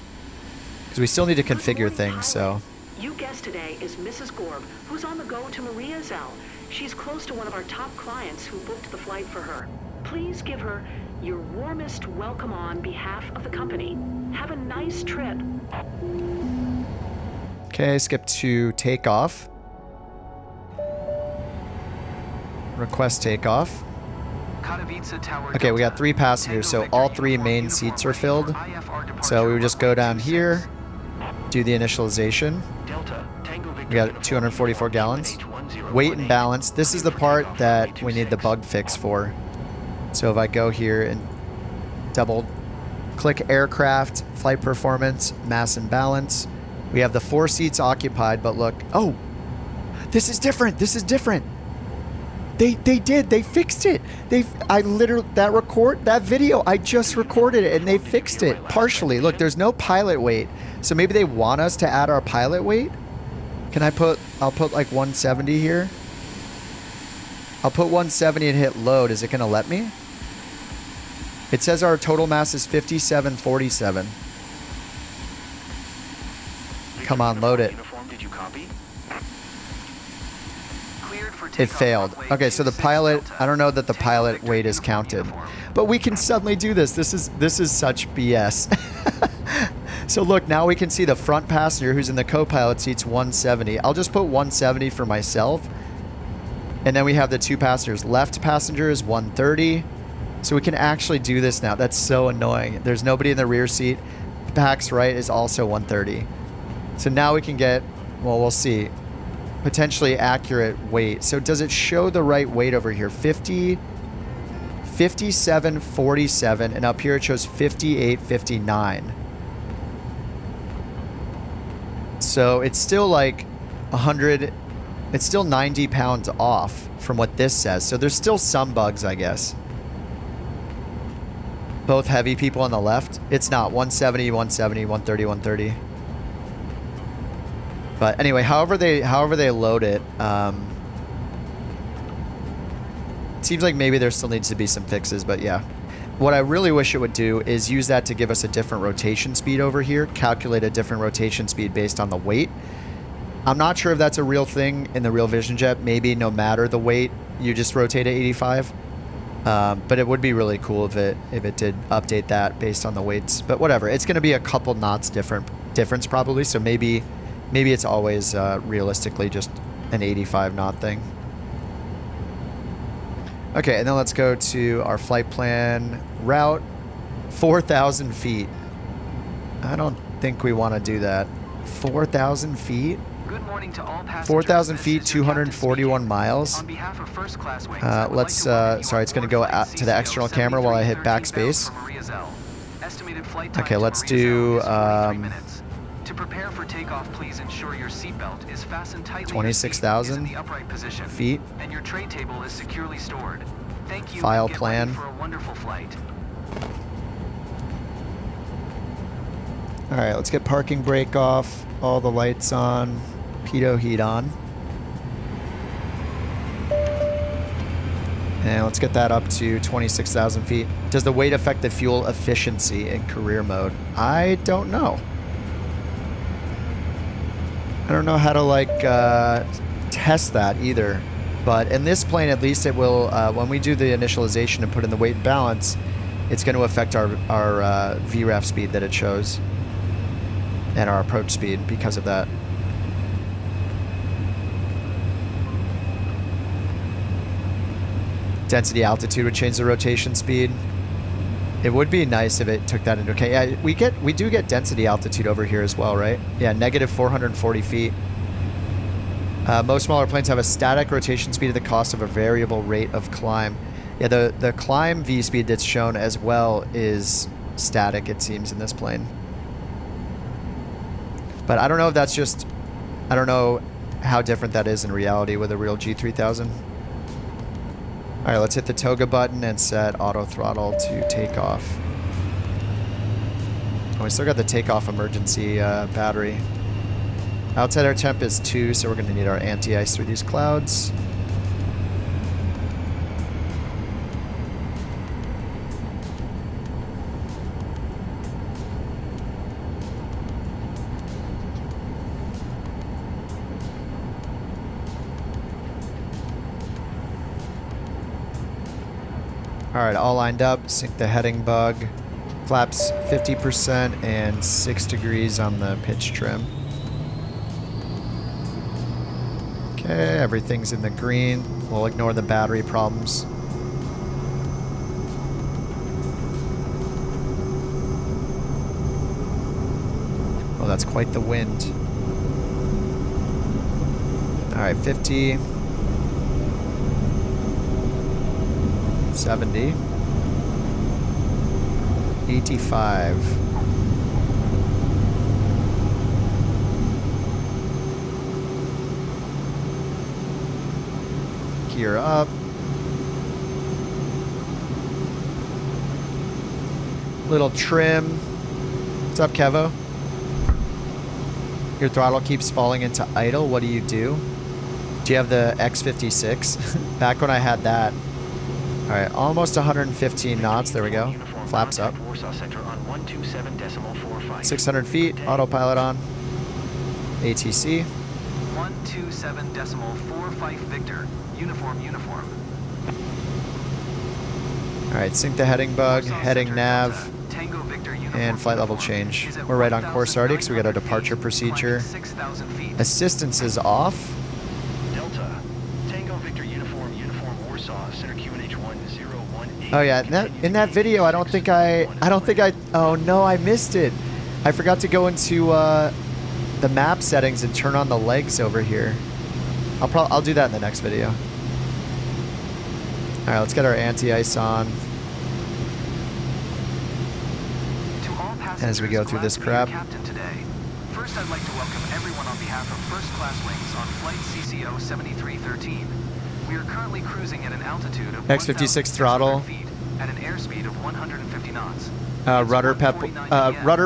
because we still need to configure things. So you guest today is Mrs. Gorb, who's on the go to Maria Zell. She's close to one of our top clients who booked the flight for her. Please give her your warmest welcome on behalf of the company. Have a nice trip. Okay, skip to takeoff. Request takeoff. Okay, we got 3 passengers, so all 3 main seats are filled. So we would just go down here, do the initialization. We got 244 gallons. Weight and balance. This is the part that we need the bug fix for. So if I go here and double click aircraft, flight performance, mass and balance, we have the 4 seats occupied, but look, oh, this is different. This is different. They fixed it. That video, I just recorded it and they fixed it partially. Look, there's no pilot weight. So maybe they want us to add our pilot weight. I'll put like 170 here. I'll put 170 and hit load. Is it going to let me? It says our total mass is 5747. Come on, load it. It failed. Okay, so the pilot, I don't know that the pilot weight is counted, but we can suddenly do this. This is such BS. So look, now we can see the front passenger who's in the co-pilot seat's 170. I'll just put 170 for myself. And then we have the 2 passengers. Left passenger is 130. So we can actually do this now. That's so annoying. There's nobody in the rear seat. Back's right is also 130. So now we can get, well, we'll see, potentially accurate weight. So does it show the right weight over here? 5747, and up here it shows 5859. So it's still like 100, it's still 90 pounds off from what this says. So there's still some bugs, I guess. Both heavy people on the left. It's not 170, 170, 130, 130. But anyway, however they load it, it seems like maybe there still needs to be some fixes, but yeah. What I really wish it would do is use that to give us a different rotation speed over here, calculate a different rotation speed based on the weight. I'm not sure if that's a real thing in the real Vision Jet. Maybe no matter the weight, you just rotate at 85. But it would be really cool if it did update that based on the weights. But whatever, it's going to be a couple knots difference probably. So maybe it's always realistically just an 85 knot thing. Okay, and then let's go to our flight plan route. 4,000 feet. I don't think we want to do that. 4,000 feet? Good morning to all passengers. 4,000 feet, 241 miles. On behalf of First Class Wings, Let's, sorry, it's going to go out to the external camera while I hit backspace. Okay, let's do, to prepare for takeoff, please ensure your seatbelt is fastened tightly. 26,000 in the upright position, feet. And your tray table is securely stored. Thank you. File and get plan. ready for a wonderful flight. All right, let's get parking brake off, all the lights on, pitot heat on. And let's get that up to 26,000 feet. Does the weight affect the fuel efficiency in career mode? I don't know. I don't know how to like test that either. But in this plane, at least it will, when we do the initialization and put in the weight and balance, it's going to affect our VREF speed that it shows. And our approach speed because of that. Density altitude would change the rotation speed. It would be nice if it took that into account. Yeah, we do get density altitude over here as well, right? Yeah, negative 440 feet. Most smaller planes have a static rotation speed at the cost of a variable rate of climb. Yeah, the climb V speed that's shown as well is static, it seems, in this plane. But I don't know if that's just, I don't know how different that is in reality with a real G3000. All right, let's hit the toga button and set auto throttle to takeoff. Oh, we still got the takeoff emergency battery. Outside air temp is 2, so we're going to need our anti-ice through these clouds. Alright, all lined up. Sync the heading bug. Flaps 50% and 6 degrees on the pitch trim. Okay, everything's in the green. We'll ignore the battery problems. Oh, that's quite the wind. Alright, 50. 70. 85. Gear up. Little trim. What's up, Kevo? Your throttle keeps falling into idle. What do you do? Do you have the X56? Back when I had that. All right, almost 115 knots. There we go. Flaps up. 600 feet. Autopilot on. ATC. 127.45 Victor. Uniform. All right, sync the heading bug, heading nav, and flight level change. We're right on course already because we got a departure procedure. Assistance is off. Oh yeah, in that video, I don't think I. Oh no, I missed it. I forgot to go into the map settings and turn on the legs over here. I'll do that in the next video. All right, let's get our anti-ice on as we go through this crap. First, I'd like to welcome everyone on behalf of First Class Wings on flight CCO 7313. We are currently cruising at an altitude of X56 throttle. feet at an airspeed of 150 knots. Rudder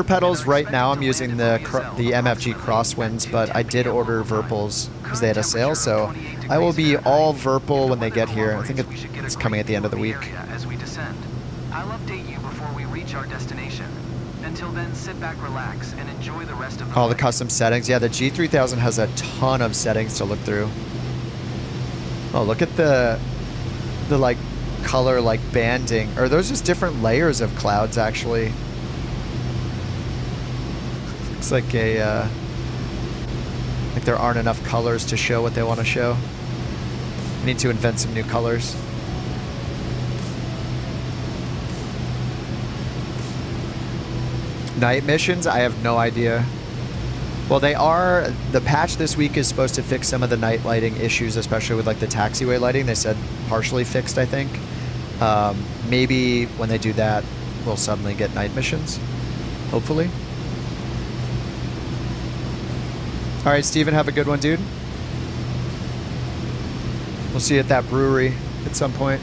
pedals right now. I'm using the MFG crosswinds, but I did order Virpils because they had a sale, so I will be all Virpil when they get here. I think it's coming at the end of the week. As we descend, I'll update you before we reach our destination. Until then, sit back, relax, and enjoy the rest of the all the custom settings. Yeah, the G3000 has a ton of settings to look through. Oh, look at the like color like banding, or are those just different layers of clouds actually? Looks like a like there aren't enough colors to show what they want to show. I need to invent some new colors. Night missions? I have no idea. Well, they are. The patch this week is supposed to fix some of the night lighting issues, especially with like the taxiway lighting. They said partially fixed, I think. Maybe when they do that, we'll suddenly get night missions. Hopefully. All right, Steven, have a good one, dude. We'll see you at that brewery at some point.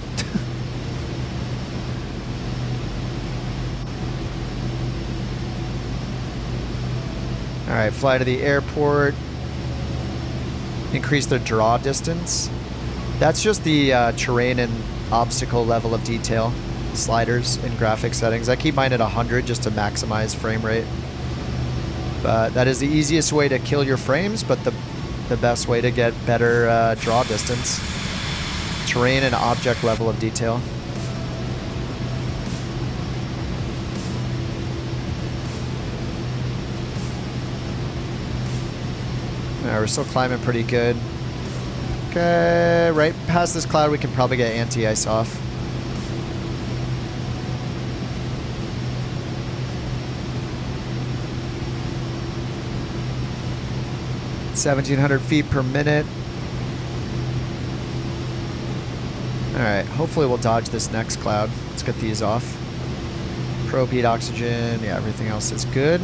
All right, fly to the airport. Increase the draw distance. That's just the terrain and obstacle level of detail sliders in graphic settings. I keep mine at 100 just to maximize frame rate. But that is the easiest way to kill your frames, but the best way to get better draw distance. Terrain and object level of detail. We're still climbing pretty good. Okay, right past this cloud we can probably get anti-ice off. (1,700 feet per minute). Alright, hopefully we'll dodge this next cloud. Let's get these off. Propede, oxygen, yeah, everything else is good.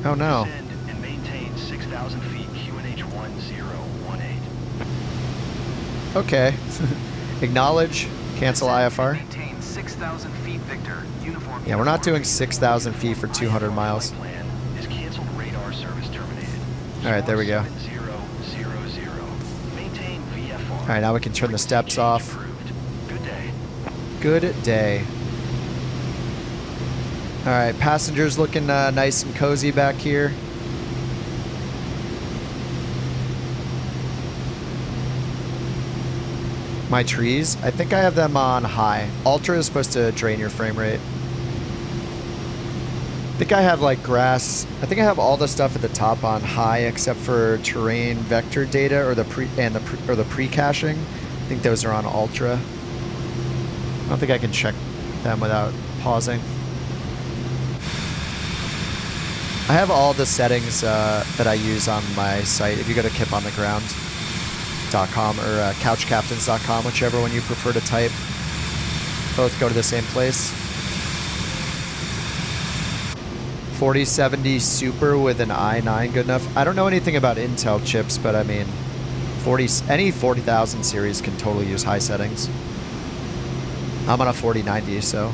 Oh no. And maintain 6,000 feet QNH 1018. Okay. Acknowledge. Cancel IFR. Maintain 6,000 feet, Victor. Uniform. Yeah, we're not doing 6,000 feet for 200 miles. Is canceled. Radar service terminated. All right, there we go. 7000. Maintain VFR. All right, now we can turn the steps off. Good day. Good day. All right, passengers looking nice and cozy back here. My trees, I think I have them on high. Ultra is supposed to drain your frame rate. I think I have like grass. I think I have all the stuff at the top on high except for terrain vector data or the pre-caching. I think those are on ultra. I don't think I can check them without pausing. I have all the settings that I use on my site. If you go to kipontheground.com or couchcaptains.com, whichever one you prefer to type, both go to the same place. 4070 Super with an i9 good enough? I don't know anything about Intel chips, but I mean, any 40,000 series can totally use high settings. I'm on a 4090, so...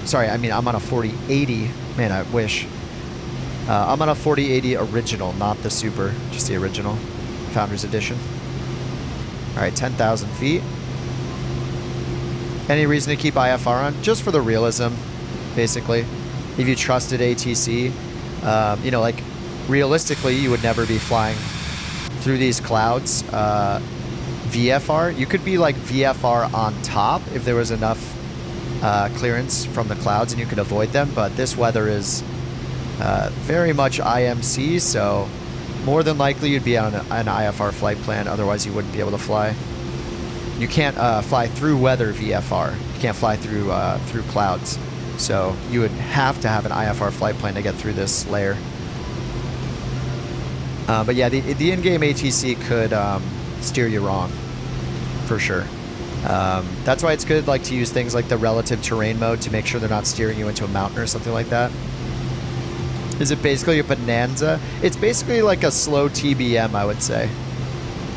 Sorry, I mean, I'm on a 4080. Man, I wish. I'm on a 4080 original, not the Super, just the original, Founders Edition. All right, 10,000 feet. Any reason to keep IFR on? Just for the realism, basically. If you trusted ATC, you know, like realistically, you would never be flying through these clouds. VFR, you could be like VFR on top if there was enough clearance from the clouds and you could avoid them, but this weather is very much IMC, so more than likely you'd be on an IFR flight plan, otherwise you wouldn't be able to fly. You can't fly through weather VFR. You can't fly through through clouds. So you would have to have an IFR flight plan to get through this layer. But yeah, the in-game ATC could steer you wrong, for sure. That's why it's good like to use things like the relative terrain mode to make sure they're not steering you into a mountain or something like that. Is it basically a Bonanza? It's basically like a slow TBM, I would say.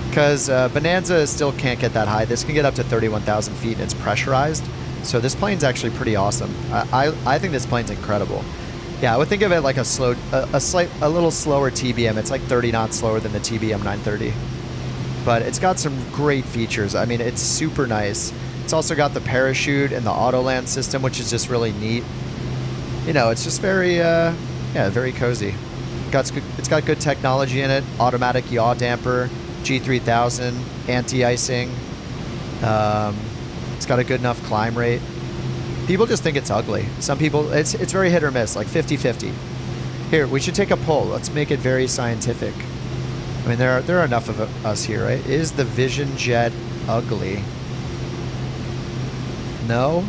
Because Bonanza still can't get that high. This can get up to 31,000 feet and it's pressurized. So this plane's actually pretty awesome. I think this plane's incredible. Yeah, I would think of it like a little slower TBM. It's like 30 knots slower than the TBM 930. But it's got some great features. I mean, it's super nice. It's also got the parachute and the auto land system, which is just really neat. You know, it's just very, yeah, very cozy. It's got good technology in it. Automatic yaw damper, G3000, anti-icing. It's got a good enough climb rate. People just think it's ugly. Some people, it's very hit or miss, like 50-50. Here, we should take a poll. Let's make it very scientific. I mean, there are enough of us here, right? Is the Vision Jet ugly? No?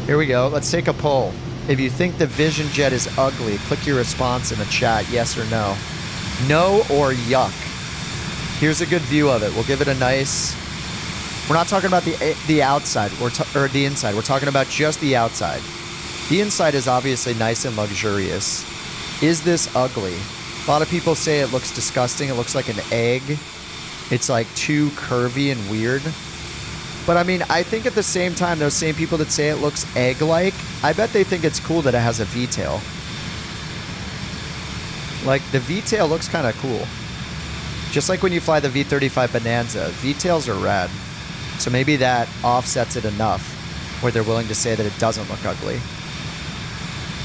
Here we go. Let's take a poll. If you think the Vision Jet is ugly, click your response in the chat, yes or no. No or yuck. Here's a good view of it. We'll give it a nice... We're not talking about the outside or the inside. We're talking about just the outside. The inside is obviously nice and luxurious. Is this ugly? A lot of people say it looks disgusting. It looks like an egg. It's like too curvy and weird. But I mean, I think at the same time, those same people that say it looks egg-like, I bet they think it's cool that it has a V-tail. Like, the V-tail looks kind of cool. Just like when you fly the V-35 Bonanza, V-tails are rad. So maybe that offsets it enough where they're willing to say that it doesn't look ugly.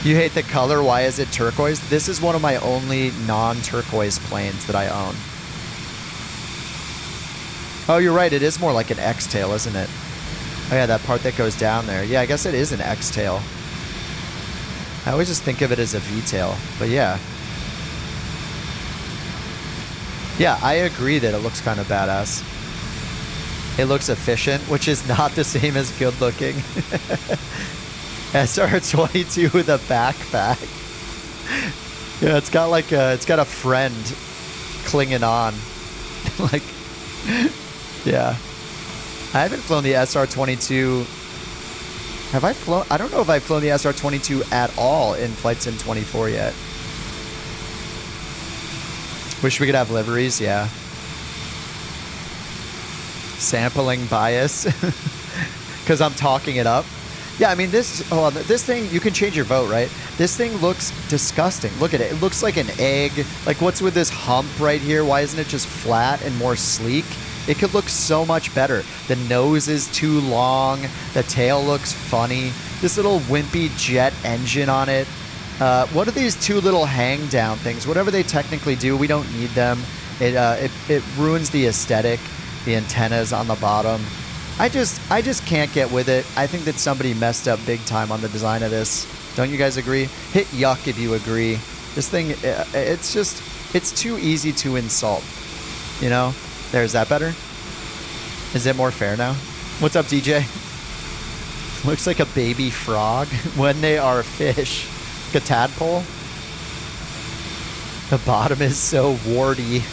You hate the color, why is it turquoise? This is one of my only non-turquoise planes that I own. Oh, you're right, it is more like an X-tail, isn't it? Oh yeah, that part that goes down there. Yeah, I guess it is an X-tail. I always just think of it as a V-tail, but yeah. Yeah, I agree that it looks kind of badass. It looks efficient, which is not the same as good looking. SR-22 with a backpack. Yeah, it's got like it's got a friend clinging on. Like, yeah. I haven't flown the SR-22. Have I flown? I don't know if I've flown the SR-22 at all in Flight Sim 24 yet. Wish we could have liveries, yeah. Sampling bias. Because I'm talking it up. Yeah, I mean, this thing, you can change your vote, right? This thing looks disgusting. Look at it. It looks like an egg. Like, what's with this hump right here? Why isn't it just flat and more sleek? It could look so much better. The nose is too long. The tail looks funny. This little wimpy jet engine on it. What are these two little hang down things? Whatever they technically do, we don't need them. It ruins the aesthetic. The antennas on the bottom. I just can't get with it. I think that somebody messed up big time on the design of this. Don't you guys agree? Hit yuck if you agree. This thing, it's too easy to insult. You know? Is that better? Is it more fair now? What's up, DJ? Looks like a baby frog when they are fish. Like a tadpole. The bottom is so warty.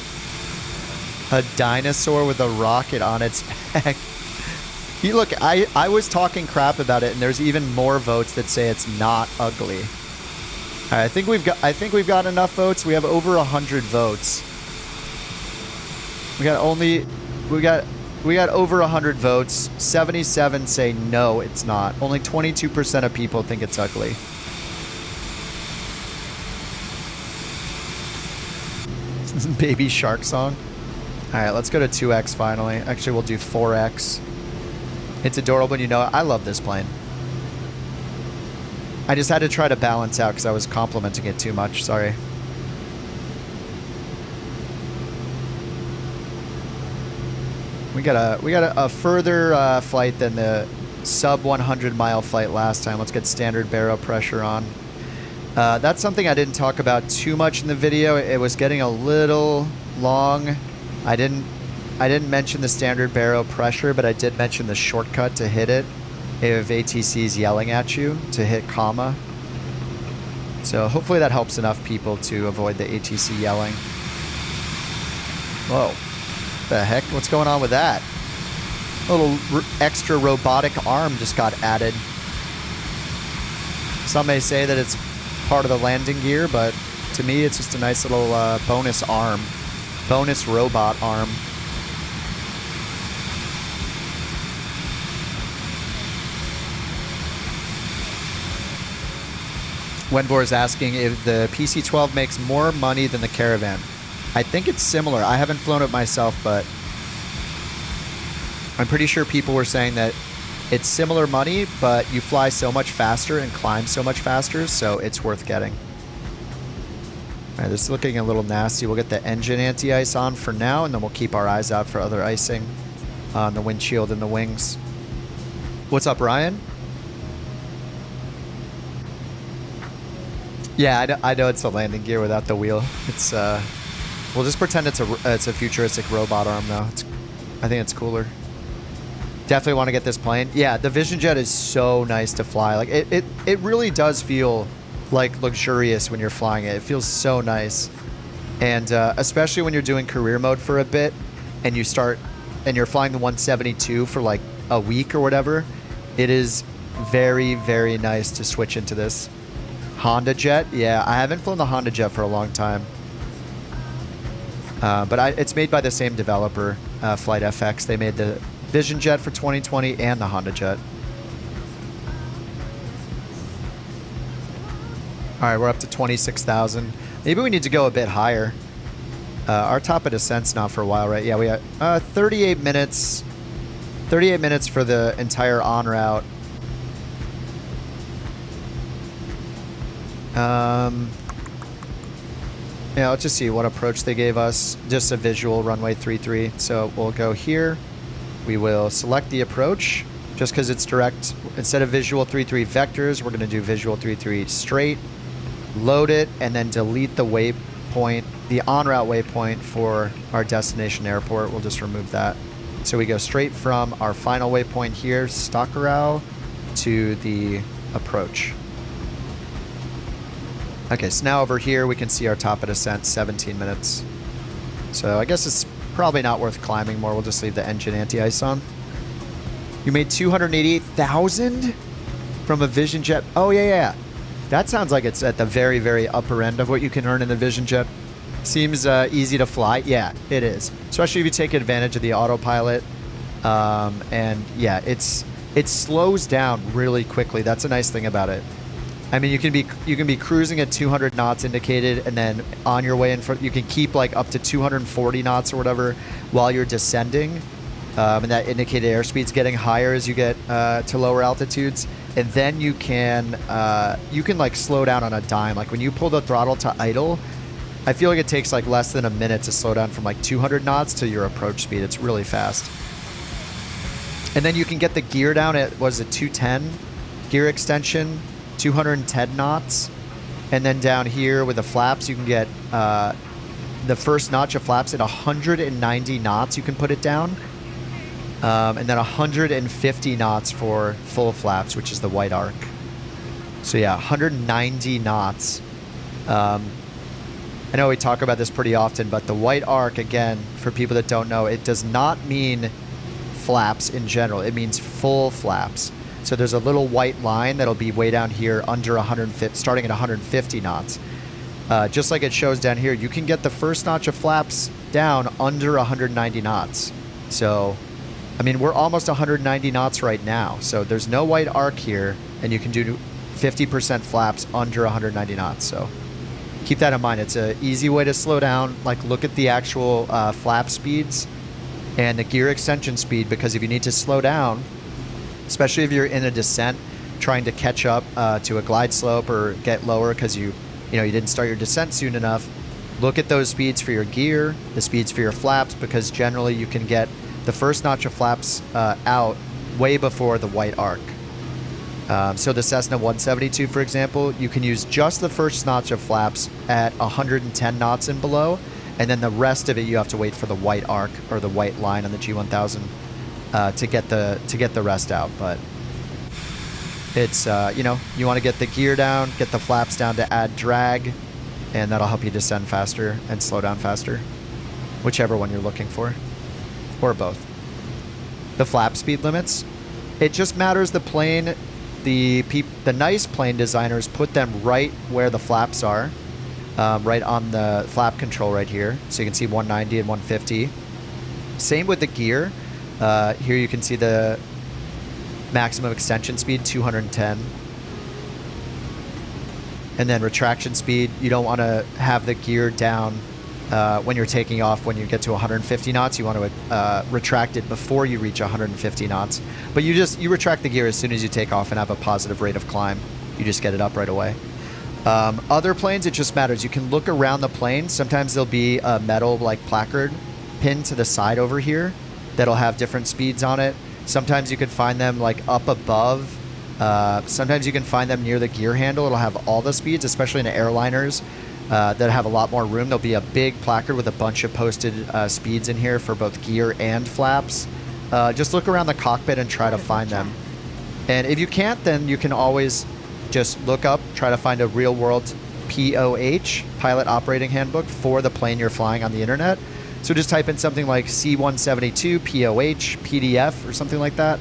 A dinosaur with a rocket on its back. Look, I was talking crap about it, and there's even more votes that say it's not ugly. All right, I think we've got enough votes. We have over 100 votes. We got over 100 votes. 77 say no, it's not. Only 22% of people think it's ugly. Baby shark song. All right, let's go to 2X finally. Actually, we'll do 4X. It's adorable, you know it. I love this plane. I just had to try to balance out because I was complimenting it too much. Sorry. We got a further flight than the sub 100 mile flight last time. Let's get standard baro pressure on. That's something I didn't talk about too much in the video. It was getting a little long. I didn't mention the standard baro pressure, but I did mention the shortcut to hit it if ATC is yelling at you to hit comma. So hopefully that helps enough people to avoid the ATC yelling. Whoa. What the heck? What's going on with that? A little extra robotic arm just got added. Some may say that it's part of the landing gear, but to me it's just a nice little bonus arm. Bonus robot arm. Wenbor is asking if the PC-12 makes more money than the Caravan. I think it's similar. I haven't flown it myself, but I'm pretty sure people were saying that it's similar money, but you fly so much faster and climb so much faster, so it's worth getting. All right, this is looking a little nasty. We'll get the engine anti-ice on for now, and then we'll keep our eyes out for other icing on the windshield and the wings. What's up, Ryan? Yeah, I know it's a landing gear without the wheel. It's we'll just pretend it's a futuristic robot arm though. I think it's cooler. Definitely want to get this plane. Yeah, the Vision Jet is so nice to fly. Like it really does feel like luxurious when you're flying it. It feels so nice, and especially when you're doing career mode for a bit, and you're flying the 172 for like a week or whatever. It is very, very nice to switch into this. Honda Jet, yeah, I haven't flown the Honda Jet for a long time, but it's made by the same developer, Flight FX. They made the Vision Jet for 2020 and the Honda Jet. All right, we're up to 26,000. Maybe we need to go a bit higher. Our top of descent's not for a while, right? Yeah, we have 38 minutes. 38 minutes for the entire en route. Yeah, let's just see what approach they gave us. Just a visual runway 33. So we'll go here. We will select the approach just because it's direct. Instead of visual 33 vectors, we're going to do visual 33 straight. Load it and then delete the waypoint, the en route waypoint for our destination airport. We'll just remove that. So we go straight from our final waypoint here, Stockerau, to the approach. Okay, so now over here we can see our top of descent, 17 minutes. So I guess it's probably not worth climbing more. We'll just leave the engine anti-ice on. You made 288,000 from a Vision Jet. Oh, yeah. That sounds like it's at the very, very upper end of what you can earn in the Vision Jet. Seems easy to fly. Yeah, it is. Especially if you take advantage of the autopilot. And yeah, it slows down really quickly. That's a nice thing about it. I mean, you can be cruising at 200 knots indicated, and then on your way in front, you can keep like up to 240 knots or whatever while you're descending, and that indicated airspeed's getting higher as you get to lower altitudes, and then you can like slow down on a dime. Like when you pull the throttle to idle, I feel like it takes like less than a minute to slow down from like 200 knots to your approach speed. It's really fast, and then you can get the gear down at 210 gear extension. 210 knots, and then down here with the flaps you can get the first notch of flaps at 190 knots. You can put it down, and then 150 knots for full flaps, which is the white arc. So yeah, 190 knots. I know we talk about this pretty often, but the white arc, again, for people that don't know, it does not mean flaps in general. It means full flaps. So there's a little white line that'll be way down here under 150, starting at 150 knots. Just like it shows down here, you can get the first notch of flaps down under 190 knots. So, I mean, we're almost 190 knots right now. So there's no white arc here, and you can do 50% flaps under 190 knots. So keep that in mind. It's an easy way to slow down. Like, look at the actual flap speeds and the gear extension speed, because if you need to slow down, especially if you're in a descent trying to catch up to a glide slope or get lower because you didn't start your descent soon enough, look at those speeds for your gear, the speeds for your flaps, because generally you can get the first notch of flaps out way before the white arc. So the Cessna 172, for example, you can use just the first notch of flaps at 110 knots and below, and then the rest of it you have to wait for the white arc or the white line on the G1000 to get the rest out. But it's you want to get the gear down, get the flaps down to add drag, and that'll help you descend faster and slow down faster, whichever one you're looking for, or both. The flap speed limits, it just matters the plane. The nice plane designers put them right where the flaps are, right on the flap control right here, so you can see 190 and 150. Same with the gear. Here you can see the maximum extension speed, 210. And then retraction speed, you don't want to have the gear down when you're taking off, when you get to 150 knots, you want to retract it before you reach 150 knots. But you retract the gear as soon as you take off and have a positive rate of climb. You just get it up right away. Other planes, it just matters. You can look around the plane. Sometimes there'll be a metal like placard pinned to the side over here that'll have different speeds on it. Sometimes you can find them like up above. Sometimes you can find them near the gear handle. It'll have all the speeds, especially in the airliners that have a lot more room. There'll be a big placard with a bunch of posted speeds in here for both gear and flaps. Just look around the cockpit and try to find them. And if you can't, then you can always just look up, try to find a real world POH, Pilot Operating Handbook, for the plane you're flying on the internet. So just type in something like C-172 POH PDF or something like that.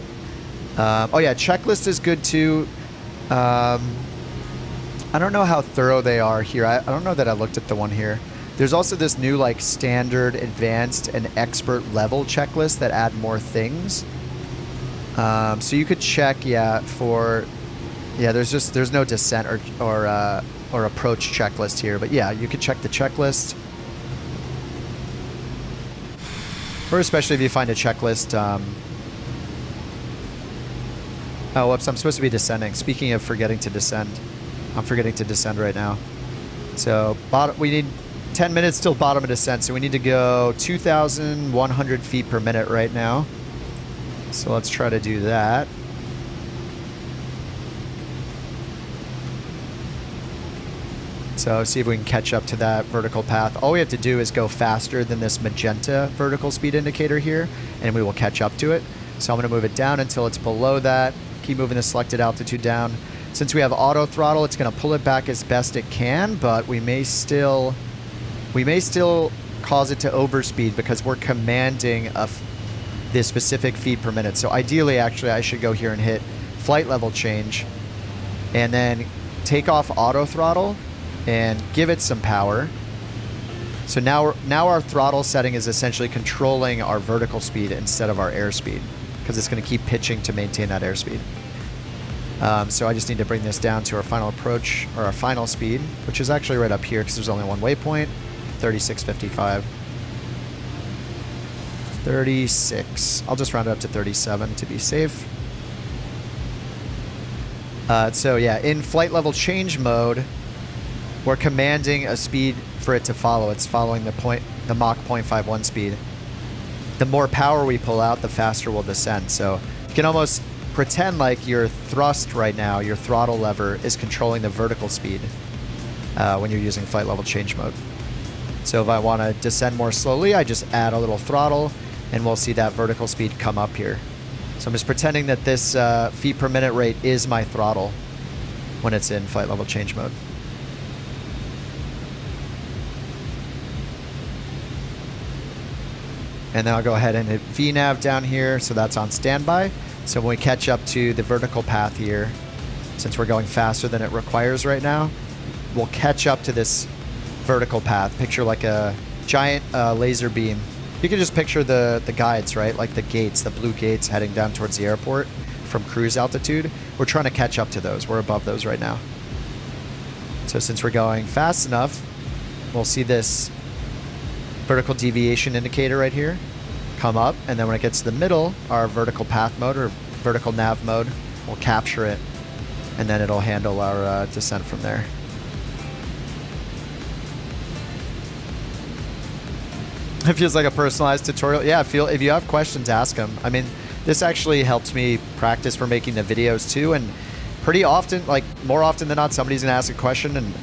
Oh yeah, checklist is good too. I don't know how thorough they are here. I don't know that I looked at the one here. There's also this new like standard, advanced, and expert level checklist that add more things. So you could check, yeah, for, yeah, there's no descent or approach checklist here, but yeah, you could check the checklist. Or especially if you find a checklist. Oh, whoops, I'm supposed to be descending. Speaking of forgetting to descend, I'm forgetting to descend right now. So we need 10 minutes till bottom of descent, so we need to go 2,100 feet per minute right now. So let's try to do that. So see if we can catch up to that vertical path. All we have to do is go faster than this magenta vertical speed indicator here, and we will catch up to it. So I'm going to move it down until it's below that. Keep moving the selected altitude down. Since we have auto throttle, it's going to pull it back as best it can, but we may still cause it to overspeed because we're commanding this specific feet per minute. So ideally, actually, I should go here and hit flight level change and then take off auto throttle and give it some power. So now our throttle setting is essentially controlling our vertical speed instead of our airspeed, because it's going to keep pitching to maintain that airspeed. So I just need to bring this down to our final approach, or our final speed, which is actually right up here because there's only one waypoint, 3655. 36. I'll just round it up to 37 to be safe. So yeah, in flight level change mode, we're commanding a speed for it to follow. It's following the Mach 0.51 speed. The more power we pull out, the faster we'll descend. So you can almost pretend like your thrust right now, your throttle lever, is controlling the vertical speed when you're using flight level change mode. So if I want to descend more slowly, I just add a little throttle and we'll see that vertical speed come up here. So I'm just pretending that this feet per minute rate is my throttle when it's in flight level change mode. And then I'll go ahead and hit VNAV down here, so that's on standby. So when we catch up to the vertical path here, since we're going faster than it requires right now, we'll catch up to this vertical path. Picture like a giant laser beam. You can just picture the guides, right? Like the gates, the blue gates heading down towards the airport from cruise altitude. We're trying to catch up to those. We're above those right now. So since we're going fast enough, we'll see this vertical deviation indicator right here come up, and then when it gets to the middle, our vertical path mode or vertical nav mode will capture it, and then it'll handle our descent from there. It feels like a personalized tutorial. Yeah, if you have questions, ask them. I mean, this actually helps me practice for making the videos too, and pretty often, like more often than not, somebody's gonna ask a question, and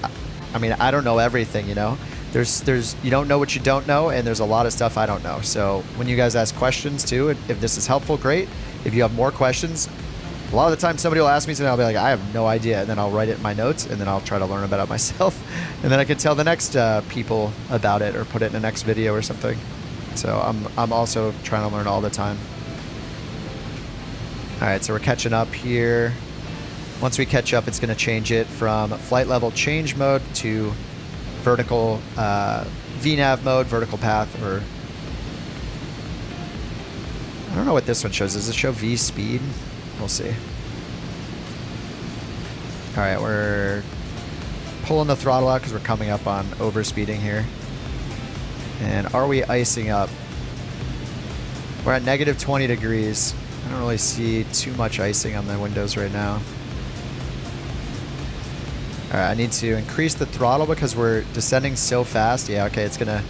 I mean, I don't know everything, you know? There's you don't know what you don't know, and there's a lot of stuff I don't know. So when you guys ask questions too, if this is helpful, great. If you have more questions, a lot of the time somebody will ask me something, I'll be like, I have no idea, and then I'll write it in my notes, and then I'll try to learn about it myself, and then I can tell the next people about it or put it in the next video or something. So I'm also trying to learn all the time. All right, so we're catching up here. Once we catch up, it's going to change it from flight level change mode to vertical VNAV mode, vertical path, or I don't know what this one shows. Does it show V speed? We'll see. All right, we're pulling the throttle out because we're coming up on overspeeding here. And are we icing up? We're at negative 20 degrees. I don't really see too much icing on the windows right now. Alright, I need to increase the throttle because we're descending so fast. Yeah, okay, it's gonna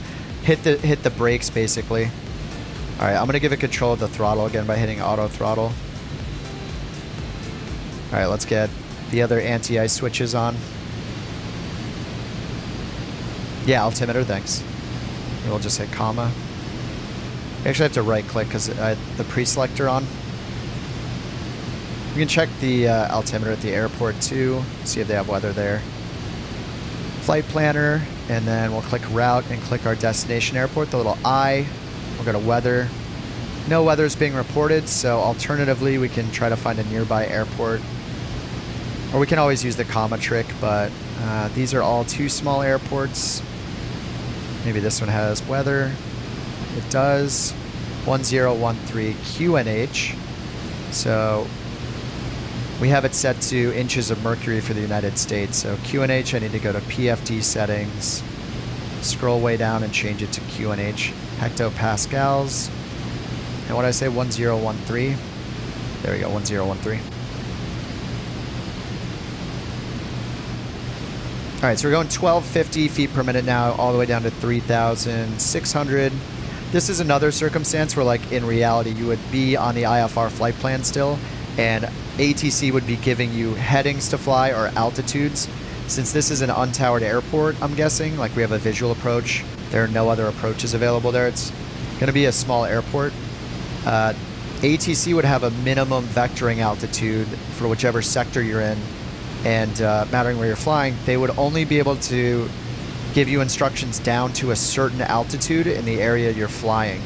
hit the brakes basically. Alright, I'm gonna give it control of the throttle again by hitting auto throttle. Alright, let's get the other anti-ice switches on. Yeah, altimeter, thanks. We'll just hit comma. We actually have to right click because I had the pre-selector on. We can check the altimeter at the airport too, see if they have weather there. Flight planner, and then we'll click route and click our destination airport, the little I. We'll go to weather. No weather is being reported, so alternatively we can try to find a nearby airport. Or we can always use the comma trick, but these are all too small airports. Maybe this one has weather. It does. 1013 QNH. So we have it set to inches of mercury for the United States. So QNH, I need to go to PFD settings, scroll way down and change it to QNH. Hectopascals. And what did I say? 1013. There we go, 1013. All right, so we're going 1250 feet per minute now, all the way down to 3,600. This is another circumstance where, like, in reality, you would be on the IFR flight plan still, and ATC would be giving you headings to fly or altitudes. Since this is an untowered airport, I'm guessing, like we have a visual approach, there are no other approaches available there. It's going to be a small airport. ATC would have a minimum vectoring altitude for whichever sector you're in. And mattering where you're flying, they would only be able to give you instructions down to a certain altitude in the area you're flying.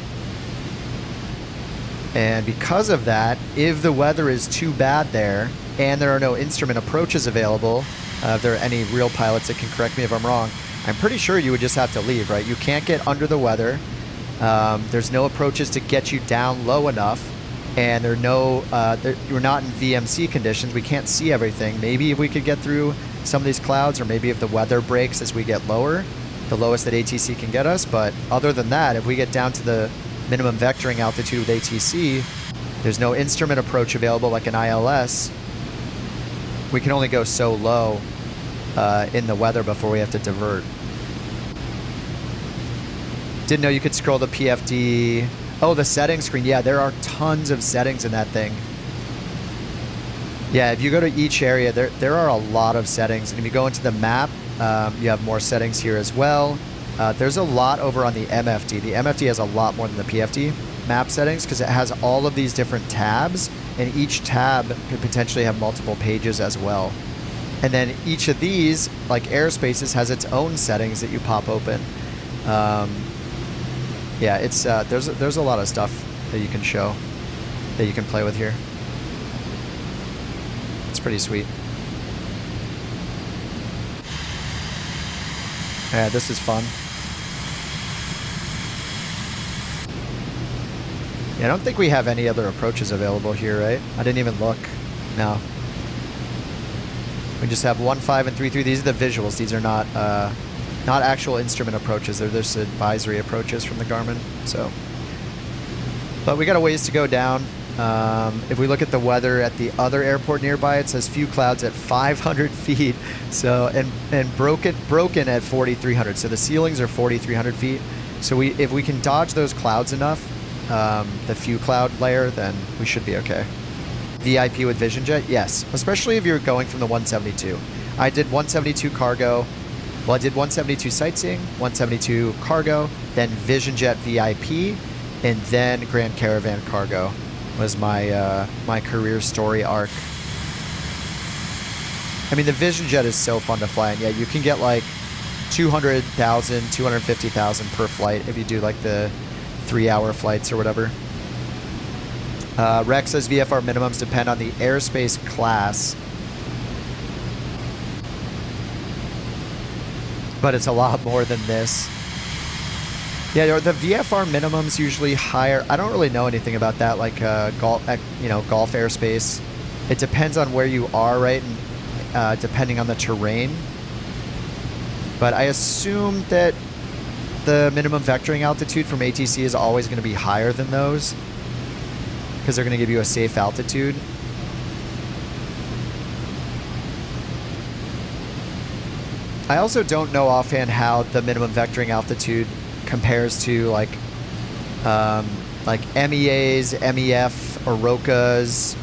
And because of that, if the weather is too bad there and there are no instrument approaches available, if there are any real pilots that can correct me if I'm wrong, I'm pretty sure you would just have to leave, right? You can't get under the weather. There's no approaches to get you down low enough. And we're not in VMC conditions. We can't see everything. Maybe if we could get through some of these clouds, or maybe if the weather breaks as we get lower, the lowest that ATC can get us. But other than that, if we get down to the minimum vectoring altitude with ATC, there's no instrument approach available like an ILS. We can only go so low in the weather before we have to divert. Didn't know you could scroll the PFD. Oh, the settings screen. Yeah, there are tons of settings in that thing. Yeah, if you go to each area, there are a lot of settings. And if you go into the map, you have more settings here as well. There's a lot over on the MFD. The MFD has a lot more than the PFD map settings because it has all of these different tabs, and each tab could potentially have multiple pages as well. And then each of these, like airspaces, has its own settings that you pop open. Yeah, it's there's a lot of stuff that you can show, that you can play with here. It's pretty sweet. Yeah, this is fun. Yeah, I don't think we have any other approaches available here, right? I didn't even look. No. We just have 1.5 and 3.3. These are the visuals. These are not actual instrument approaches. They're just advisory approaches from the Garmin. So, but we got a ways to go down. If we look at the weather at the other airport nearby, it says few clouds at 500 feet. So, and broken at 4,300. So the ceilings are 4,300 feet. So if we can dodge those clouds enough, the few cloud layer, then we should be okay. VIP with VisionJet, yes. Especially if you're going from the 172. I did 172 cargo. Well, I did 172 sightseeing, 172 cargo, then VisionJet VIP, and then Grand Caravan cargo was my my career story arc. I mean, the VisionJet is so fun to fly, and yeah, you can get like 200,000, 250,000 per flight if you do like the 3-hour flights or whatever. Rex says VFR minimums depend on the airspace class. But it's a lot more than this. Yeah, the VFR minimums usually higher. I don't really know anything about that, like golf airspace. It depends on where you are, right? And depending on the terrain. But I assume that the minimum vectoring altitude from ATC is always going to be higher than those because they're going to give you a safe altitude. I also don't know offhand how the minimum vectoring altitude compares to like MEAs, MEF, or ROCAs,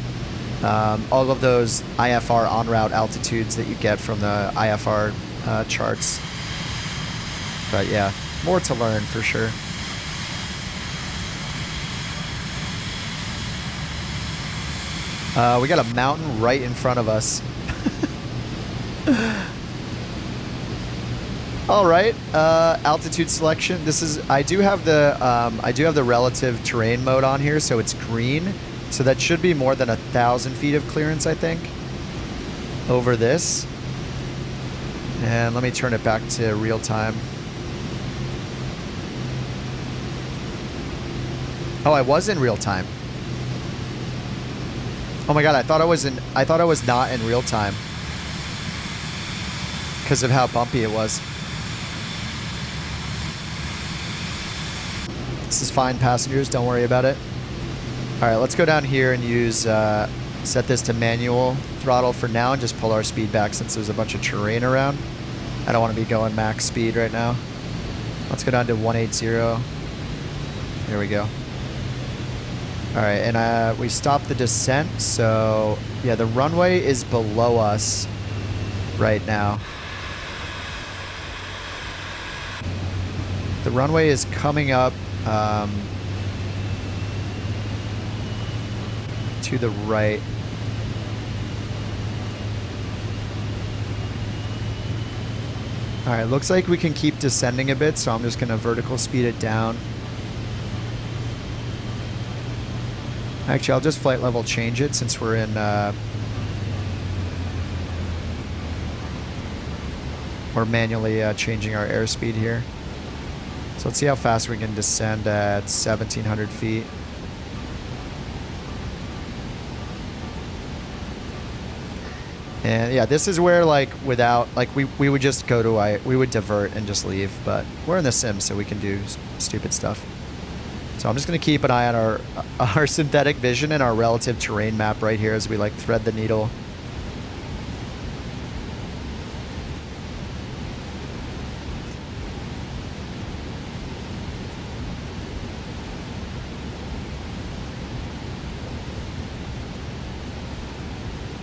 all of those IFR en route altitudes that you get from the IFR charts. But yeah, more to learn for sure. We got a mountain right in front of us. All right, altitude selection. This is I do have the relative terrain mode on here, so it's green. So that should be more than 1,000 feet of clearance, I think, over this. And let me turn it back to real time. Oh, I was in real time. Oh my god, I thought I was not in real time because of how bumpy it was. This is fine, passengers, don't worry about it. All right, let's go down here and use set this to manual throttle for now and just pull our speed back since there's a bunch of terrain around. I don't want to be going max speed right now. Let's go down to 180. There we go. All right, and we stopped the descent, so yeah, the runway is below us right now. The runway is coming up to the right. All right, looks like we can keep descending a bit, so I'm just gonna vertical speed it down. Actually, I'll just flight level change it since we're in we're manually changing our airspeed here. So let's see how fast we can descend at 1,700 feet. And yeah, this is where like without like we would just go to we would divert and just leave, but we're in the sim, so we can do stupid stuff. So I'm just gonna keep an eye on our synthetic vision and our relative terrain map right here as we like thread the needle.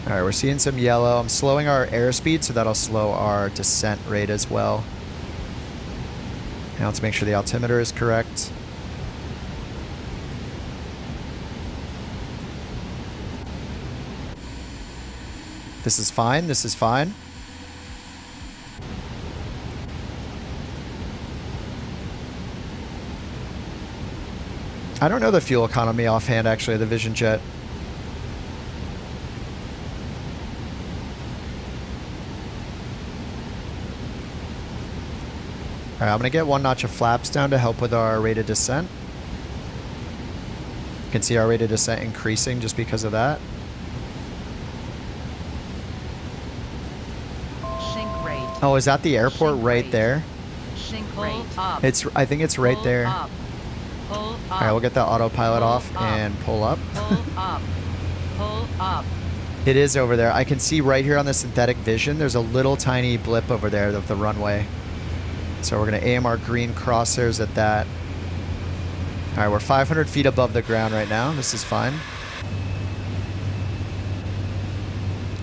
All right, we're seeing some yellow. I'm slowing our airspeed, so that'll slow our descent rate as well. Now let's make sure the altimeter is correct. This is fine, this is fine. I don't know the fuel economy offhand, actually, of the Vision Jet. All right, I'm gonna get one notch of flaps down to help with our rate of descent. You can see our rate of descent increasing just because of that. Sink rate. Oh, is that the airport Sink right rate. there? Sink rate. Up. I think it's right Pull there. Up. Pull up. All right, we'll get the autopilot Pull off up. and pull up. Pull up. Pull up. It is over there. I can see right here on the synthetic vision, there's a little tiny blip over there of the runway. So we're gonna aim our green crosshairs at that. All right, we're 500 feet above the ground right now. This is fine.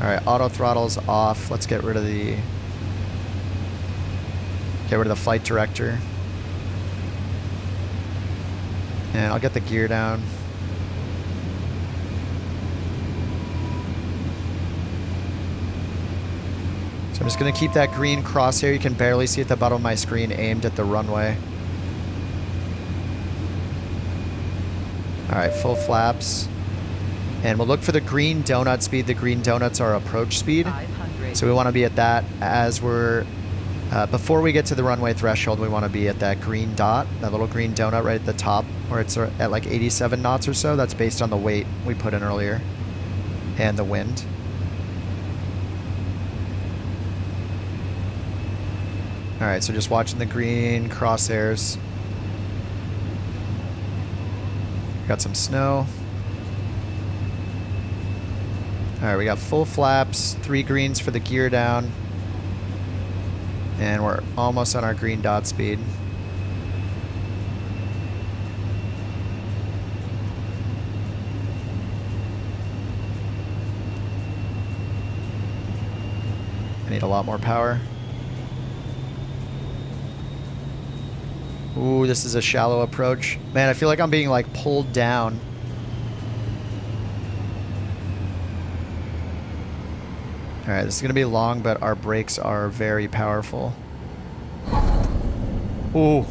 All right, auto throttle's off. Let's get rid of the flight director. And I'll get the gear down. So I'm just gonna keep that green crosshair. You can barely see at the bottom of my screen aimed at the runway. All right, full flaps. And we'll look for the green donut speed. The green donuts are approach speed. 500. So we wanna be at that as we're, before we get to the runway threshold, we wanna be at that green dot, that little green donut right at the top, where it's at like 87 knots or so. That's based on the weight we put in earlier and the wind. All right, so just watching the green crosshairs. Got some snow. All right, we got full flaps, 3 greens for the gear down. And we're almost on our green dot speed. I need a lot more power. Ooh, this is a shallow approach. Man, I feel like I'm being like pulled down. All right, this is gonna be long, but our brakes are very powerful. Ooh.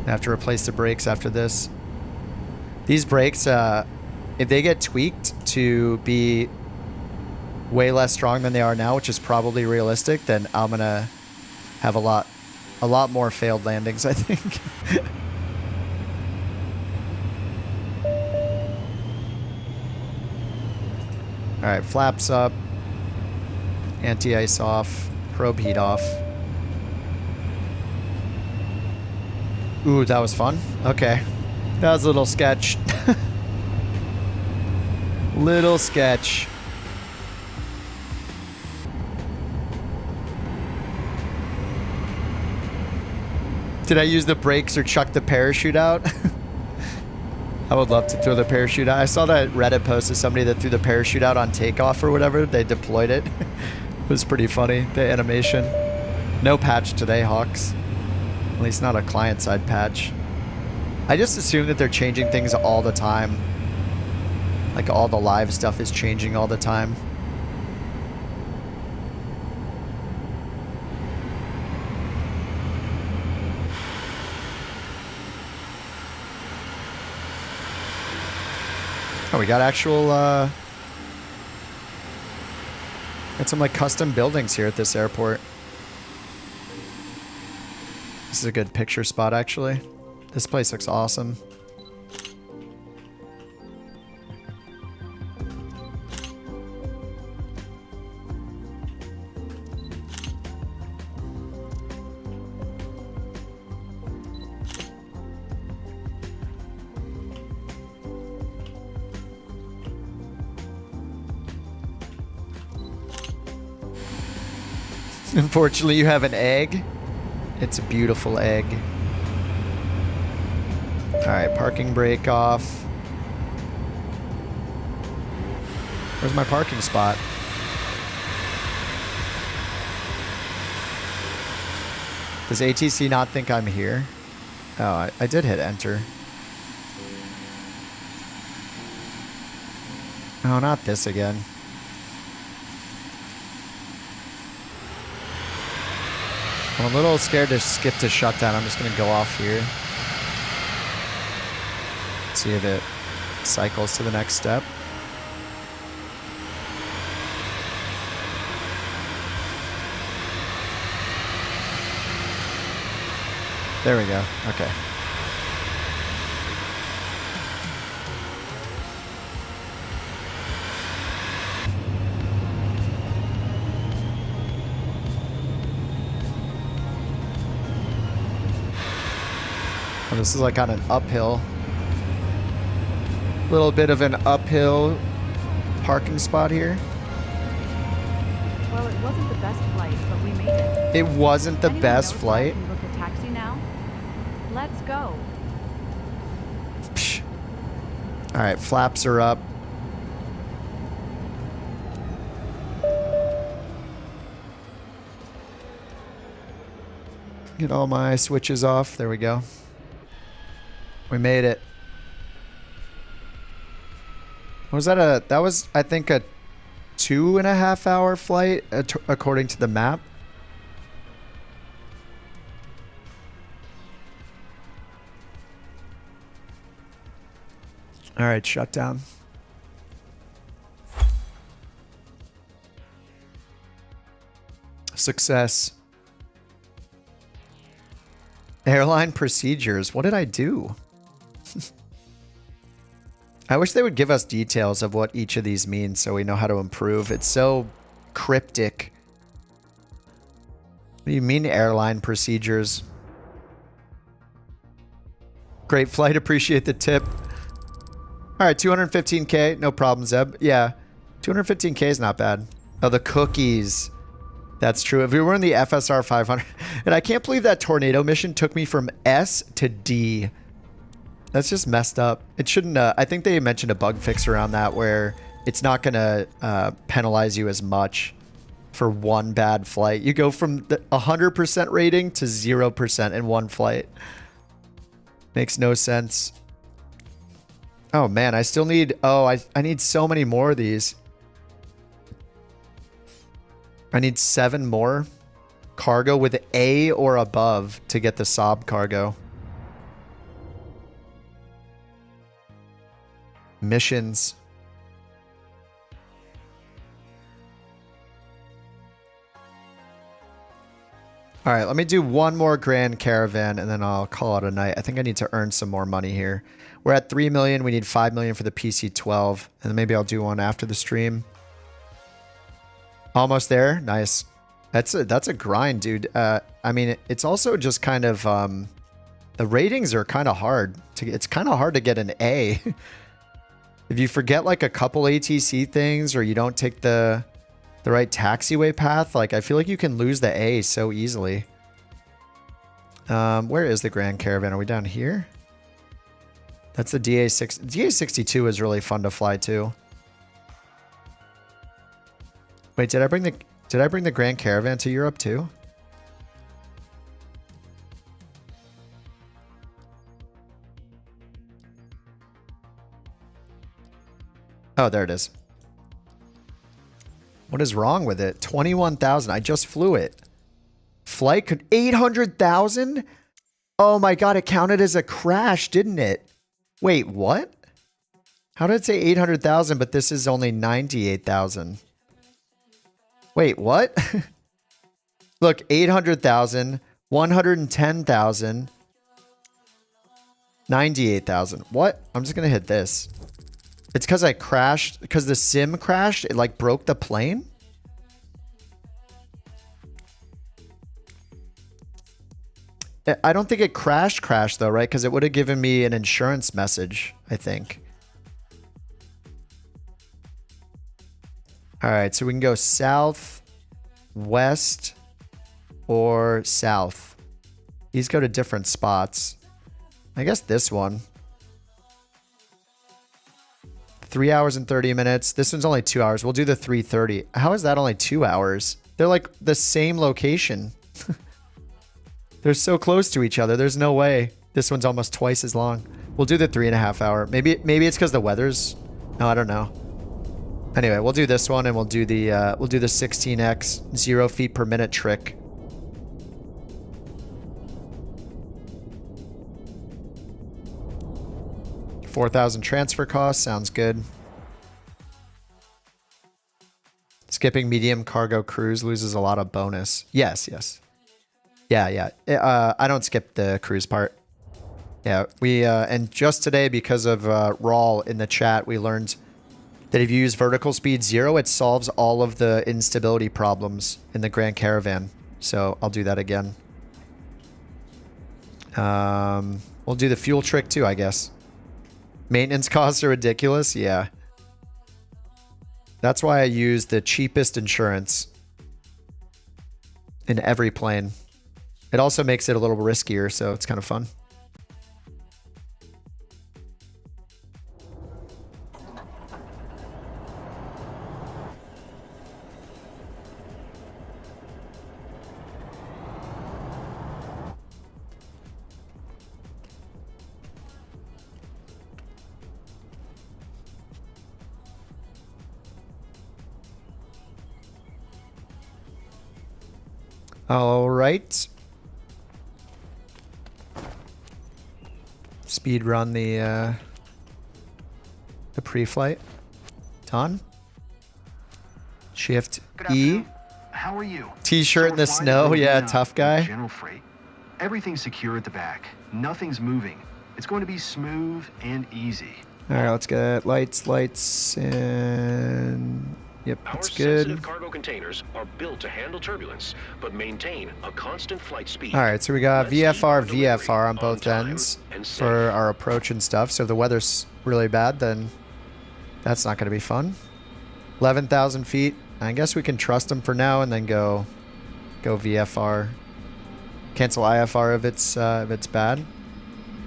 I have to replace the brakes after this. These brakes, if they get tweaked to be way less strong than they are now, which is probably realistic, then I'm gonna have a lot more failed landings, I think. All right, flaps up, anti-ice off, probe heat off. Ooh, that was fun. Okay, that was a little sketch. Little sketch. Did I use the brakes or chuck the parachute out? I would love to throw the parachute out. I saw that Reddit post of somebody that threw the parachute out on Takeoff or whatever. They deployed it. It was pretty funny, the animation. No patch today, Hawks. At least not a client-side patch. I just assume that they're changing things all the time. Like all the live stuff is changing all the time. Oh, we got actual, got some like custom buildings here at this airport. This is a good picture spot, actually. This place looks awesome. Unfortunately, you have an egg. It's a beautiful egg. Alright, parking brake off. Where's my parking spot? Does ATC not think I'm here? Oh, I did hit enter. Oh, not this again. I'm a little scared to skip to shutdown. I'm just going to go off here. See if it cycles to the next step. There we go. Okay. Oh, this is like on an uphill. Little bit of an uphill parking spot here. Well, it wasn't the best flight, but we made it. It wasn't the Anyone best knows flight. why we booked a taxi now? Let's go. Psh. All right, flaps are up. Get all my switches off. There we go. We made it. Was that that was, I think, a 2.5 hour flight, according to the map. All right, shutdown. Success. Airline procedures. What did I do? I wish they would give us details of what each of these means so we know how to improve. It's so cryptic. do you mean airline procedures? Great flight. Appreciate the tip. All right, 215K. No problem, Zeb. Yeah, 215K is not bad. Oh, the cookies. That's true. If we were in the FSR 500, and I can't believe that tornado mission took me from S to D. That's just messed up. It shouldn't. I think they mentioned a bug fix around that where it's not going to penalize you as much for one bad flight. You go from the 100% rating to 0% in one flight. Makes no sense. Oh man, I still need... Oh, I need so many more of these. I need 7 more cargo with A or above to get the Saab cargo. Missions. All right, let me do one more Grand Caravan and then I'll call it a night. I think I need to earn some more money here. We're at 3 million. We need 5 million for the PC-12. And then maybe I'll do one after the stream. Almost there. Nice. That's a grind, dude. I mean, it's also just kind of... the ratings are kind of hard. It's kind of hard to get an A. If you forget like a couple ATC things or you don't take the right taxiway path, like I feel like you can lose the A so easily. Where is the Grand Caravan? Are we down here? That's the DA6. DA62 is really fun to fly too. Wait, did I bring the Grand Caravan to Europe too? Oh, there it is. What is wrong with it? 21,000. I just flew it. Flight could 800,000? Oh my god, it counted as a crash, didn't it? Wait, what? How did it say 800,000 but this is only 98,000? Wait, what? Look, 800,000, 110,000, 98,000. What? I'm just going to hit this. It's because I crashed, because the sim crashed, it like broke the plane? I don't think it crashed though, right? Because it would have given me an insurance message, I think. All right, so we can go south, west, or south. These go to different spots. I guess this one. 3 hours and 30 minutes. This one's only 2 hours. We'll do the 3:30. How is that only 2 hours? They're like the same location. They're so close to each other. There's no way. This one's almost twice as long. We'll do the 3.5 hour. Maybe it's because the weather's... No, I don't know. Anyway, we'll do this one and we'll do the 16x 0 feet per minute trick. $4,000 transfer cost sounds good. Skipping medium cargo cruise loses a lot of bonus. Yes. Yeah. I don't skip the cruise part. Yeah, we and just today because of Rawl in the chat, we learned that if you use vertical speed 0, it solves all of the instability problems in the Grand Caravan. So I'll do that again. We'll do the fuel trick too, I guess. Maintenance costs are ridiculous. Yeah. That's why I use the cheapest insurance in every plane. It also makes it a little riskier, so it's kind of fun. All right. Speed run the pre-flight. Done. Shift E. How are you? T-shirt in the snow. Yeah, tough guy. General freight. Everything's secure at the back. Nothing's moving. It's going to be smooth and easy. All right, let's get lights, and Yep, Our that's good. sensitive cargo containers are built to handle turbulence, but maintain a constant flight speed. All right, so we got Let's keep our VFR, delivery VFR on both time ends and safe. for our approach and stuff. So if the weather's really bad, then that's not going to be fun. 11,000 feet. I guess we can trust them for now and then go VFR. Cancel IFR if it's bad.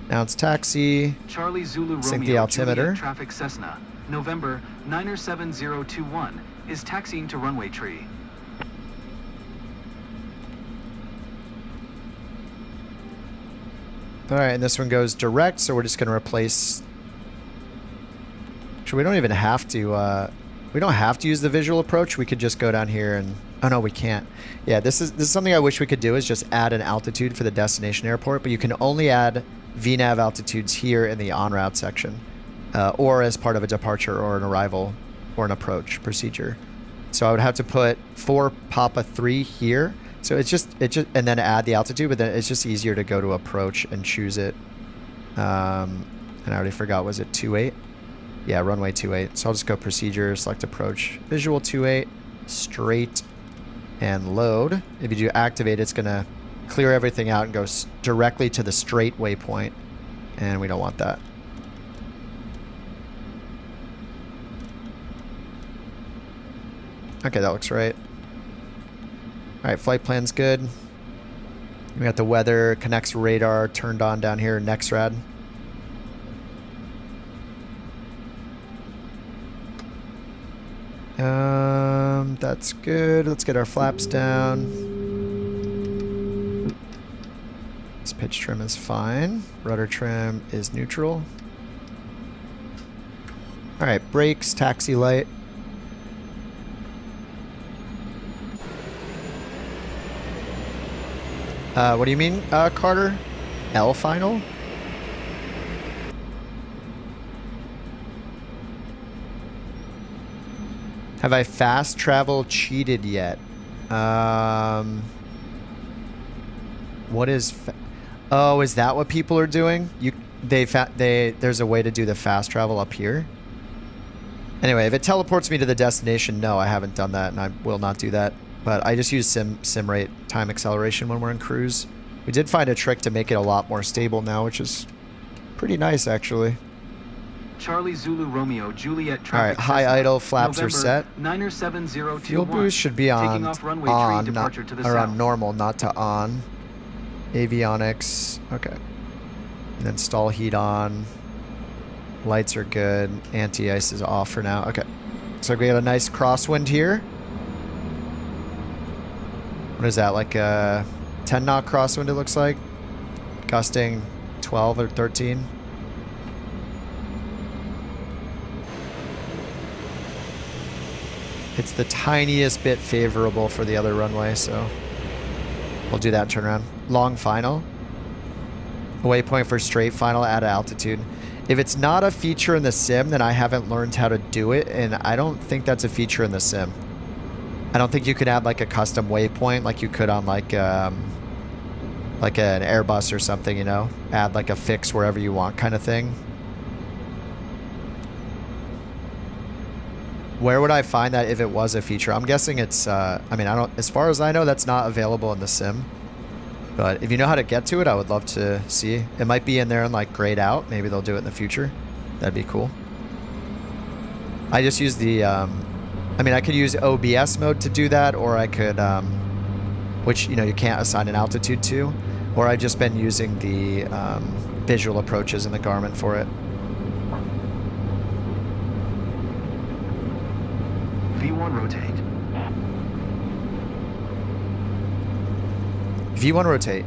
Now it's taxi. Charlie Zulu Sync Romeo the altimeter. Juliet traffic Cessna, November 97021 is taxiing to runway tree. All right, and this one goes direct, so we're just going to replace. Actually, we don't even have to. We don't have to use the visual approach. We could just go down here and. Oh no, we can't. Yeah, this is something I wish we could do, is just add an altitude for the destination airport, but you can only add VNAV altitudes here in the en route section, or as part of a departure or an arrival or an approach procedure. So I would have to put 4 Papa 3 here. So it's just and then add the altitude, but then it's just easier to go to approach and choose it. And I already forgot, was it 28? Yeah, runway 28. So I'll just go procedure, select approach, visual 28, straight, and load. If you do activate, it's gonna clear everything out and go directly to the straight waypoint, and we don't want that. Okay, that looks right. All right, flight plan's good. We got the weather, connects radar turned on down here in NextRad. That's good. Let's get our flaps down. This pitch trim is fine. Rudder trim is neutral. All right, brakes, taxi light. What do you mean, Carter? L final? Have I fast travel cheated yet? What is? Oh, is that what people are doing? There's a way to do the fast travel up here. Anyway, if it teleports me to the destination, no, I haven't done that, and I will not do that. But I just use sim rate time acceleration when we're in cruise. We did find a trick to make it a lot more stable now, which is pretty nice actually. Charlie Zulu Romeo Juliet All traffic right, high Cessna, idle, flaps November are set. 97021. Fuel boost should be Taking off runway on, tree, departure to the or south. on normal, not to on. Avionics, okay. And then stall heat on. Lights are good. Anti-ice is off for now. Okay. So we got a nice crosswind here. What is that, like a 10 knot crosswind it looks like? Gusting 12 or 13. It's the tiniest bit favorable for the other runway, so we'll do that turnaround. Long final. Waypoint for straight final at altitude. If it's not a feature in the sim, then I haven't learned how to do it, and I don't think that's a feature in the sim. I don't think you could add like a custom waypoint like you could on like an Airbus or something, you know? Add like a fix wherever you want kind of thing. Where would I find that if it was a feature? I'm guessing it's, I mean, as far as I know, that's not available in the sim. But if you know how to get to it, I would love to see. It might be in there and like grayed out. Maybe they'll do it in the future. That'd be cool. I just use the, I mean, I could use OBS mode to do that, or I could, which, you know, you can't assign an altitude to, or I've just been using the visual approaches in the Garmin for it. V1 rotate. V1 rotate.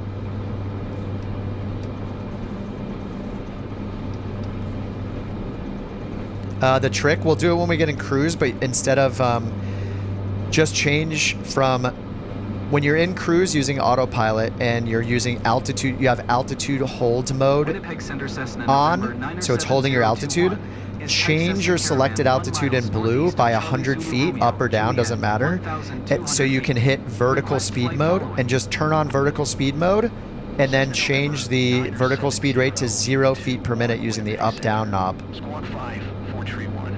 The trick, we'll do it when we get in cruise, but instead of just change from when you're in cruise using autopilot and you're using altitude, you have altitude hold mode on, so it's holding your altitude. Change your selected altitude in blue by 100 feet, up or down, doesn't matter. So you can hit vertical speed mode and just turn on vertical speed mode and then change the vertical speed rate to 0 feet per minute using the up-down knob. Squad 5, 431.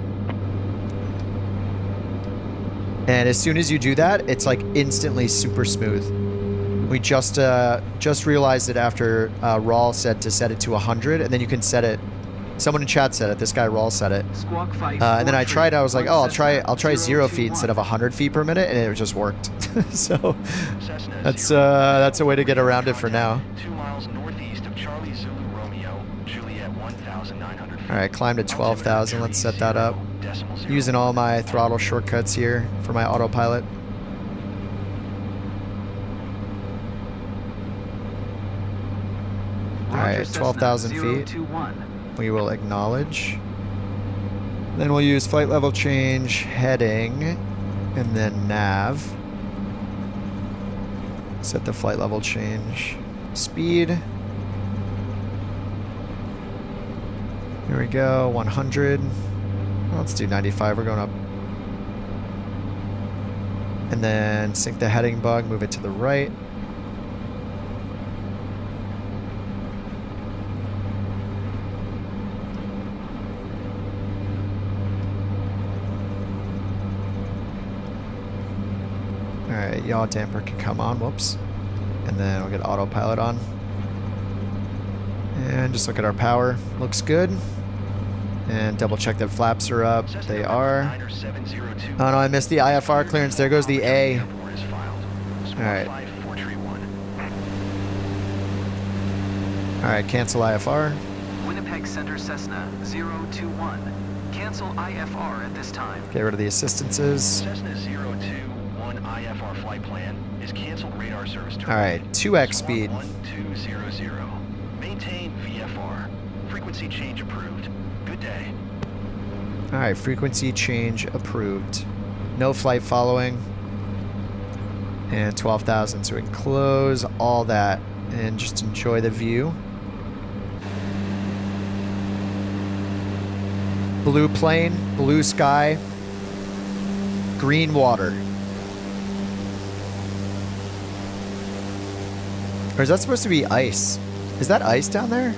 And as soon as you do that, it's like instantly super smooth. We just realized it after Rawl said to set it to 100, and then you can set it. Someone in chat said it. This guy Rawl said it. And then I tried. I was like, oh, I'll try 0 feet instead of 100 feet per minute, and it just worked. So that's a way to get around it for now. 2 miles northeast of Charlie Zulu Romeo, Juliet 1,900 feet. All right, climb to 12,000. Let's set that up. Using all my throttle shortcuts here for my autopilot. All right, 12,000 feet. We will acknowledge. Then we'll use flight level change, heading, and then nav. Set the flight level change. Speed. Here we go, 100. Let's do 95, we're going up. And then sync the heading bug, move it to the right. Alright, yaw damper can come on, whoops. And then we'll get autopilot on. And just look at our power, looks good. And double check that flaps are up, they are. Oh no, I missed the IFR clearance, there goes the A. Alright. Alright, cancel IFR. Winnipeg Center Cessna 021. Cancel IFR at this time. Get rid of the assistances. Cessna 021 IFR flight plan is canceled radar service. Alright, 2x speed. 1200. Maintain VFR. Frequency change approved. Good day. Alright, frequency change approved. No flight following. And 12,000, so we can close all that and just enjoy the view. Blue plane, blue sky, green water. Or is that supposed to be ice? Is that ice down there?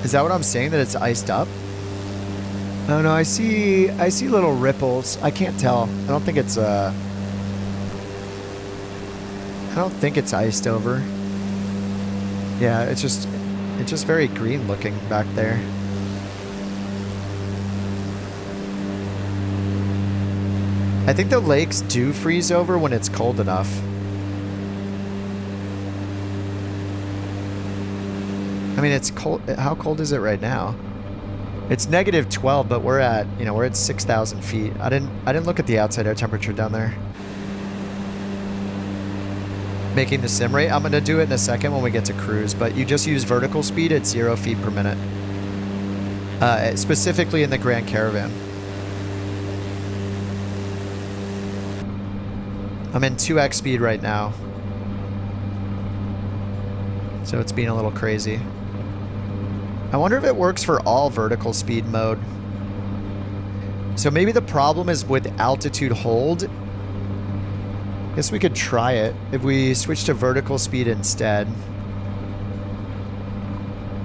Is that what I'm saying, that it's iced up? Oh no, I see little ripples. I can't tell. I don't think it's iced over. Yeah, it's just very green looking back there. I think the lakes do freeze over when it's cold enough. I mean, it's cold. How cold is it right now? It's -12, but we're at 6,000 feet. I didn't look at the outside air temperature down there. Making the sim rate. I'm gonna do it in a second when we get to cruise, but you just use vertical speed at 0 feet per minute. Specifically in the Grand Caravan. I'm in 2x speed right now. So it's being a little crazy. I wonder if it works for all vertical speed mode. So maybe the problem is with altitude hold. Guess we could try it if we switch to vertical speed instead.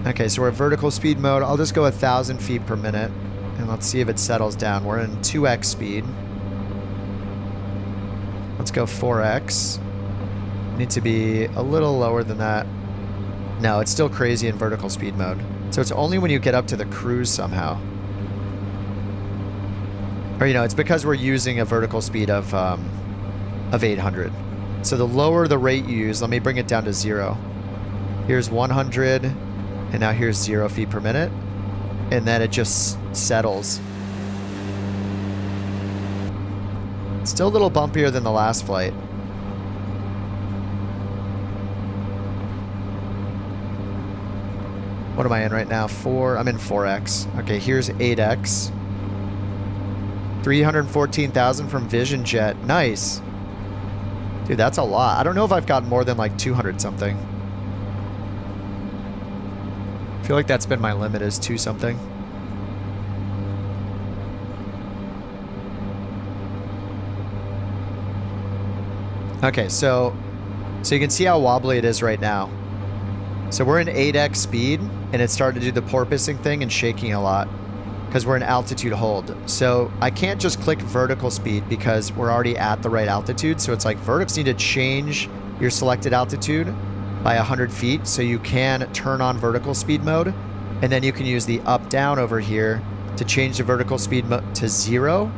Okay, so we're at vertical speed mode. I'll just go 1,000 feet per minute and let's see if it settles down. We're in 2x speed. Let's go 4x. Need to be a little lower than that. No, it's still crazy in vertical speed mode. So it's only when you get up to the cruise somehow. Or, it's because we're using a vertical speed of 800. So the lower the rate you use, let me bring it down to 0. Here's 100, and now here's 0 feet per minute. And then it just settles. It's still a little bumpier than the last flight. What am I in right now? 4. I'm in 4x. Okay, here's 8x. 314,000 from Vision Jet. Nice. Dude, that's a lot. I don't know if I've gotten more than like 200 something. I feel like that's been my limit, is 2 something. Okay, so you can see how wobbly it is right now. So we're in 8x speed, and it's starting to do the porpoising thing and shaking a lot. because we're in altitude hold. So I can't just click vertical speed because we're already at the right altitude. So it's like vertical, you need to change your selected altitude by 100 feet so you can turn on vertical speed mode. And then you can use the up down over here to change the vertical speed to 0.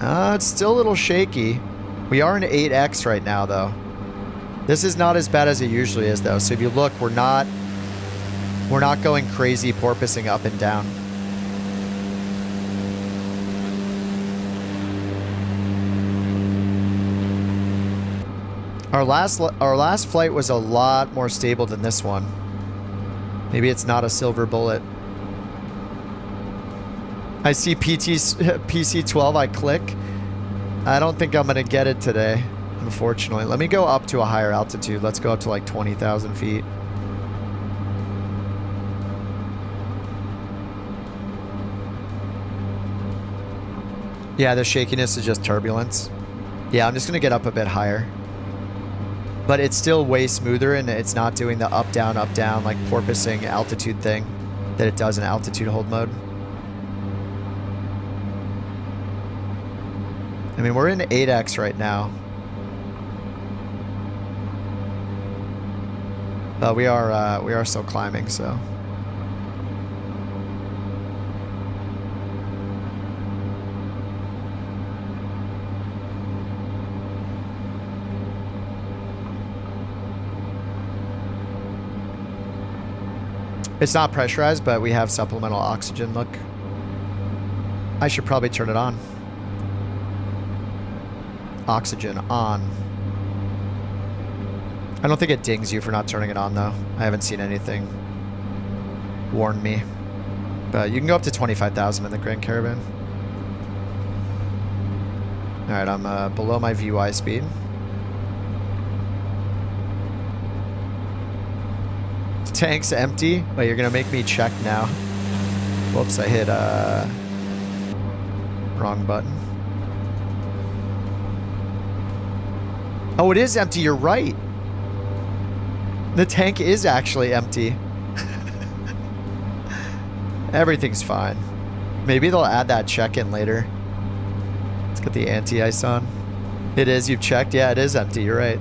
It's still a little shaky. We are in 8x right now though. This is not as bad as it usually is though. So if you look, we're not going crazy porpoising up and down. Our last flight was a lot more stable than this one. Maybe it's not a silver bullet. I see PC-12, I click. I don't think I'm gonna get it today, unfortunately. Let me go up to a higher altitude. Let's go up to like 20,000 feet. Yeah, the shakiness is just turbulence. Yeah, I'm just gonna get up a bit higher. But it's still way smoother and it's not doing the up, down, like porpoising altitude thing that it does in altitude hold mode. I mean, we're in 8x right now. But we are still climbing, so. It's not pressurized, but we have supplemental oxygen, look. I should probably turn it on. Oxygen on. I don't think it dings you for not turning it on though. I haven't seen anything warn me. But you can go up to 25,000 in the Grand Caravan. Alright, I'm below my VY speed. Tank's empty. Wait, you're gonna make me check now. Whoops, I hit wrong button. Oh, it is empty. You're right. The tank is actually empty. Everything's fine. Maybe they'll add that check-in later. Let's get the anti-ice on. It is. You've checked? Yeah, it is empty. You're right.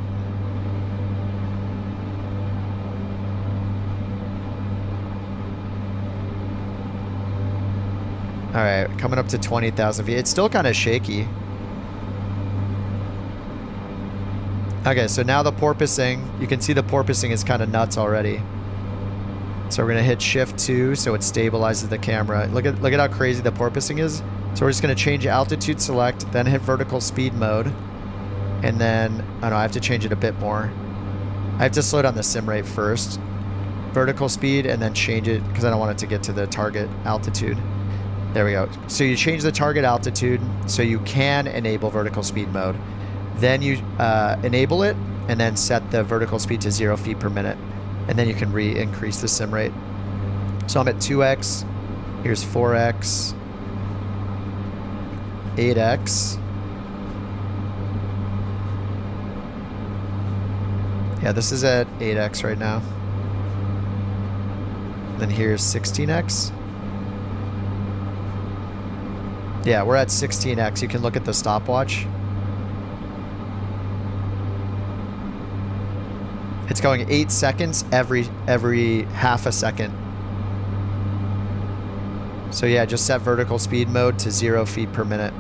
Alright, coming up to 20,000 feet. It's still kind of shaky. Okay, so now the porpoising, you can see the porpoising is kind of nuts already. So we're gonna hit shift 2 so it stabilizes the camera. Look at how crazy the porpoising is. So we're just gonna change altitude select, then hit vertical speed mode. And then, oh no, I have to change it a bit more. I have to slow down the sim rate first. Vertical speed and then change it because I don't want it to get to the target altitude. There we go. So you change the target altitude so you can enable vertical speed mode. Then you enable it and then set the vertical speed to 0 feet per minute. And then you can increase the sim rate. So I'm at 2x. Here's 4x. 8x. Yeah, this is at 8x right now. And then here's 16x. Yeah, we're at 16x. You can look at the stopwatch. It's going 8 seconds every half a second. So yeah, just set vertical speed mode to 0 feet per minute.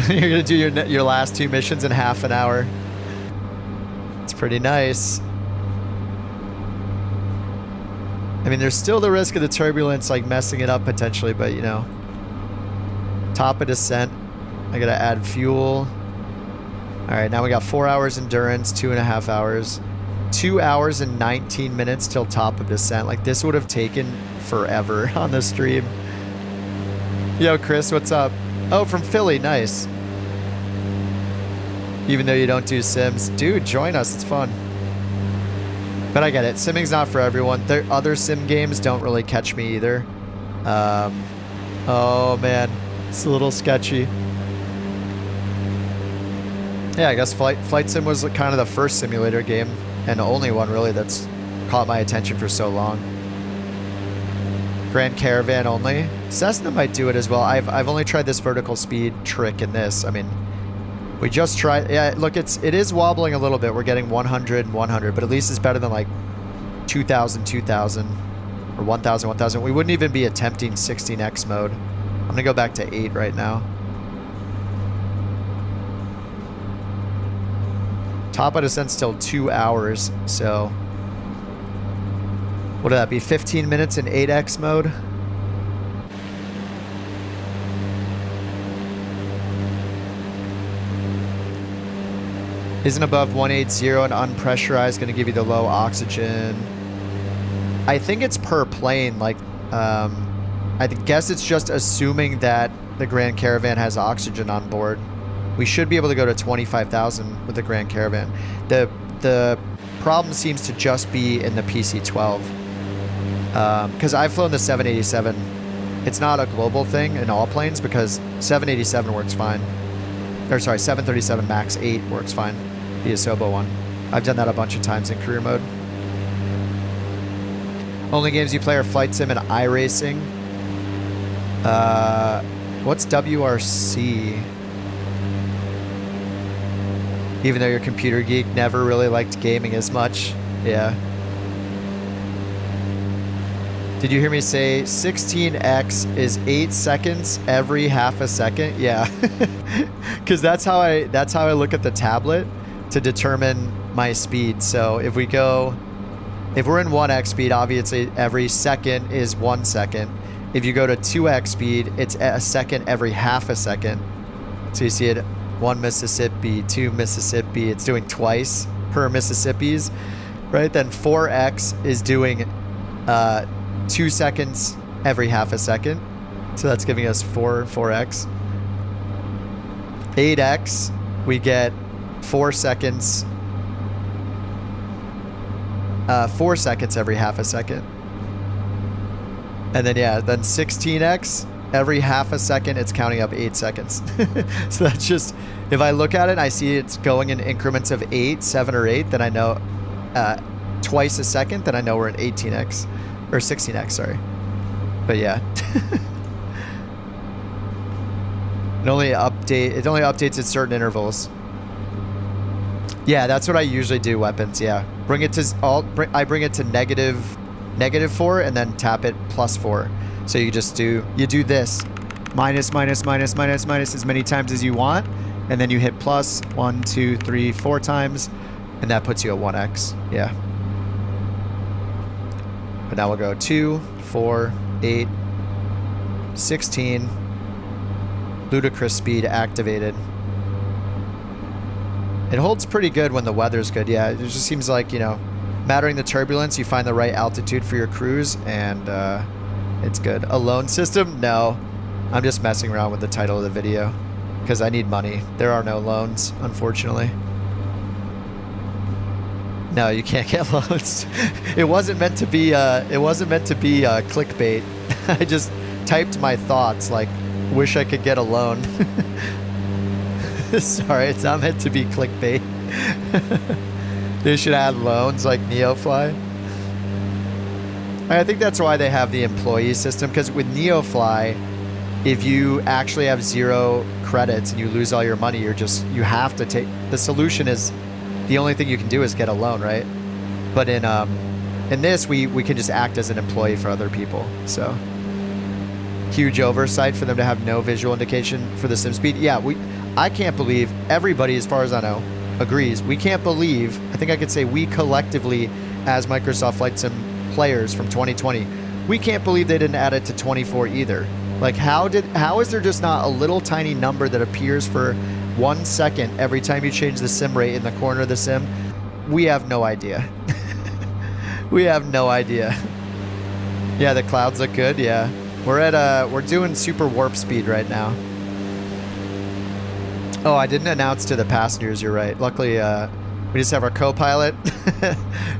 You're gonna do your last 2 missions in half an hour. It's pretty nice. I mean, there's still the risk of the turbulence, like messing it up potentially, but you know. Top of descent. I gotta add fuel. Alright, now we got 4 hours endurance, 2.5 hours. 2 hours and 19 minutes till top of descent. Like, this would have taken forever on the stream. Yo, Chris, what's up? Oh, from Philly, nice. Even though you don't do sims. Dude, join us, it's fun. But I get it. Simming's not for everyone. Other sim games don't really catch me either. Oh man, it's a little sketchy. Yeah, I guess Flight Sim was kind of the first simulator game, and the only one really that's caught my attention for so long. Grand Caravan only. Cessna might do it as well. I've only tried this vertical speed trick in this. I mean, we just tried. Yeah, look, it is wobbling a little bit. We're getting 100 and 100, but at least it's better than like 2,000, 2,000, or 1,000, 1,000. We wouldn't even be attempting 16x mode. I'm gonna go back to 8 right now. Top of descent still 2 hours, so what would that be? 15 minutes in 8x mode. Isn't above 180 and unpressurized going to give you the low oxygen? I think it's per plane. Like, I guess it's just assuming that the Grand Caravan has oxygen on board. We should be able to go to 25,000 with the Grand Caravan. The problem seems to just be in the PC-12. Because I've flown the 787. It's not a global thing in all planes because 787 works fine. Or sorry, 737 MAX 8 works fine. The Asobo one. I've done that a bunch of times in career mode. Only games you play are Flight Sim and iRacing. What's WRC? Even though you're a computer geek, never really liked gaming as much. Yeah. Did you hear me say 16x is 8 seconds every half a second? Yeah. Because that's how I look at the tablet to determine my speed. So if we're in 1x speed, obviously every second is 1 second. If you go to 2x speed, it's a second every half a second. So you see it 1 Mississippi, 2 Mississippi, it's doing twice per Mississippi's, right? Then 4x is doing 2 seconds every half a second. So that's giving us 4x. 8x, we get 4 seconds. 4 seconds every half a second. And then, yeah, then 16x, every half a second, it's counting up 8 seconds. So that's just, if I look at it and I see it's going in increments of 8, 7, or 8, then I know twice a second, then I know we're at 18x. Or 16x, sorry. But yeah. It only updates at certain intervals. Yeah, that's what I usually do, weapons, yeah. I bring it to -4 and then tap it +4. So you do this minus as many times as you want, and then you hit plus 1, 2, 3, 4 times, and that puts you at 1x. Yeah. But now we'll go 2, 4, 8, 16. Ludicrous speed activated. It holds pretty good when the weather's good. Yeah, it just seems like, you know, mattering the turbulence, you find the right altitude for your cruise, and it's good. A loan system? No. I'm just messing around with the title of the video because I need money. There are no loans, unfortunately. No, you can't get loans. It wasn't meant to be clickbait. I just typed my thoughts like, wish I could get a loan. Sorry, it's not meant to be clickbait. They should add loans like NeoFly. I think that's why they have the employee system, because with NeoFly, if you actually have 0 credits and you lose all your money, you have to take, the solution is, the only thing you can do is get a loan, right? But in this, we can just act as an employee for other people. So huge oversight for them to have no visual indication for the sim speed. Yeah, I can't believe everybody, as far as I know, agrees. We can't believe, I think I could say we collectively as Microsoft Flight Sim players from 2020, we can't believe they didn't add it to 24 either. Like how is there just not a little tiny number that appears for 1 second every time you change the sim rate in the corner of the sim? We have no idea. We have no idea. Yeah, the clouds look good. Yeah, we're doing super warp speed right now. Oh, I didn't announce to the passengers. You're right. Luckily, we just have our co-pilot,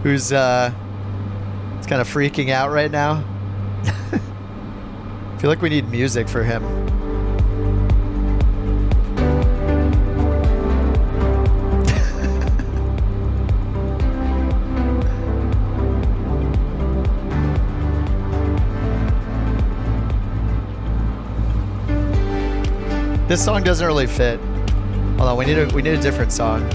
who's it's kind of freaking out right now. feel like we need music for him. This song doesn't really fit. Hold on, we need a different song.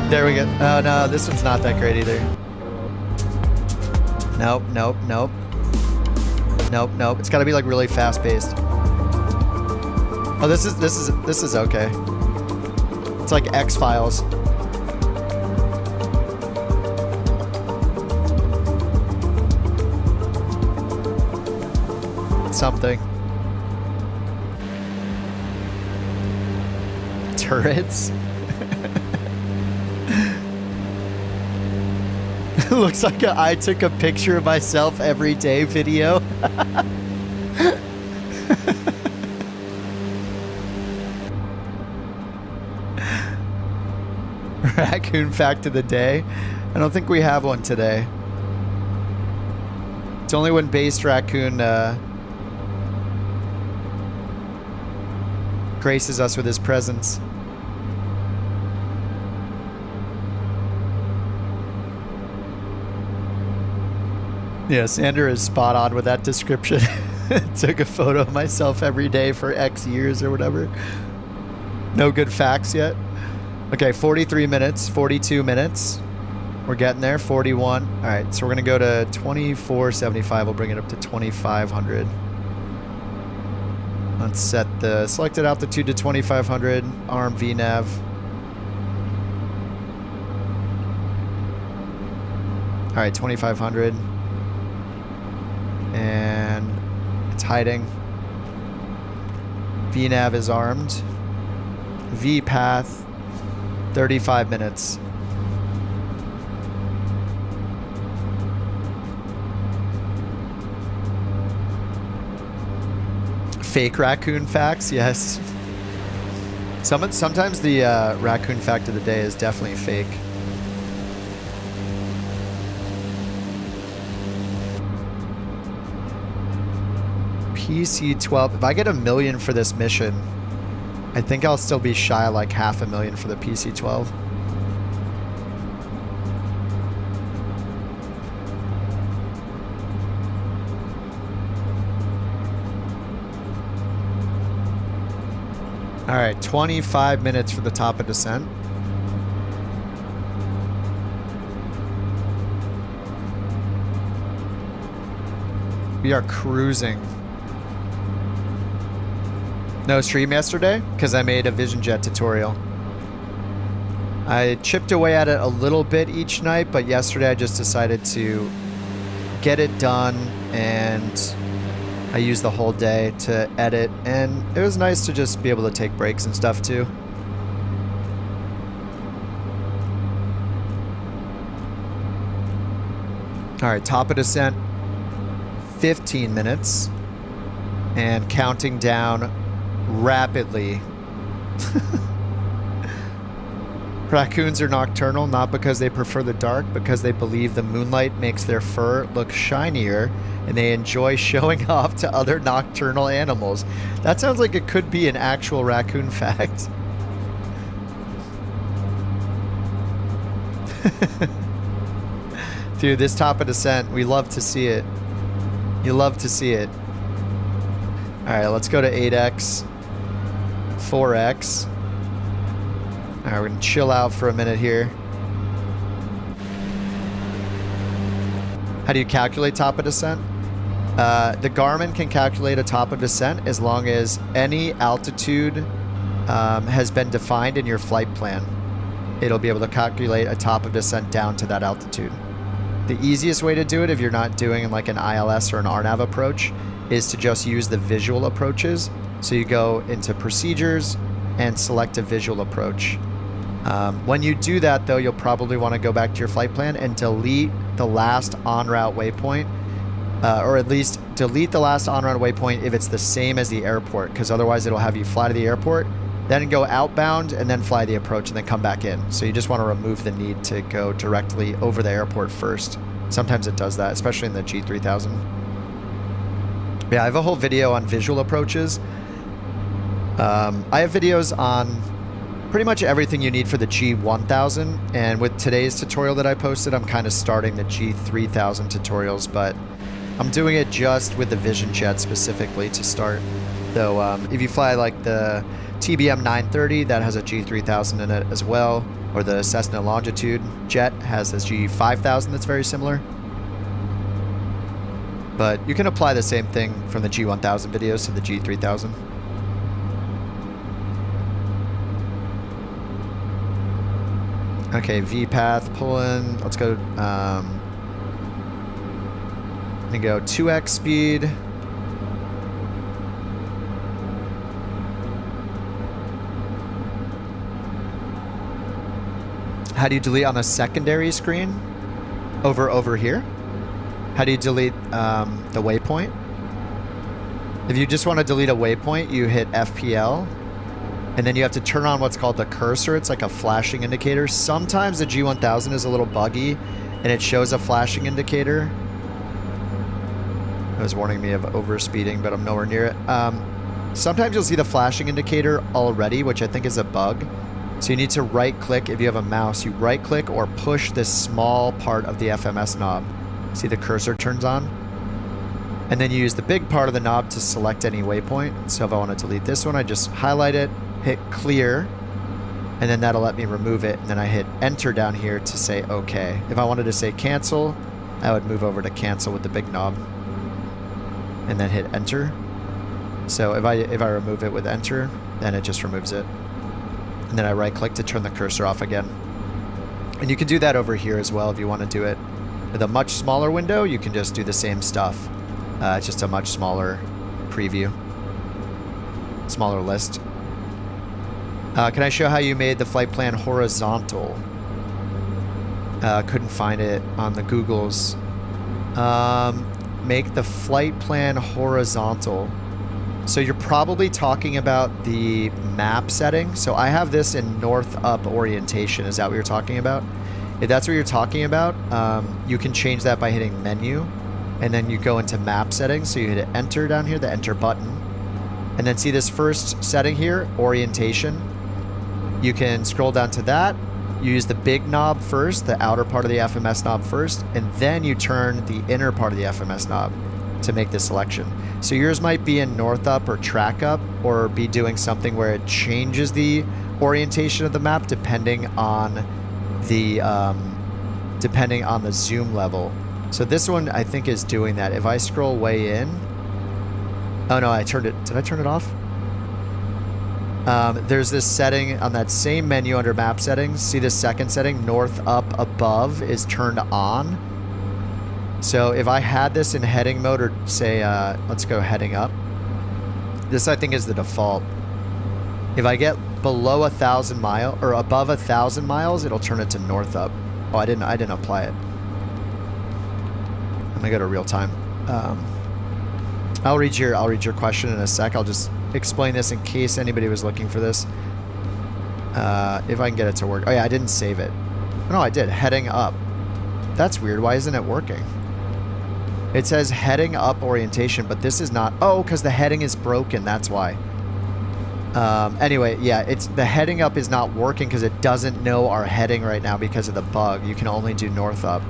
There we go. Oh no, this one's not that great either. Nope, nope, nope. Nope, nope. It's got to be like really fast paced. Oh, this is okay. It's like X-Files. Something. Turrets. Looks like I took a picture of myself every day video. Raccoon fact of the day. I don't think we have one today. It's only when Based Raccoon graces us with his presence. Yeah, Sander is spot on with that description. Took a photo of myself every day for X years or whatever. No good facts yet. Okay, 43 minutes, 42 minutes. We're getting there, 41. All right, so we're gonna go to 2475. We'll bring it up to 2500. Let's set the selected altitude to 2500, arm VNAV. All right, 2500. And it's hiding. VNAV is armed. V path, 35 minutes. Fake raccoon facts, yes. Sometimes the raccoon fact of the day is definitely fake. PC-12. If I get 1 million for this mission, I think I'll still be shy like 500,000 for the PC-12. All right, 25 minutes for the top of descent. We are cruising. No stream yesterday because I made a Vision Jet tutorial. I chipped away at it a little bit each night, but yesterday I just decided to get it done, and I used the whole day to edit, and it was nice to just be able to take breaks and stuff too. All right, top of descent, 15 minutes, and counting down rapidly. Raccoons are nocturnal not because they prefer the dark, because they believe the moonlight makes their fur look shinier, and they enjoy showing off to other nocturnal animals. That sounds like it could be an actual raccoon fact. Dude, this top of descent, we love to see it. You love to see it. All right, let's go to 8x, 4x. All right, we're gonna chill out for a minute here. How do you calculate top of descent? The Garmin can calculate a top of descent as long as any altitude has been defined in your flight plan. It'll be able to calculate a top of descent down to that altitude. The easiest way to do it, if you're not doing like an ILS or an RNAV approach, is to just use the visual approaches. So you go into procedures and select a visual approach. When you do that though, you'll probably want to go back to your flight plan and delete the last en route waypoint, or at least delete the last en route waypoint if it's the same as the airport, because otherwise it'll have you fly to the airport, then go outbound and then fly the approach and then come back in. So you just want to remove the need to go directly over the airport first. Sometimes it does that, especially in the G3000. Yeah, I have a whole video on visual approaches. I have videos on pretty much everything you need for the G1000, and with today's tutorial that I posted, I'm kind of starting the G3000 tutorials, but I'm doing it just with the Vision Jet specifically to start. Though if you fly like the TBM 930, that has a G3000 in it as well, or the Cessna Longitude jet has this G5000 that's very similar. But you can apply the same thing from the G1000 videos to the G3000. Okay, V-path, pull in. Let's go, let me go 2x speed. How do you delete on a secondary screen? Over here? How do you delete the waypoint? If you just want to delete a waypoint, you hit FPL, and then you have to turn on what's called the cursor. It's like a flashing indicator. Sometimes the G1000 is a little buggy, and it shows a flashing indicator. It was warning me of overspeeding, but I'm nowhere near it. Sometimes you'll see the flashing indicator already, which I think is a bug. So you need to right-click. If you have a mouse, you right-click or push this small part of the FMS knob. See the cursor turns on? And then you use the big part of the knob to select any waypoint. So if I want to delete this one, I just highlight it, hit clear, and then that'll let me remove it. And then I hit enter down here to say OK. If I wanted to say cancel, I would move over to cancel with the big knob and then hit enter. So if I remove it with enter, then it just removes it. And then I right-click to turn the cursor off again. And you can do that over here as well if you want to do it. With a much smaller window, you can just do the same stuff. It's just a much smaller preview. Smaller list. Can I show how you made the flight plan horizontal? Couldn't find it on the Googles. Make the flight plan horizontal. So you're probably talking about the map setting. So I have this in north up orientation. Is that what you're talking about? If that's what you're talking about, you can change that by hitting menu, and then you go into map settings. So you hit enter down here, the enter button, and then see this first setting here, orientation. You can scroll down to that. You use the big knob first, the outer part of the FMS knob first, and then you turn the inner part of the FMS knob to make the selection. So yours might be in north up or track up, or be doing something where it changes the orientation of the map depending on the zoom level. So this one I think is doing that. If I scroll way in, oh no, I turned it. Did I turn it off? There's this setting on that same menu under map settings. See this second setting, north up above, is turned on. So if I had this in heading mode, or say, let's go heading up. This I think is the default. If I get below 1,000 miles or above 1,000 miles, it'll turn it to north up. Oh, I didn't apply it. I'm gonna go to real time. I'll read your question in a sec. I'll just explain this in case anybody was looking for this. If I can get it to work. Oh yeah, I didn't save it. No, I did. Heading up. That's weird. Why isn't it working? It says heading up orientation, but this is not. Oh, because the heading is broken. That's why. Anyway, yeah, it's the heading up is not working because it doesn't know our heading right now because of the bug. You can only do north up.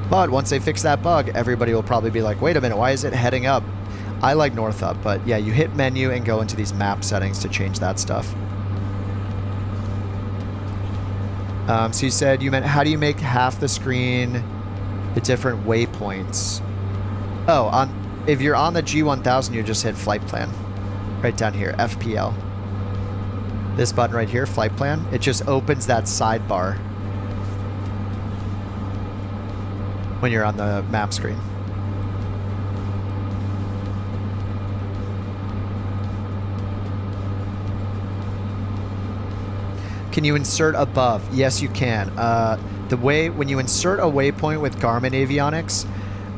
But once they fix that bug, everybody will probably be like, wait a minute, why is it heading up? I like north up, but yeah, you hit menu and go into these map settings to change that stuff. So you said, you meant, how do you make half the screen the different waypoints? Oh, if you're on the G1000, you just hit flight plan. Right down here, FPL. This button right here, flight plan, it just opens that sidebar when you're on the map screen. Can you insert above? Yes, you can. When you insert a waypoint with Garmin Avionics,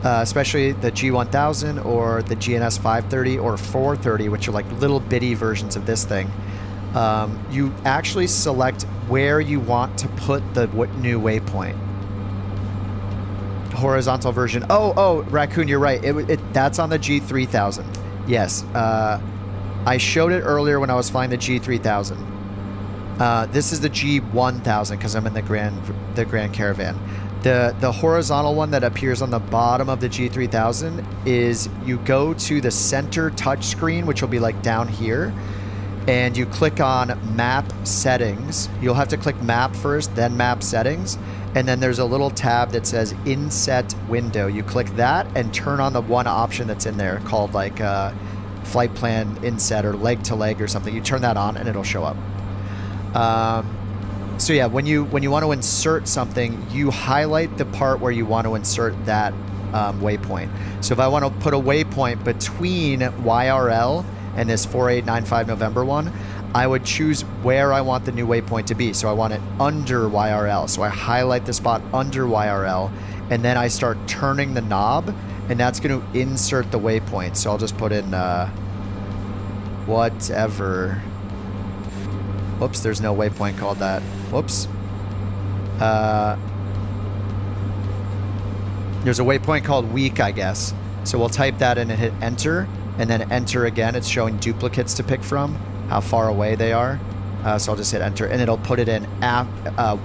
especially the G1000 or the GNS 530 or 430, which are like little bitty versions of this thing, you actually select where you want to put the new waypoint. horizontal version. Oh, Raccoon, you're right. That's on the G3000. Yes. I showed it earlier when I was flying the G3000. This is the G1000 because I'm in the Grand Caravan. The horizontal one that appears on the bottom of the G3000 is you go to the center touch screen, which will be like down here, and you click on map settings. You'll have to click map first, then map settings, and then there's a little tab that says inset window. You click that and turn on the one option that's in there called like flight plan inset or leg to leg or something. You turn that on and it'll show up. So yeah, when you want to insert something, you highlight the part where you want to insert that waypoint. So if I want to put a waypoint between YRL and this 4895 November one, I would choose where I want the new waypoint to be. So I want it under YRL. So I highlight the spot under YRL, and then I start turning the knob, and that's going to insert the waypoint. So I'll just put in whatever. Whoops, there's no waypoint called that. Whoops. There's a waypoint called weak, I guess. So we'll type that in and hit enter, and then enter again. It's showing duplicates to pick from, how far away they are. So I'll just hit enter, and it'll put it in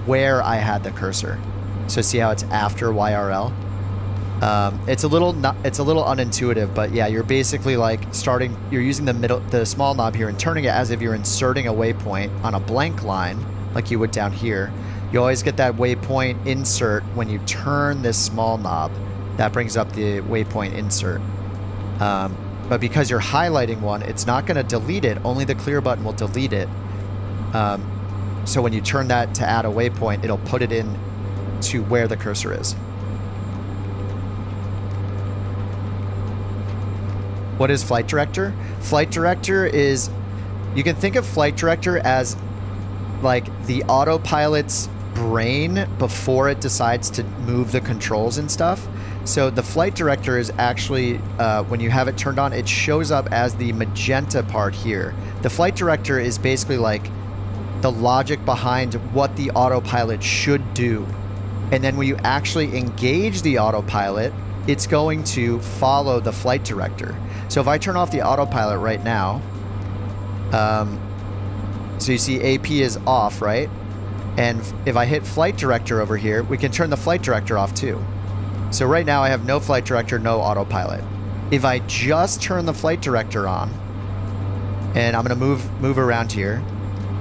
where I had the cursor. So see how it's after YRL? It's a little unintuitive, but yeah, you're basically like you're using the small knob here and turning it as if you're inserting a waypoint on a blank line, like you would down here. You always get that waypoint insert when you turn this small knob. That brings up the waypoint insert. But because you're highlighting one, it's not going to delete it. Only the clear button will delete it. So when you turn that to add a waypoint, it'll put it in to where the cursor is. What is Flight Director? Flight Director is, you can think of Flight Director as like the autopilot's brain before it decides to move the controls and stuff. So the Flight Director is actually, when you have it turned on, it shows up as the magenta part here. The Flight Director is basically like the logic behind what the autopilot should do. And then when you actually engage the autopilot, it's going to follow the Flight Director. So if I turn off the autopilot right now, so you see AP is off, right? And if I hit Flight Director over here, we can turn the Flight Director off too. So right now I have no Flight Director, no autopilot. If I just turn the Flight Director on, and I'm gonna move around here,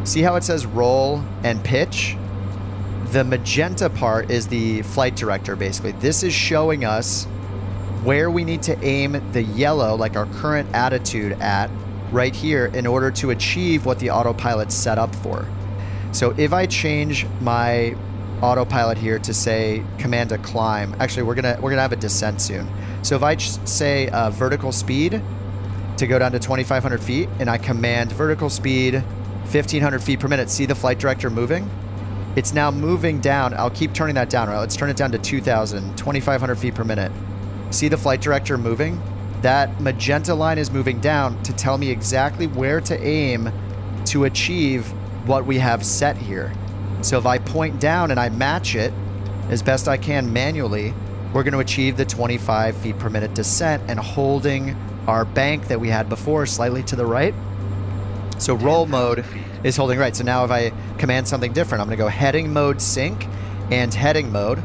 see how it says roll and pitch? The magenta part is the Flight Director, basically. This is showing us where we need to aim the yellow, like our current attitude at, right here, in order to achieve what the autopilot's set up for. So if I change my autopilot here to say command a climb, actually we're gonna have a descent soon. So if I say vertical speed to go down to 2,500 feet, and I command vertical speed 1,500 feet per minute, see the Flight Director moving? It's now moving down. I'll keep turning that down, right? Let's turn it down to 2,000, 2,500 feet per minute. See the Flight Director moving? That magenta line is moving down to tell me exactly where to aim to achieve what we have set here. So if I point down and I match it as best I can manually, we're going to achieve the 25 feet per minute descent and holding our bank that we had before slightly to the right. So roll mode is holding right. So now if I command something different, I'm going to go heading mode sync and heading mode.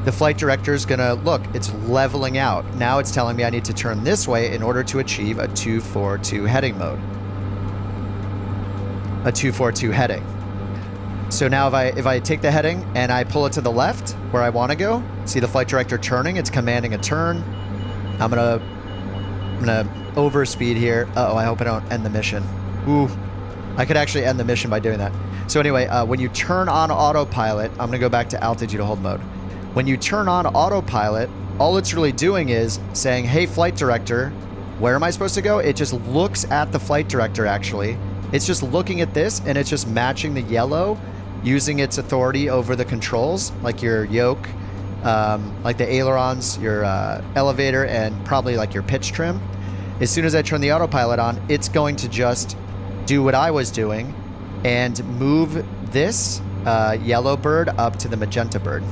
The Flight Director is going to look, it's leveling out. Now it's telling me I need to turn this way in order to achieve a 242 heading mode. A 242 heading. So now if I take the heading and I pull it to the left where I want to go, see the Flight Director turning, it's commanding a turn. I'm gonna overspeed here. Uh-oh, I hope I don't end the mission. Ooh, I could actually end the mission by doing that. So anyway, when you turn on autopilot, I'm gonna go back to altitude hold mode. When you turn on autopilot, all it's really doing is saying, hey, Flight Director, where am I supposed to go? It just looks at the Flight Director, actually. It's just looking at this, and it's just matching the yellow, using its authority over the controls, like your yoke, like the ailerons, your elevator, and probably like your pitch trim. As soon as I turn the autopilot on, it's going to just do what I was doing and move this yellow bird up to the magenta bird.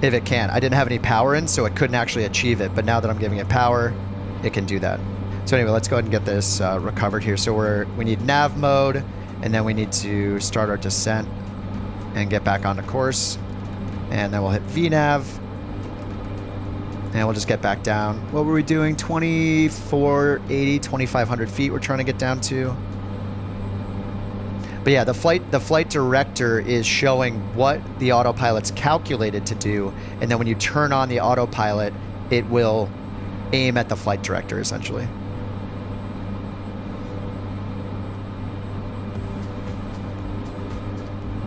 if it can. I didn't have any power in, so it couldn't actually achieve it. But now that I'm giving it power, it can do that. So anyway, let's go ahead and get this recovered here. So we need nav mode, and then we need to start our descent and get back onto course. And then we'll hit VNAV. And we'll just get back down. What were we doing? 2480, 2500 feet we're trying to get down to. But yeah, the flight director is showing what the autopilot's calculated to do, and then when you turn on the autopilot, it will aim at the flight director, essentially.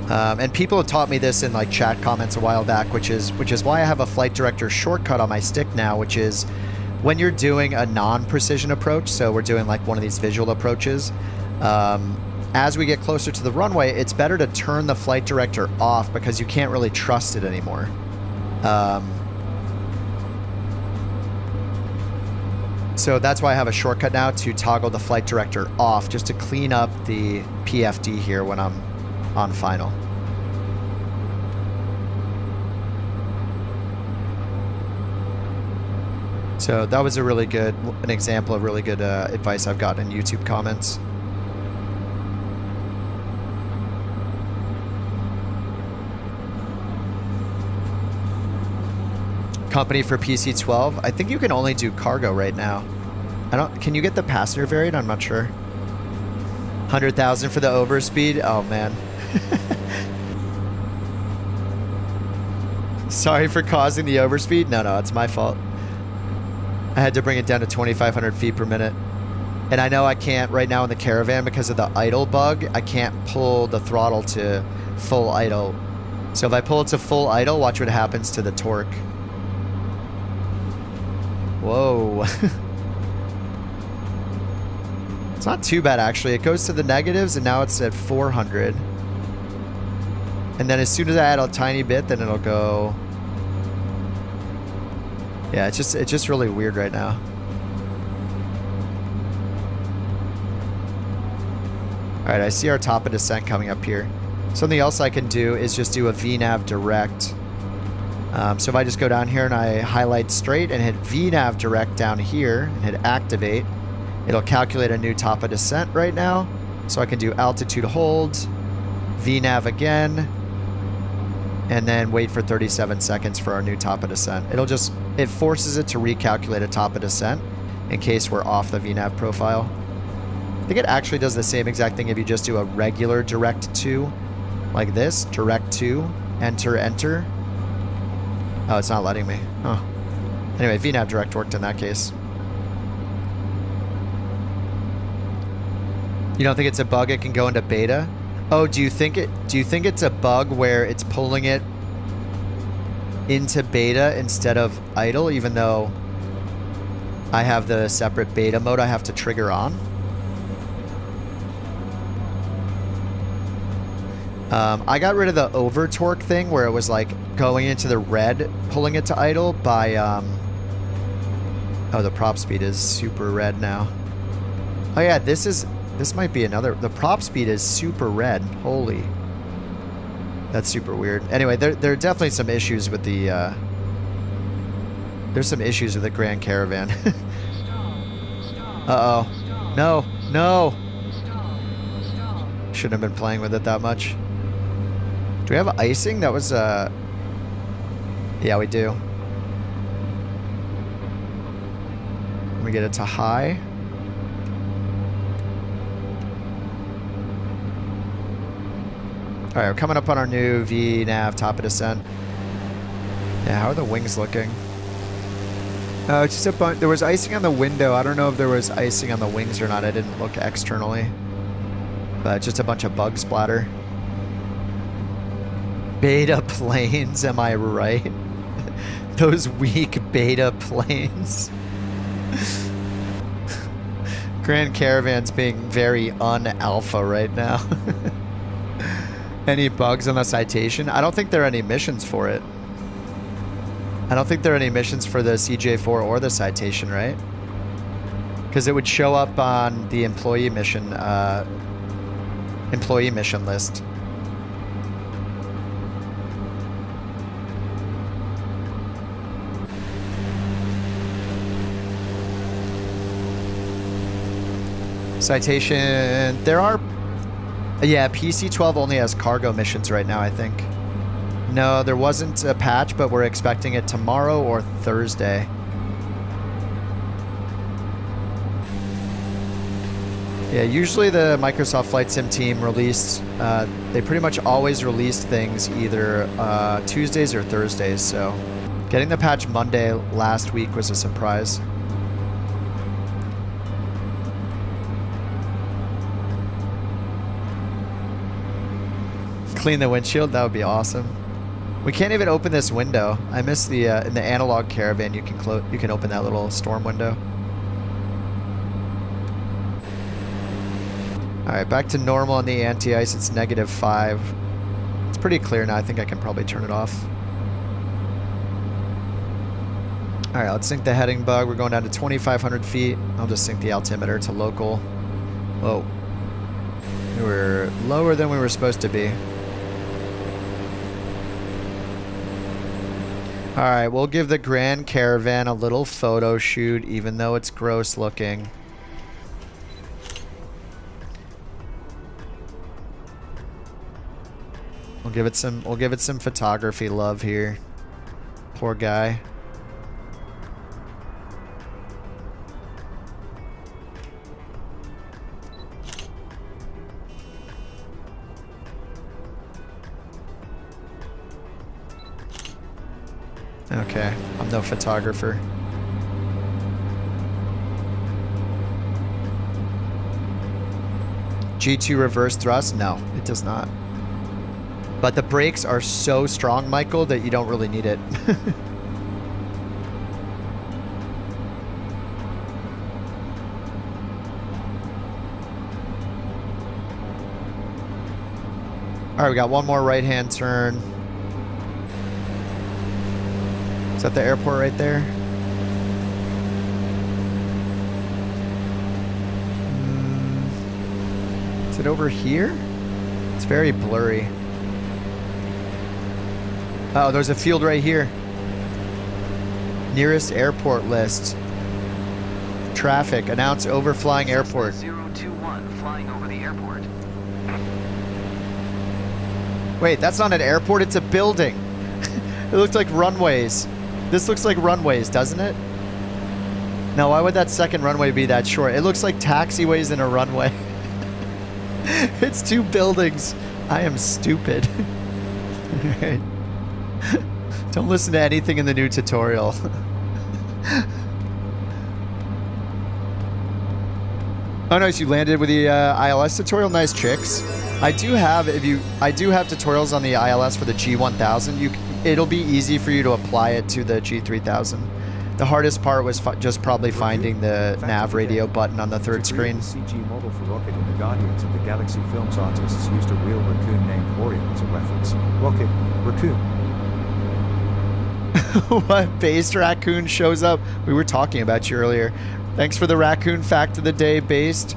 And people have taught me this in like chat comments a while back, which is why I have a flight director shortcut on my stick now, which is when you're doing a non-precision approach, so we're doing like one of these visual approaches, as we get closer to the runway, it's better to turn the flight director off because you can't really trust it anymore. So that's why I have a shortcut now to toggle the flight director off, just to clean up the PFD here when I'm on final. So that was an example of really good advice I've gotten in YouTube comments. Company for PC-12. I think you can only do cargo right now. Can you get the passenger variant? I'm not sure. 100,000 for the overspeed? Oh man. Sorry for causing the overspeed. No, it's my fault. I had to bring it down to 2,500 feet per minute. And I know I can't right now in the Caravan because of the idle bug. I can't pull the throttle to full idle. So if I pull it to full idle, watch what happens to the torque. Whoa. It's not too bad, actually. It goes to the negatives, and now it's at 400. And then as soon as I add a tiny bit, then it'll go... Yeah, it's just really weird right now. Alright, I see our top of descent coming up here. Something else I can do is just do a VNAV direct. So if I just go down here and I highlight straight and hit VNAV direct down here and hit activate, it'll calculate a new top of descent right now. So I can do altitude hold, VNAV again, and then wait for 37 seconds for our new top of descent. It forces it to recalculate a top of descent in case we're off the VNAV profile. I think it actually does the same exact thing if you just do a regular direct to, like this, direct to, enter, enter. Oh, it's not letting me. Huh. Anyway, VNAV direct worked in that case. You don't think it's a bug it can go into beta? Oh, do you think it's a bug where it's pulling it into beta instead of idle, even though I have the separate beta mode I have to trigger on? I got rid of the over torque thing where it was like going into the red, pulling it to idle by, oh, the prop speed is super red now. Oh yeah, this might be another, the prop speed is super red. Holy. That's super weird. Anyway, there are definitely some issues with the, there's some issues with the Grand Caravan. Uh-oh. No. Shouldn't have been playing with it that much. Do we have icing? That was, yeah, we do. Let me get it to high. Alright, we're coming up on our new VNAV top of descent. Yeah, how are the wings looking? It's just a bunch. There was icing on the window. I don't know if there was icing on the wings or not. I didn't look externally. But just a bunch of bug splatter. Beta planes, am I right? Those weak beta planes. Grand Caravan's being very un-alpha right now. Any bugs on the citation? I don't think there are any missions for it. I don't think there are any missions for the CJ4 or the citation, right? Because it would show up on the employee mission list. Citation. There are... Yeah, PC-12 only has cargo missions right now, I think. No, there wasn't a patch, but we're expecting it tomorrow or Thursday. Yeah, usually the Microsoft Flight Sim team released, they pretty much always released things either Tuesdays or Thursdays, so getting the patch Monday last week was a surprise. Clean the windshield, that would be awesome. We can't even open this window. I miss the in the analog caravan you can open that little storm window. Alright, back to normal on the anti-ice. It's -5. It's pretty clear now. I think I can probably turn it off. Alright, let's sync the heading bug. We're going down to 2,500 feet. I'll just sync the altimeter to local. Whoa. We were lower than we were supposed to be. Alright, we'll give the Grand Caravan a little photo shoot, even though it's gross looking. We'll give it some photography love here. Poor guy. Okay, I'm no photographer. G2 reverse thrust? No, it does not. But the brakes are so strong, Michael, that you don't really need it. Alright, we got one more right-hand turn. Is that the airport right there? Is it over here? It's very blurry. Oh, there's a field right here. Nearest airport list. Traffic. Announce overflying airport. 021 flying over the airport. Wait, that's not an airport, it's a building. It looks like runways. This looks like runways, doesn't it? Now, why would that second runway be that short? It looks like taxiways in a runway. It's two buildings. I am stupid. Alright. Don't listen to anything in the new tutorial. Oh, nice! You landed with the ILS tutorial. Nice chicks. I do have tutorials on the ILS for the G1000. It'll be easy for you to apply it to the G3000. The hardest part was just probably finding the nav radio button on the third screen. The CG model for Rocket in the Guardians of the Galaxy films, artists used a real raccoon named Oreo as a reference. Rocket, raccoon. What? Based raccoon shows up? We were talking about you earlier. Thanks for the raccoon fact of the day, Based.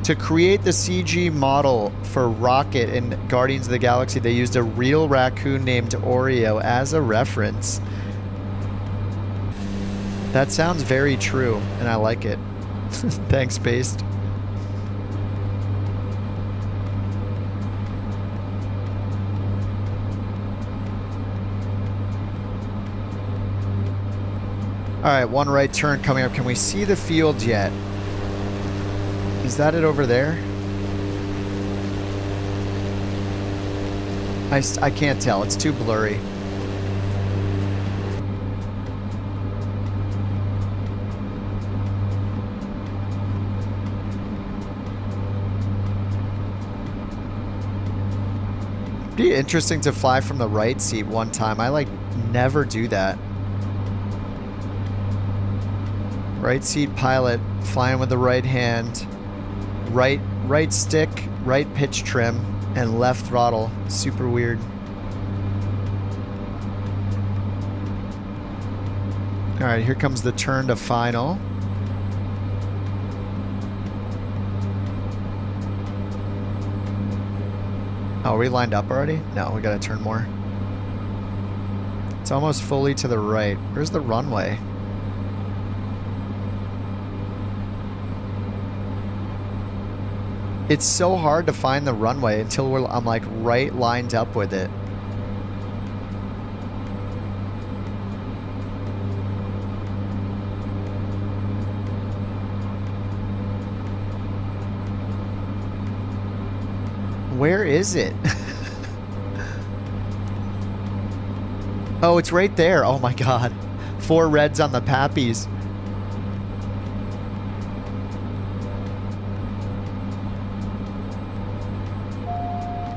To create the CG model for Rocket in Guardians of the Galaxy, they used a real raccoon named Oreo as a reference. That sounds very true, and I like it. Thanks, Based. Alright, one right turn coming up. Can we see the field yet? Is that it over there? I can't tell. It's too blurry. Be interesting to fly from the right seat one time. I like never do that. Right seat pilot, flying with the right hand. Right stick, right pitch trim, and left throttle. Super weird. Alright, here comes the turn to final. Oh, are we lined up already? No, we gotta turn more. It's almost fully to the right. Where's the runway? It's so hard to find the runway until I'm like right lined up with it. Where is it? Oh, it's right there. Oh my god. 4 reds on the Pappies.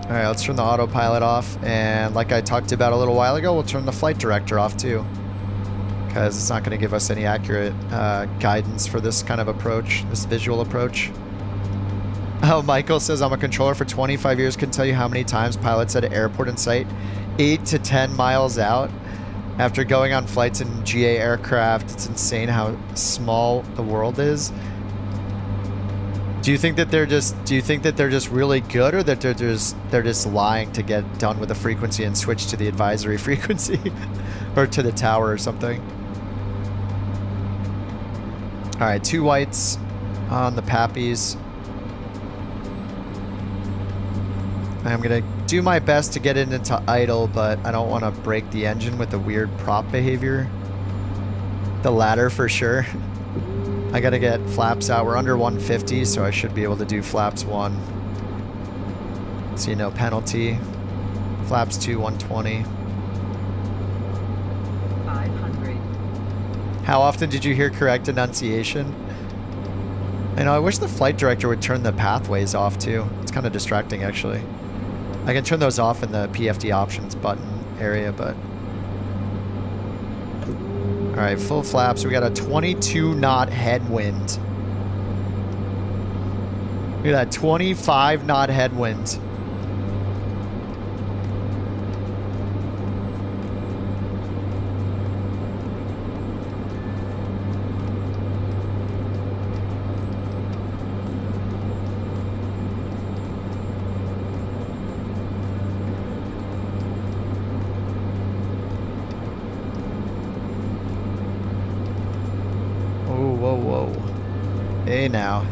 Alright, let's turn the autopilot off. And like I talked about a little while ago, we'll turn the flight director off too. Because it's not going to give us any accurate guidance for this kind of approach, this visual approach. Oh, Michael says, I'm a controller for 25 years, can tell you how many times pilots at an airport in sight 8 to 10 miles out. After going on flights in GA aircraft, it's insane how small the world is. Do you think that they're just really good, or that they're just lying to get done with the frequency and switch to the advisory frequency or to the tower or something? All right, 2 whites on the Pappies. I'm gonna do my best to get it into idle, but I don't want to break the engine with the weird prop behavior. The latter for sure. I gotta get flaps out. We're under 150, so I should be able to do flaps 1. See, no penalty. Flaps 2, 120. 500. How often did you hear correct enunciation? I know, I wish the flight director would turn the pathways off too. It's kind of distracting actually. I can turn those off in the PFD options button area, but... Alright, full flaps. We got a 22 knot headwind. Look at that, 25 knot headwind.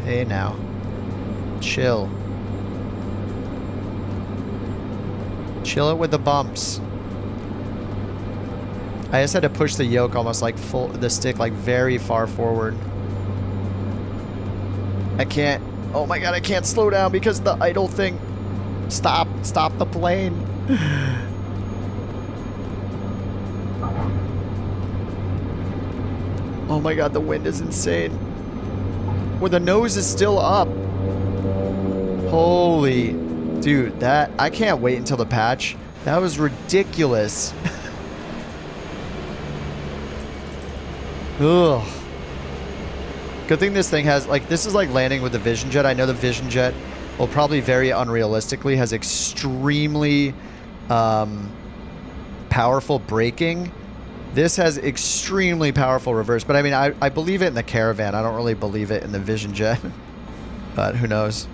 Hey now. Chill. Chill it with the bumps. I just had to push the yoke almost like the stick like very far forward. I can't, oh my god, I can't slow down because the idle thing. Stop the plane. Oh my god, the wind is insane. Where the nose is still up. Holy. Dude, that... I can't wait until the patch. That was ridiculous. Ugh. Good thing this thing has... Like, this is like landing with the Vision Jet. I know the Vision Jet will probably very unrealistically has extremely powerful braking. This has extremely powerful reverse, but I mean, I believe it in the Caravan. I don't really believe it in the Vision Jet, but who knows?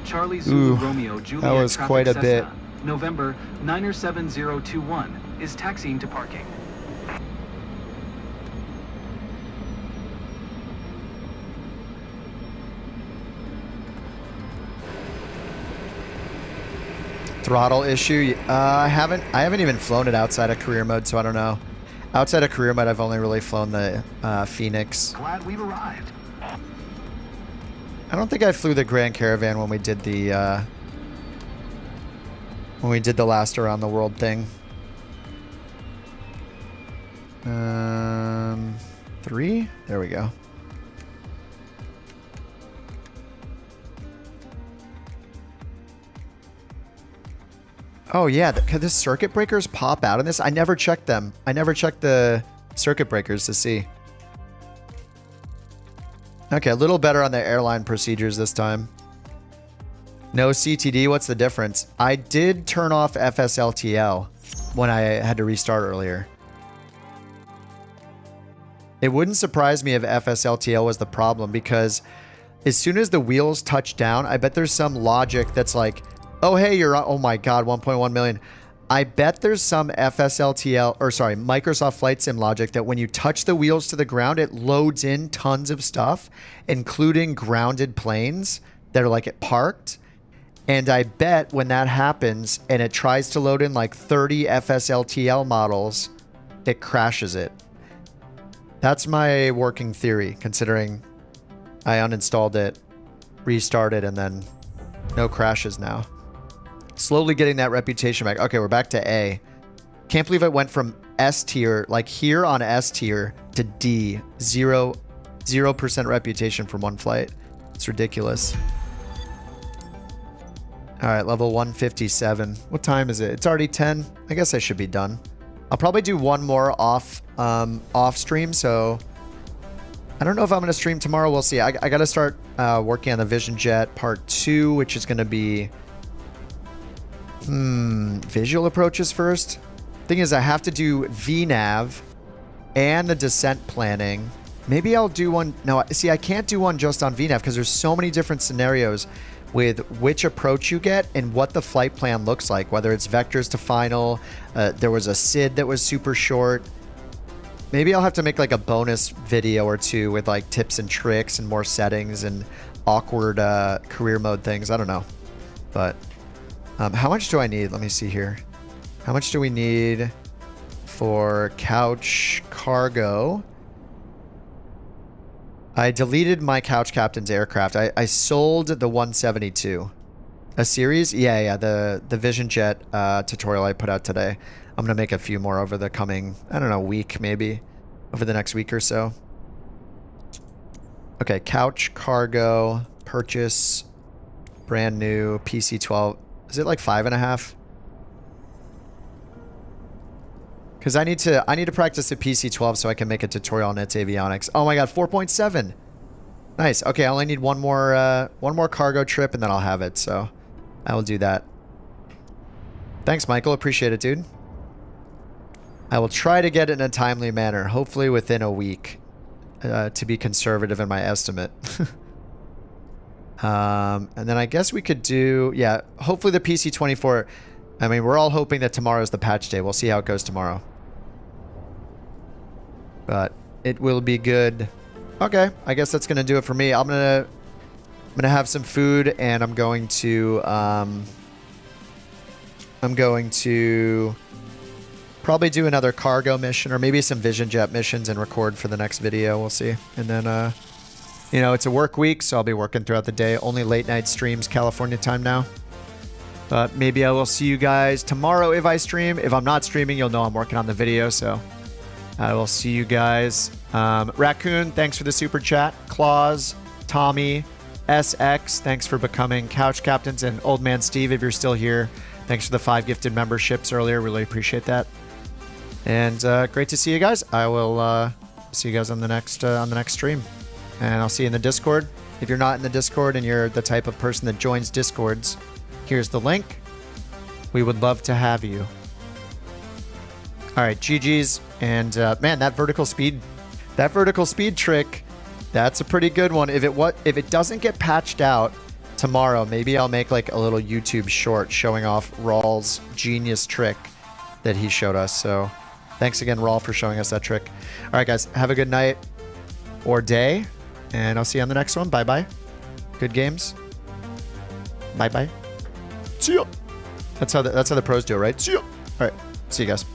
Charlie Zulu Romeo Juliet that was quite a bit. November 97021 is taxiing to parking. Throttle issue. I haven't even flown it outside of career mode, so I don't know. Outside of career mode, I've only really flown the Phoenix. Glad we've arrived. I don't think I flew the Grand Caravan when we did the last around the world thing. 3? There we go. Oh yeah, could the circuit breakers pop out in this? I never checked them. I never checked the circuit breakers to see. Okay, a little better on the airline procedures this time. No CTD, what's the difference? I did turn off FSLTL when I had to restart earlier. It wouldn't surprise me if FSLTL was the problem, because as soon as the wheels touch down, I bet there's some logic that's like, oh, hey, you're on, oh my God, 1.1 million. I bet there's some FSLTL, or sorry, Microsoft Flight Sim logic that when you touch the wheels to the ground, it loads in tons of stuff, including grounded planes that are like parked. And I bet when that happens and it tries to load in like 30 FSLTL models, it crashes it. That's my working theory, considering I uninstalled it, restarted, and then no crashes now. Slowly getting that reputation back. Okay, we're back to A. Can't believe it went from S tier, like here on S tier, to D. 0% reputation from one flight. It's ridiculous. All right, level 157. What time is it? It's already 10. I guess I should be done. I'll probably do one more off stream, so I don't know if I'm going to stream tomorrow. We'll see. I got to start working on the Vision Jet Part 2, which is going to be visual approaches first. Thing is, I have to do VNAV and the descent planning. Maybe I'll do one. No, see, I can't do one just on VNAV because there's so many different scenarios with which approach you get and what the flight plan looks like, whether it's vectors to final. There was a SID that was super short. Maybe I'll have to make like a bonus video or two with like tips and tricks and more settings and awkward career mode things. I don't know. But how much do I need? Let me see here. How much do we need for couch cargo? I deleted my couch captain's aircraft. I sold the 172. A series? Yeah, the Vision Jet tutorial I put out today. I'm going to make a few more over the coming, I don't know, week maybe. Over the next week or so. Okay, couch cargo purchase. Brand new PC-12. Is it like 5.5? Because I need to practice the PC-12 so I can make a tutorial on its avionics. Oh my god, 4.7. Nice. Okay, I only need one more cargo trip and then I'll have it. So I will do that. Thanks, Michael. Appreciate it, dude. I will try to get it in a timely manner. Hopefully within a week, to be conservative in my estimate. And then I guess we could do, yeah, hopefully the PC-24. I mean, we're all hoping that tomorrow's the patch day. We'll see how it goes tomorrow. But it will be good. Okay, I guess that's gonna do it for me. I'm gonna have some food, and I'm going to probably do another cargo mission, or maybe some Vision Jet missions and record for the next video. We'll see. And then you know, it's a work week, so I'll be working throughout the day. Only late night streams, California time now. But maybe I will see you guys tomorrow if I stream. If I'm not streaming, you'll know I'm working on the video, so I will see you guys. Raccoon, thanks for the super chat. Claus, Tommy, SX, thanks for becoming couch captains. And Old Man Steve, if you're still here, thanks for the 5 gifted memberships earlier. Really appreciate that. And great to see you guys. I will see you guys on the next stream. And I'll see you in the Discord. If you're not in the Discord and you're the type of person that joins Discords, here's the link. We would love to have you. All right, GG's. And man, that vertical speed trick, that's a pretty good one. If it doesn't get patched out tomorrow, maybe I'll make like a little YouTube short showing off Rawl's genius trick that he showed us. So thanks again, Rawl, for showing us that trick. All right, guys, have a good night or day, and I'll see you on the next one. Bye-bye. Good games. Bye-bye. See ya. That's how the pros do it, right? See ya. All right. See you guys.